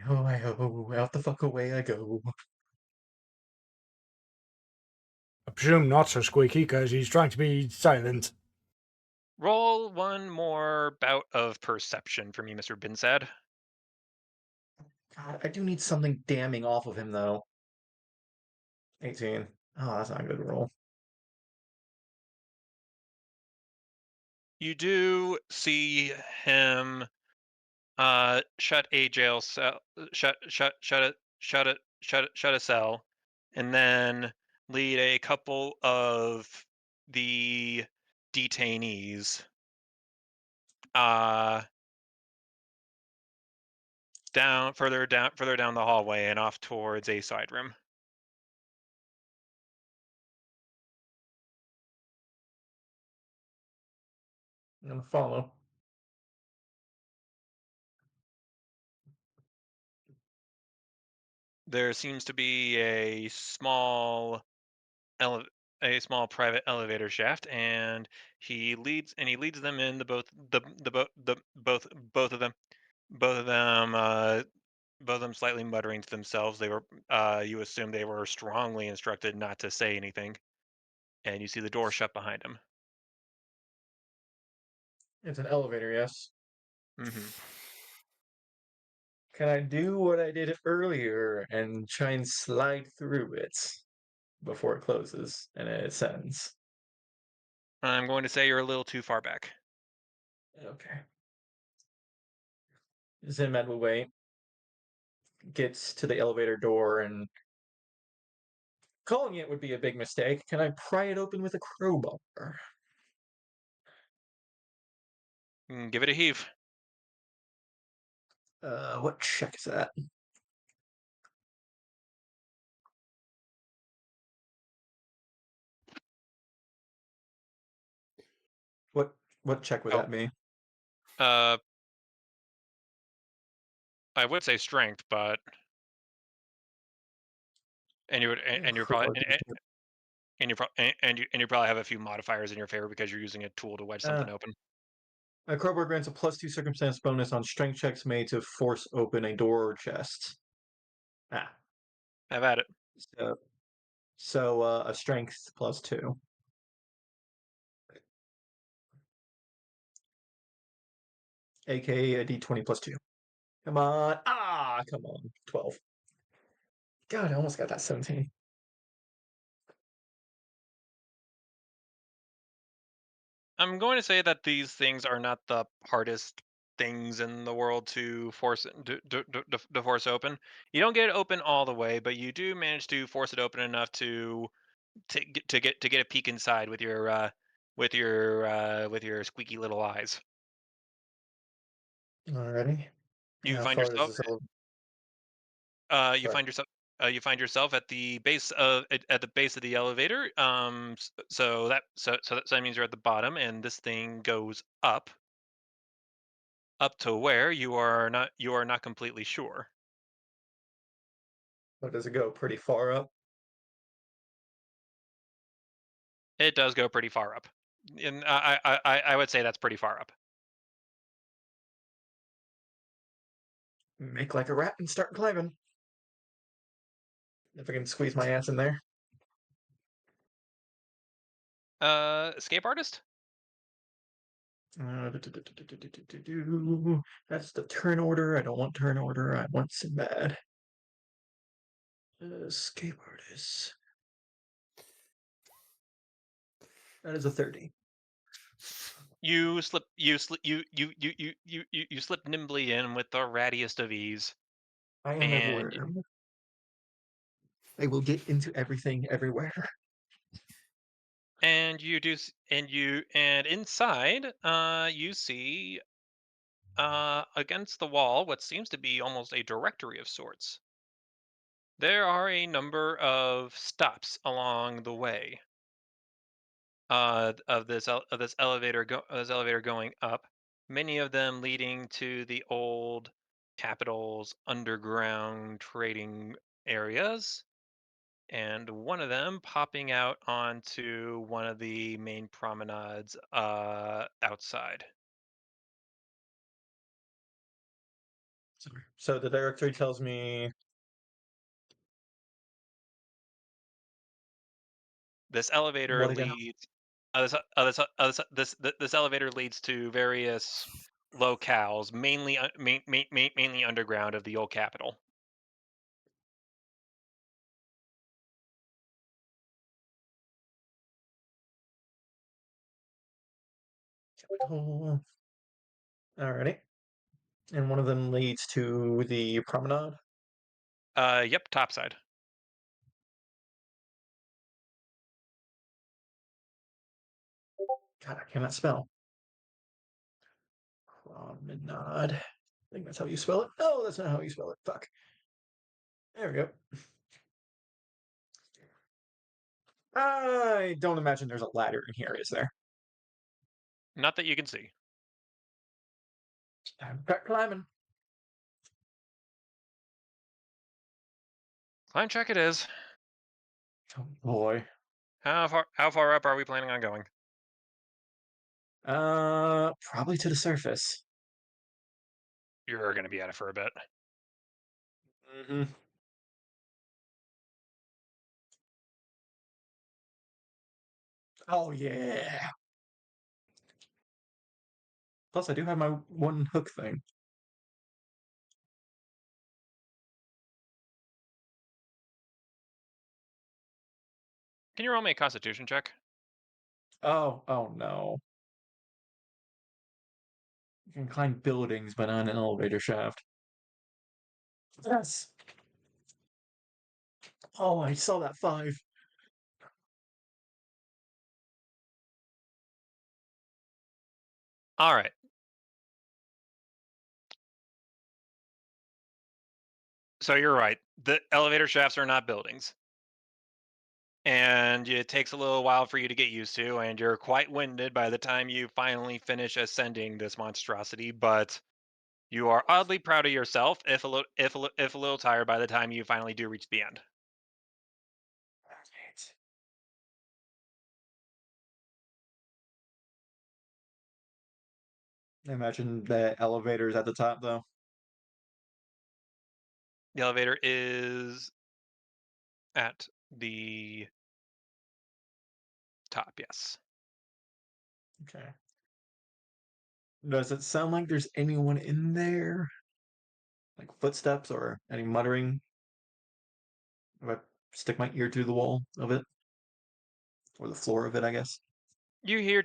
oh, out the fuck away I go. I presume not so squeaky because he's trying to be silent. Roll one more bout of perception for me, Mr. Binsad. God, I do need something damning off of him though. 18. Oh, that's not a good roll. You do see him shut a jail cell, shut a cell, and then lead a couple of the detainees uh further down the hallway and off towards a side room. I'm gonna follow. There seems to be ele- a small private elevator shaft, and he leads them in the both the both of them both of them both of them slightly muttering to themselves. They were you assume they were strongly instructed not to say anything, and you see the door shut behind him. It's an elevator, yes. Hmm. Can I do what I did earlier and try and slide through it before it closes and it ascends? I'm going to say you're a little too far back. Okay. Zinmed will wait, gets to the elevator door, and calling it would be a big mistake. Can I pry it open with a crowbar? Give it a heave. What check is that? What what check would Oh, that be? uh, I would say strength, but and you would and you're probably Crowbar. and you probably have a few modifiers in your favor because you're using a tool to wedge Uh, something open. a crowbar grants a +2 circumstance bonus on strength checks made to force open a door or chest. Ah, Have at it. so a strength +2. AKA a d20 +2. Come on. Ah, come on. 12. God, I almost got that 17. I'm going to say that these things are not the hardest things in the world to force open. You don't get it open all the way, but you do manage to force it open enough to get a peek inside with your with your squeaky little eyes. Alrighty. You How find far does yourself this elevator? you Sorry. find yourself you find yourself at the base of at the base of the elevator. So that means you're at the bottom, and this thing goes up to where you are not completely sure. But does it go pretty far up? It does go pretty far up, and I would say that's pretty far up. Make like a rat and start climbing. If I can squeeze my ass in there. Escape artist. That's the turn order. I don't want turn order. I want Sinbad. Escape artist. That is a 30. You slip nimbly in with the rattiest of ease, I am a and worm. I will get into everything everywhere. and inside, you see, against the wall, what seems to be almost a directory of sorts. There are a number of stops along the way, of this elevator going up. Many of them leading to the old capital's underground trading areas, and one of them popping out onto one of the main promenades outside. Sorry. So the directory tells me This elevator what again? leads. This elevator leads to various locales, mainly underground of the old capital. Oh, alrighty. And one of them leads to the promenade. Yep, topside. God, I cannot spell. Promenade. I think that's how you spell it. No, that's not how you spell it. Fuck. There we go. I don't imagine there's a ladder in here, is there? Not that you can see. I'm back climbing. Climb check it is. Oh boy. How far up are we planning on going? Probably to the surface. You're gonna be at it for a bit. Mm-hmm. Oh yeah. Plus, I do have my one hook thing. Can you roll me a Constitution check? Oh no. You can climb buildings, but not an elevator shaft. Yes. Oh, I saw that 5. All right. So you're right. The elevator shafts are not buildings, and it takes a little while for you to get used to, and you're quite winded by the time you finally finish ascending this monstrosity. But you are oddly proud of yourself, if a little tired by the time you finally do reach the end. I imagine the elevator's at the top, though. The elevator is at the top, yes. Okay. Does it sound like there's anyone in there? Like footsteps or any muttering? If I stick my ear through the wall of it, or the floor of it, I guess. You hear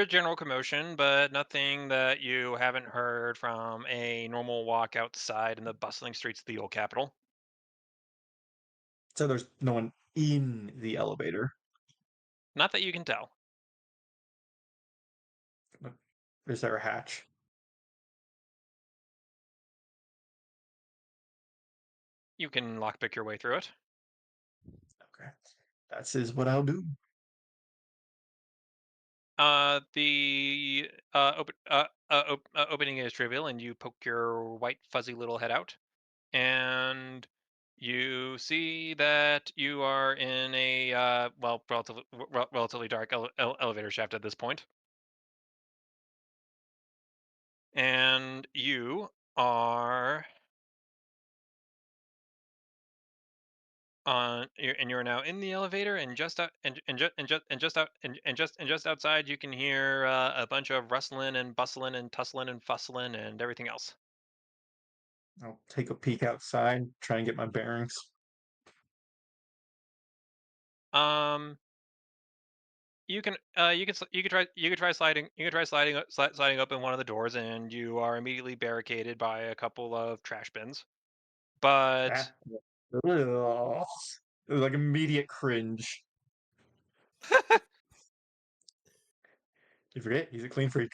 general commotion, but nothing that you haven't heard from a normal walk outside in the bustling streets of the old capital. So there's no one in the elevator. Not that you can tell. But is there a hatch? You can lockpick your way through it. Okay. That is what I'll do. The opening is trivial, and you poke your white fuzzy little head out, and you see that you are in a well, relatively dark elevator shaft at this point, and you are you're now in the elevator, and just out and just outside you can hear a bunch of rustling and bustling and tussling and fussling and everything else. I'll take a peek outside, try and get my bearings. Um, you could try sliding open one of the doors, and you are immediately barricaded by a couple of trash bins. But Ah. Ugh. Like immediate cringe. You forget he's a clean freak.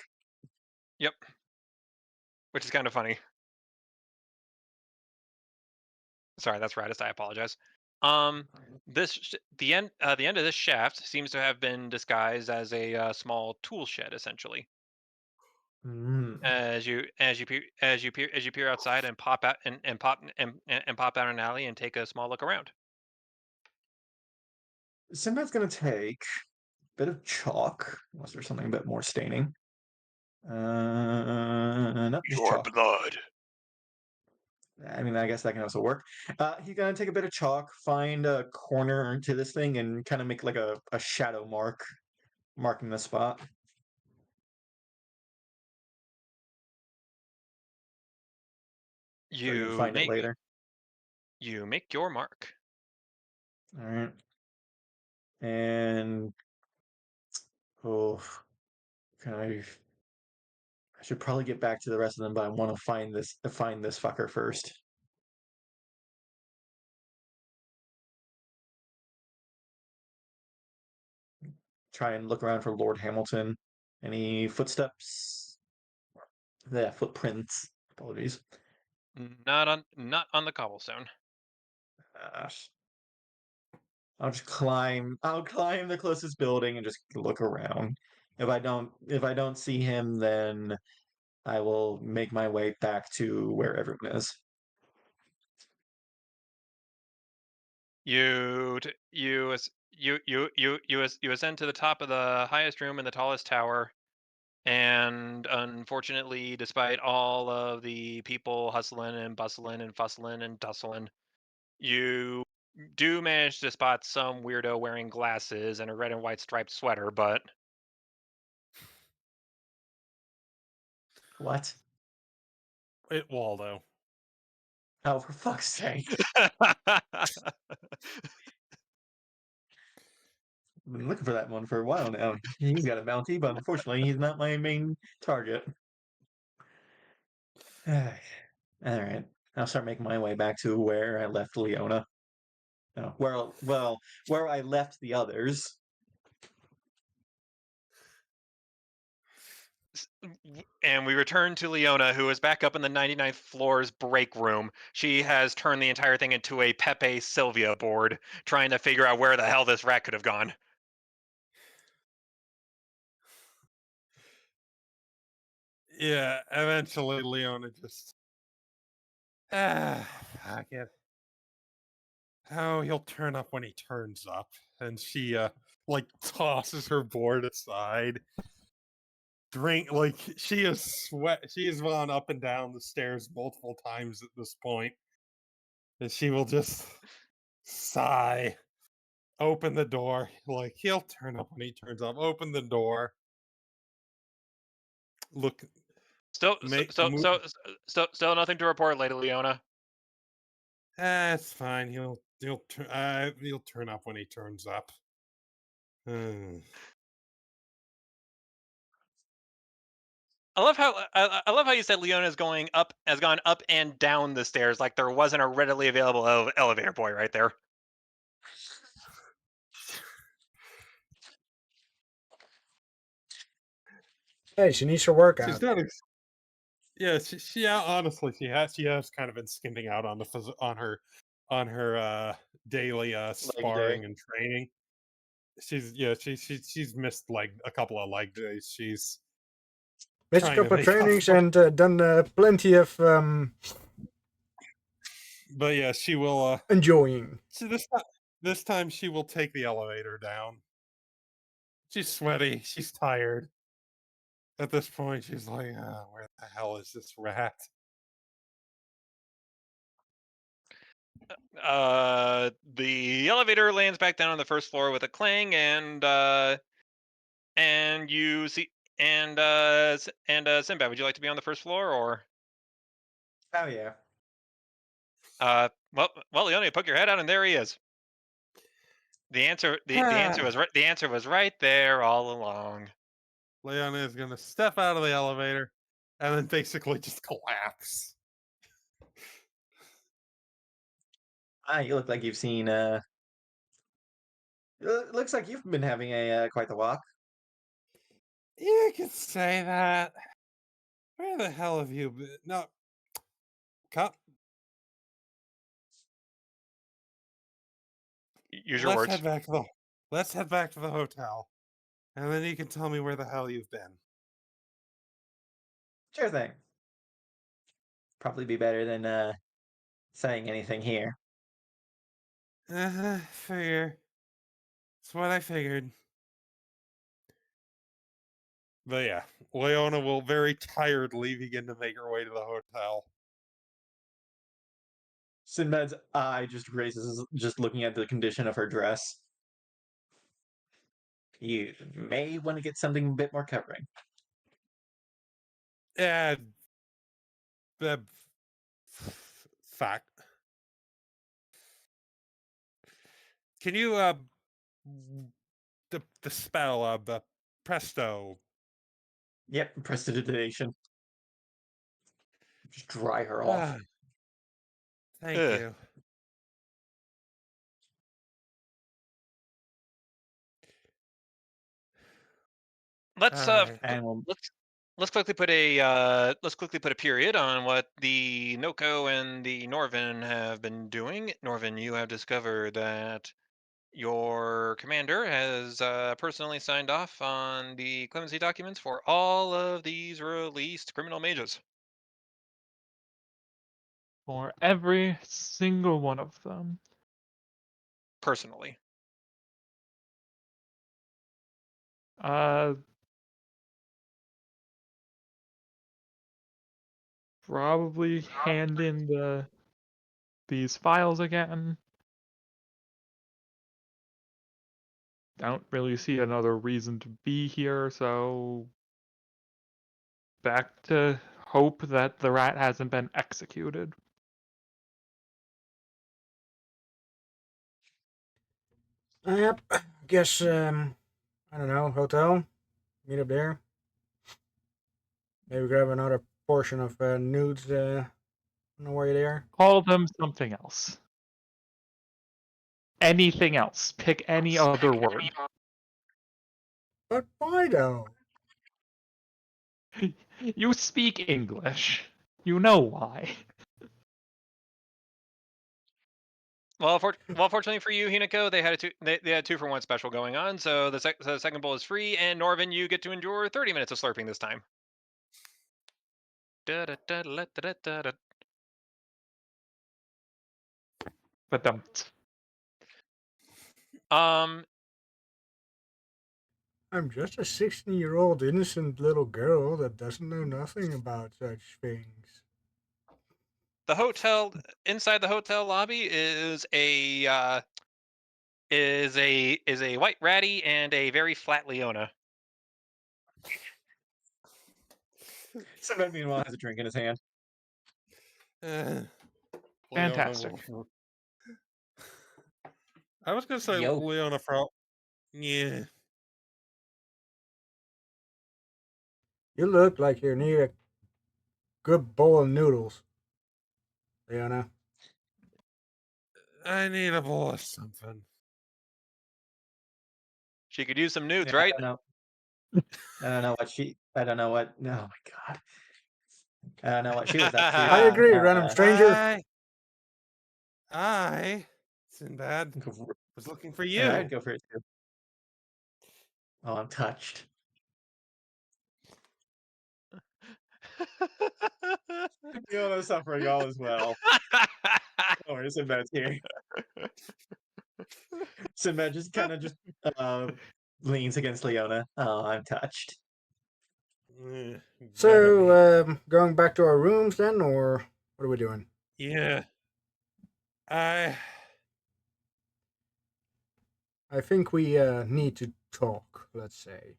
yep, which is kind of funny. Sorry, that's Radis. I apologize. The end of this shaft seems to have been disguised as a small tool shed, essentially. Mm. As you peer outside and pop out and pop out an alley and take a small look around. Sinbad's gonna take a bit of chalk, unless there's something a bit more staining. No, just Your chalk. blood. I mean, I guess that can also work. He's gonna take a bit of chalk, find a corner to this thing, and kind of make like a shadow mark, marking the spot. So he can You find it make later. you make your mark. All right. And oh, can I should probably get back to the rest of them, but I want to find this fucker first. Try and look around for Lord Hamilton. Any footsteps? Yeah, footprints. Apologies. Not on the cobblestone. Uh, I'll climb the closest building and just look around. If I don't see him, then I will make my way back to where everyone is. You ascend to the top of the highest room in the tallest tower, and unfortunately, despite all of the people hustling and bustling and fussling and tussling, you do manage to spot some weirdo wearing glasses and a red and white striped sweater, but What? It Waldo. Oh, for fuck's sake. I've been looking for that one for a while now. He's got a bounty, but unfortunately, he's not my main target. All right. I'll start making my way back to where I left Leona. No, where I left the others. and we return to Leona, who is back up in the 99th floor's break room. She has turned the entire thing into a Pepe Sylvia board, trying to figure out where the hell this rat could have gone. Yeah, eventually Leona just fuck it. Oh, he'll turn up when he turns up. And she like tosses her board aside. Drink like she has gone up and down the stairs multiple times at this point. And she will just sigh. Open the door. Like he'll turn up when he turns up. Open the door. Look Still, make so, move. so, still nothing to report, Lady Leona. It's fine. He'll turn up when he turns up. Hmm. I love how you said Leona has gone up and down the stairs like there wasn't a readily available elevator boy right there. Hey, she needs her She's workout. not. Yeah, honestly, she has kind of been skimping out on on her on her daily day. sparring and training. She's missed like a couple of leg days. She's Missed a trying to couple of make up trainings for. and done plenty of But yeah, she will. enjoying. So this time she will take the elevator down. She's sweaty. She's tired. At this point, she's like, "Where the hell is this rat?" The elevator lands back down on the first floor with a clang, and you see, Sinbad, would you like to be on the first floor, or? Oh yeah. Well, Leonia, poke your head out, and there he is. The answer was right. The answer was right there all along. Leona is going to step out of the elevator and then basically just collapse. You look like you've seen. Looks like you've been having a quite the walk. You could say that. Where the hell have you been? No. Cut. Use your words. Let's head back to the hotel. And then you can tell me where the hell you've been. Sure thing. Probably be better than saying anything here. Figure. That's what I figured. But yeah, Leona will very tiredly begin to make her way to the hotel. Sinbad's eye just raises, just looking at the condition of her dress. You may want to get something a bit more covering. Yeah. Fact. Can you the spell of the presto? Yep, prestidigitation. Just dry her off. Thank you. Let's Alright. And we'll let's quickly put a period on what the Noko and the Norvin have been doing. Norvin, you have discovered that your commander has personally signed off on the clemency documents for all of these released criminal mages. For every single one of them. Personally. Probably hand in these files again. Don't really see another reason to be here, so back to hope that the rat hasn't been executed. Yep. Guess I don't know, hotel. Meet up there. Maybe grab another portion of nudes on the way there. Call them something else. Anything else. Pick any other word. But why though? You speak English. You know why. Well, fortunately for you, Hinako, they had they had 2-for-1 special going on, so the second bowl is free, and Norvin, you get to endure 30 minutes of slurping this time. But don't. I'm just a 16-year-old innocent little girl that doesn't know nothing about such things. The hotel inside the hotel lobby is a white ratty and a very flat Leona. Sinbad, meanwhile, has a drink in his hand. Leona Fantastic. will. I was gonna say Yo. Leona for. Yeah. You look like you need a good bowl of noodles, Leona. I need a bowl of something. She could use some nudes, Yeah, right? I don't know. I don't know what she. I don't know what. Oh my god. I don't know what she was up to. I agree, random stranger. I, Sinbad, Go for it. was looking for Yeah, I'd you. go for it too. Oh, I'm touched. Leona's suffering all as well. Oh, wait, Sinbad's here. Sinbad just kind of just uh, leans against Leona. Oh, I'm touched. So, Very. going back to our rooms then, or what are we doing? Yeah. I. I think we need to talk, let's say,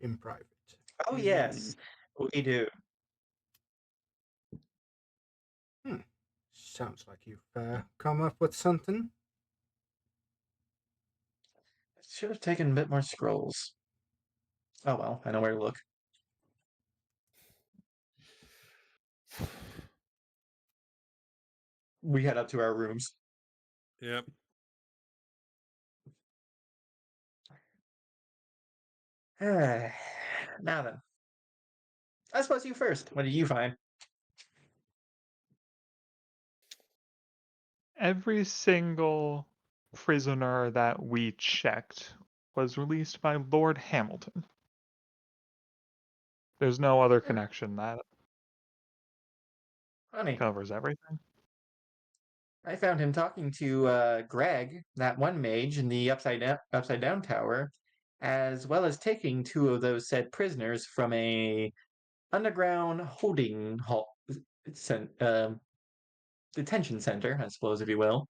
in private. Oh yes, we do. Hmm. Sounds like you've come up with something. Should have taken a bit more scrolls. Oh well, I know where to look. We head up to our rooms. Yep. Now then, I suppose you first. What did you find? Every single prisoner that we checked was released by Lord Hamilton. There's no other connection that Funny. covers everything. I found him talking to Greg, that one mage in the upside down tower, as well as taking two of those said prisoners from a underground holding hall, detention center, I suppose, if you will,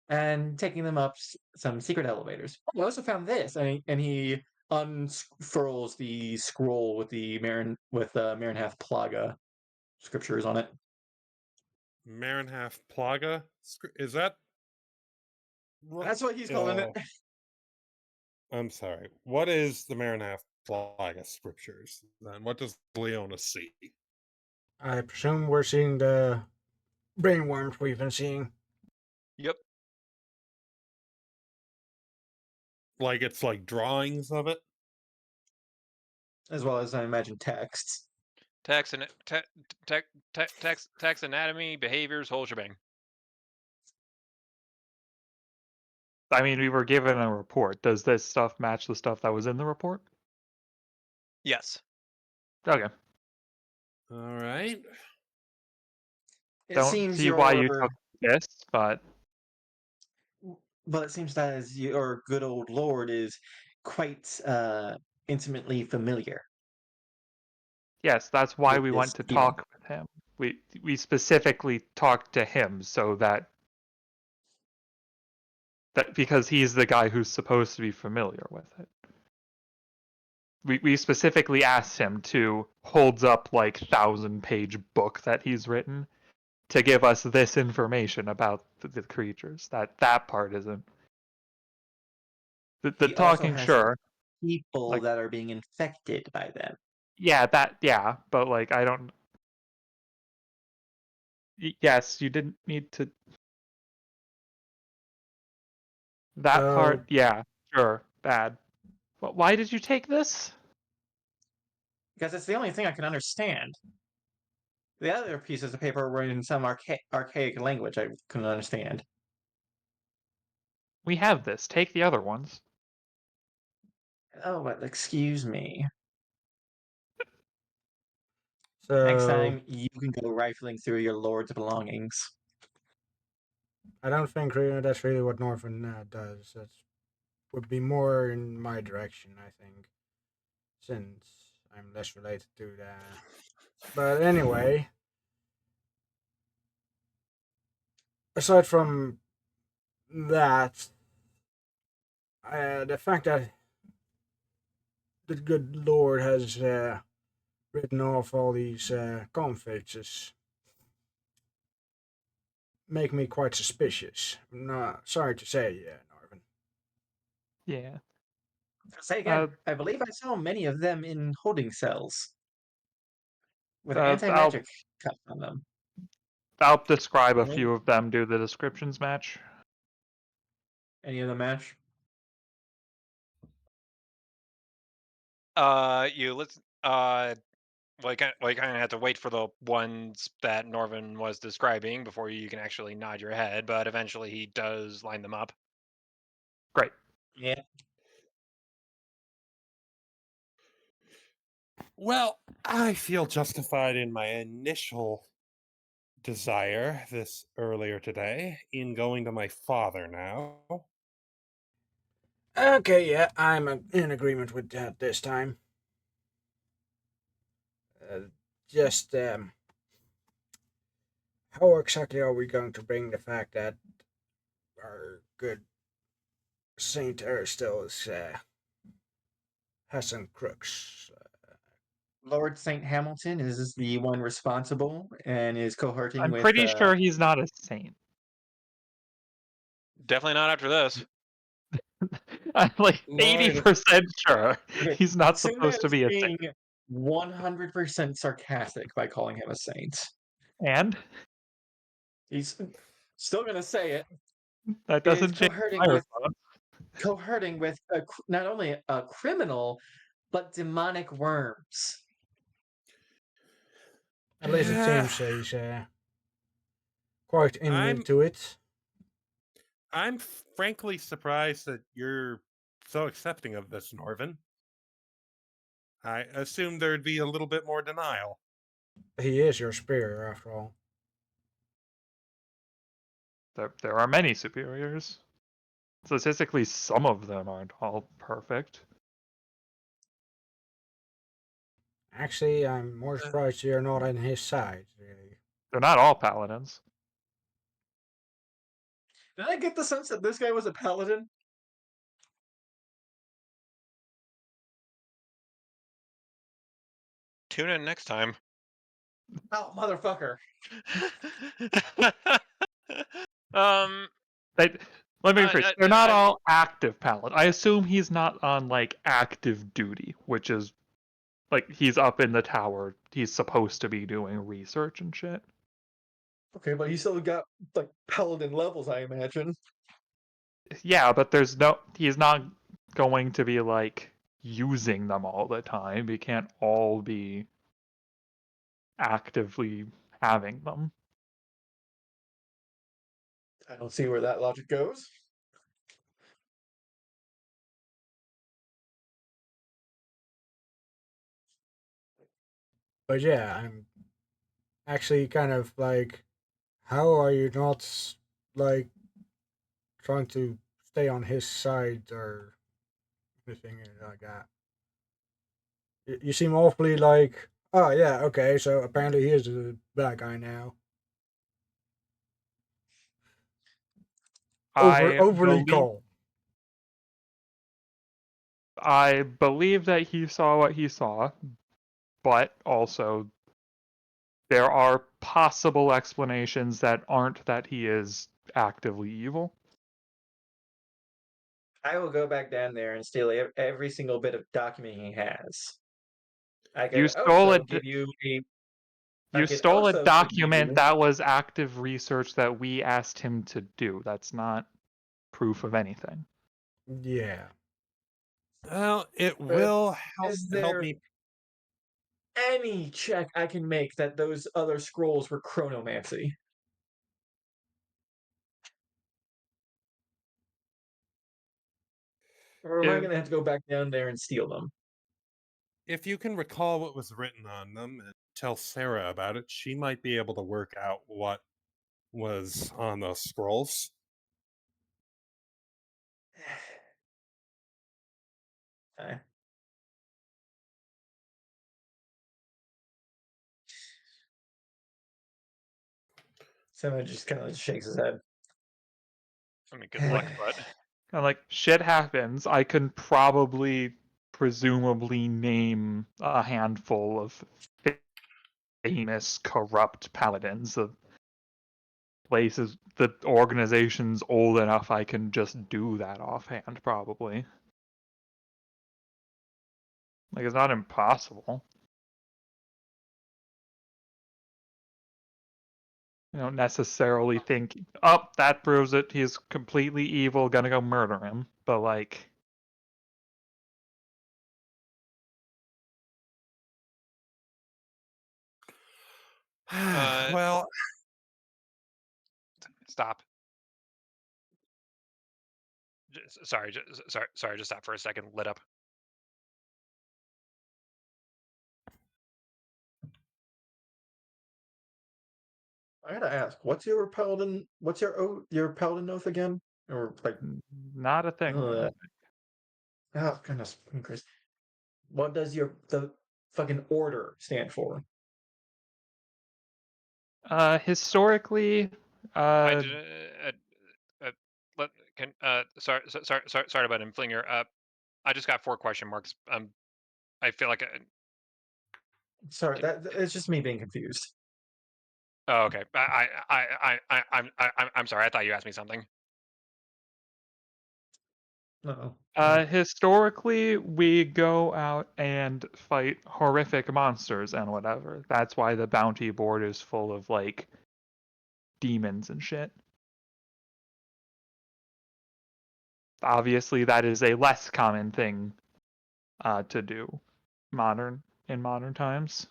and taking them up some secret elevators. I also found this, and he unfurls the scroll with the Marinhath Plaga scriptures on it. Marinhath Plaga? Is that. That's what he's calling it. I'm sorry. What is the Marinhath Plaga scriptures? Then what does Leona see? I presume we're seeing the brainworms we've been seeing. Yep. Like it's like drawings of it? As well as I imagine texts. Tax and tax anatomy, behaviors, whole shebang. I mean, we were given a report. Does this stuff match the stuff that was in the report? Yes. Okay. All right. It Don't seems see why you your took this, but Well, it seems that as your good old lord is quite intimately familiar yes, that's why with we this went to demon. talk with him. We specifically talked to him so that because he's the guy who's supposed to be familiar with it. We specifically asked him to holds up like 1,000-page book that he's written to give us this information about the creatures. That part isn't the He also talking, has sure. people Like, that are being infected by them. yeah, but like I don't. Yes, you didn't need to. That So part, yeah, sure, bad. But why did you take this? Because it's the only thing I can understand. The other pieces of paper were in some archaic language I couldn't understand. We have this. Take the other ones. Oh, but excuse me. Next so time you can go rifling through your lord's belongings. I don't think really that's really what Northern does. That would be more in my direction, I think, since I'm less related to that. But anyway, aside from that, the fact that the good Lord has written off all these conflicts make me quite suspicious. No, sorry to say, Norvin. Yeah. Say Uh, again, I believe I saw many of them in holding cells with uh, anti-magic cups on them. I'll describe a Well, few of them. Do the descriptions match? Any of them match? You listen. Well, you kind of have to wait for the ones that Norvin was describing before you can actually nod your head, but eventually he does line them up. Great. Yeah. Well, I feel justified in my initial desire this earlier today in going to my father now. Okay, yeah, I'm in agreement with that this time. Uh, just how exactly are we going to bring the fact that our good Saint Aristotle has some crooks? Lord St. Hamilton is the one responsible and is cohorting I'm with pretty sure he's not a saint. Definitely not after this. I'm like Lord, 80% sure okay, he's not Sinbad supposed to is be a being saint. 100% sarcastic by calling him a saint. And He's still gonna say it. that Is doesn't change cohorting my with response. not only a criminal but demonic worms. At least it seems he's quite I'm into it. I'm frankly surprised that you're so accepting of this, Norvin. I assumed there'd be a little bit more denial. He is your superior, after all. There are many superiors. Statistically, some of them aren't all perfect. Actually, I'm more surprised you're not on his side, really. They're not all paladins. Did I get the sense that this guy was a paladin? Tune in next time. Oh, motherfucker. um, They, let me rephrase. They're not I, all active paladins. I assume he's not on like active duty, which is like he's up in the tower. He's supposed to be doing research and shit. Okay, but he still got like paladin levels, I imagine. Yeah, but he's not going to be like using them all the time. He can't all be actively having them. I don't see where that logic goes. But yeah, I'm actually kind of like, how are you not like trying to stay on his side or anything like that? You seem awfully like, oh yeah, okay, so apparently he is a bad guy now. I Overly believe calm. I believe that he saw what he saw, but also there are possible explanations that aren't that he is actively evil. I will go back down there and steal every single bit of document he has. I You could stole also a give you a. I you could stole a also give document you. that was active research that we asked him to do. That's not proof of anything. Yeah. Well, it But will is help there me. any check I can make that those other scrolls were chronomancy? Or am I If going to have to go back down there and steal them? If you can recall what was written on them and tell Sarah about it, she might be able to work out what was on those scrolls. Okay. Someone just kind of shakes his head. I mean, good luck, but kind of like shit happens, I can probably presumably name a handful of famous corrupt paladins. The the organization's old enough I can just do that offhand, probably. Like, it's not impossible. I don't necessarily think, oh, that proves it, he's completely evil, gonna go murder him. But, like, Uh, Well, Stop. Sorry, sorry. Just stop for a second. Lit up. I gotta ask, what's your paladin? What's your paladin oath again? Or like, Not a thing. I uh, don't oh goodness, Chris. What does the fucking order stand for? Historically, I uh, did. Let can sorry about him, Flinger. I just got 4 question marks. I feel like Sorry, that it's just me being confused. oh, okay. I'm sorry. I thought you asked me something. No. historically, we go out and fight horrific monsters and whatever. That's why the bounty board is full of like demons and shit. Obviously, that is a less common thing to do in modern times.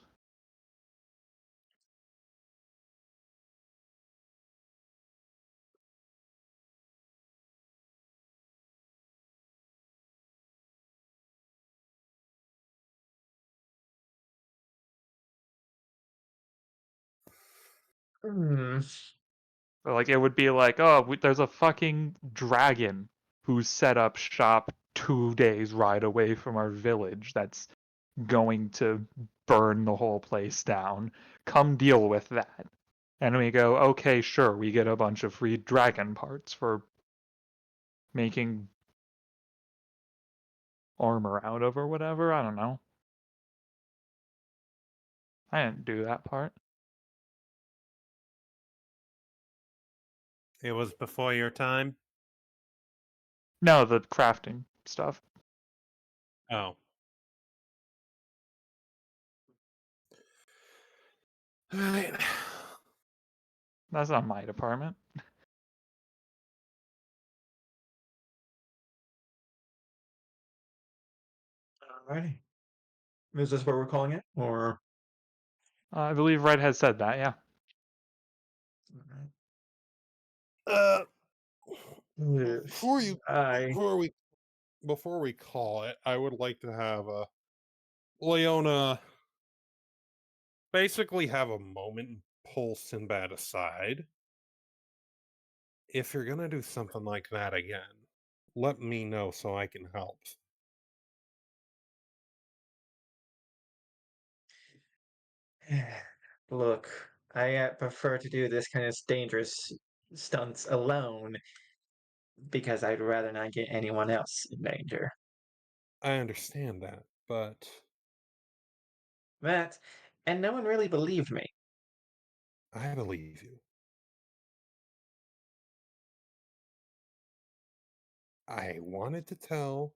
Hmm. So, like it would be like, oh, there's a fucking dragon who set up shop 2 days ride away from our village. That's going to burn the whole place down. Come deal with that. And we go, okay, sure, we get a bunch of free dragon parts for making armor out of or whatever. I don't know. I didn't do that part. it was before your time. No, the crafting stuff. Oh. All right. That's not my department. Alrighty. Is this what we're calling it? Or I believe Red has said that, yeah. alright. Uh, Yes. before you, I before we call it, I would like to have Leona basically have a moment and pull Sinbad aside. If you're gonna do something like that again, let me know so I can help. look, I prefer to do this kind of dangerous stunts alone because I'd rather not get anyone else in danger. I understand that, but That, and no one really believed me. I believe you. I wanted to tell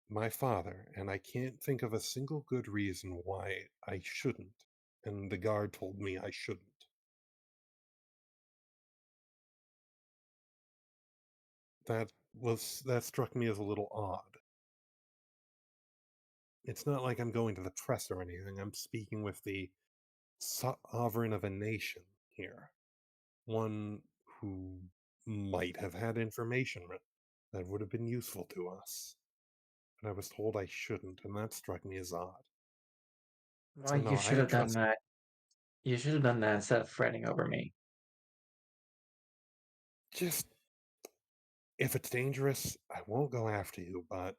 my father, and I can't think of a single good reason why I shouldn't. And the guard told me I shouldn't. That struck me as a little odd. It's not like I'm going to the press or anything. I'm speaking with the sovereign of a nation here. One who might have had information that would have been useful to us. But I was told I shouldn't, and that struck me as odd. Well, So no, you I should have done trust. that. You should have done that instead of fretting over me. Just if it's dangerous, I won't go after you, but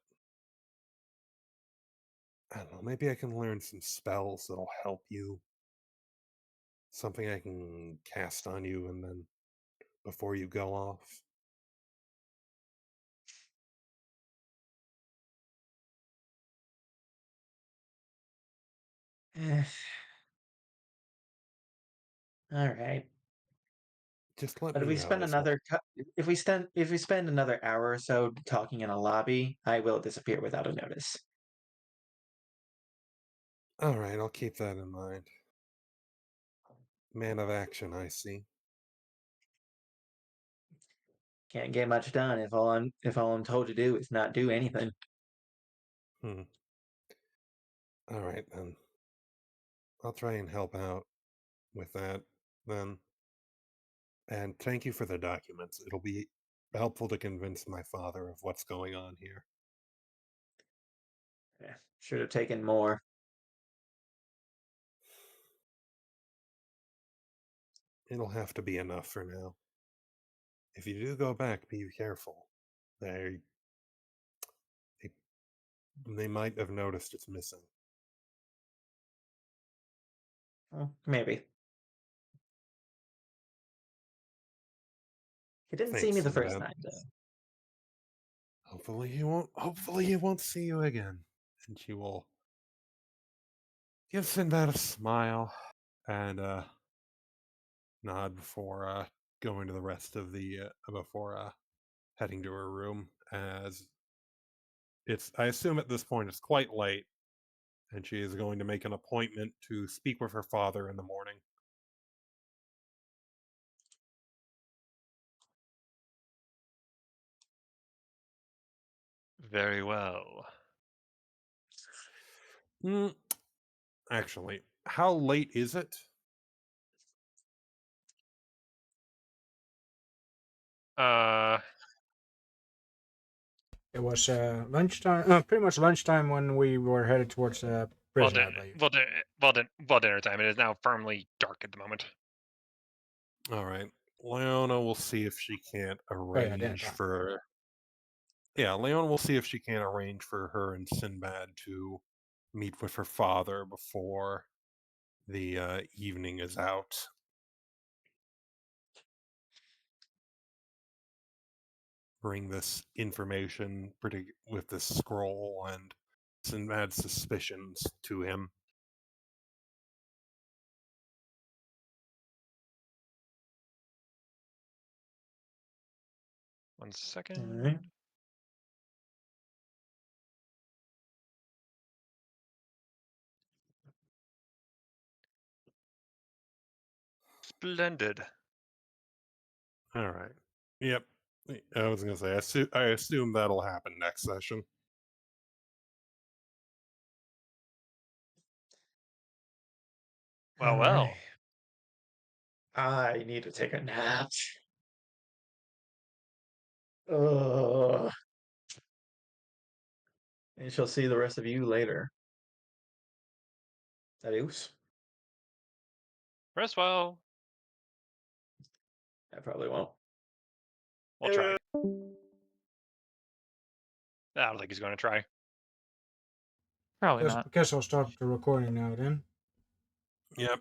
I don't know, maybe I can learn some spells that'll help you. Something I can cast on you and then before you go off. Eh, all right. Just let But if me we know spend is all. if we spend another hour or so talking in a lobby, I will disappear without a notice. Alright, I'll keep that in mind. Man of action, I see. Can't get much done if all I'm told to do is not do anything. Hmm. Alright then. I'll try and help out. with that, then. And thank you for the documents. It'll be helpful to convince my father of what's going on here. Yeah, should have taken more. It'll have to be enough for now. If you do go back, be careful. They they, they might have noticed it's missing. Well, maybe. He didn't see me Thanks, the first Sinbad. time, though. Hopefully he won't. Hopefully he won't see you again. And she will give Sinbad a smile and nod before going to the rest of the before heading to her room. As it's, I assume at this point it's quite late, and she is going to make an appointment to speak with her father in the morning. Very well. Mm, actually, how late is it? Uh, It was lunchtime, pretty much lunchtime when we were headed towards the well, prison, I din- believe. well, din- well, dinner time. It is now firmly dark at the moment. All right, Leona will see if she can't Oh yeah, dinner arrange time. for. Yeah, Leona will see if she can arrange for her and Sinbad to meet with her father before the evening is out. Bring this information with this scroll and Sinbad's suspicions to him. 1 second. Alright. Splendid. All right. Yep. I was gonna say. I assume that'll happen next session. Well, Alright. well. I need to take a nap. Ugh. And she'll see the rest of you later. Adios. Rest well. I probably won't. We'll try. I don't think he's going to try. Probably Guess, not. guess I'll start the recording now then. Yep.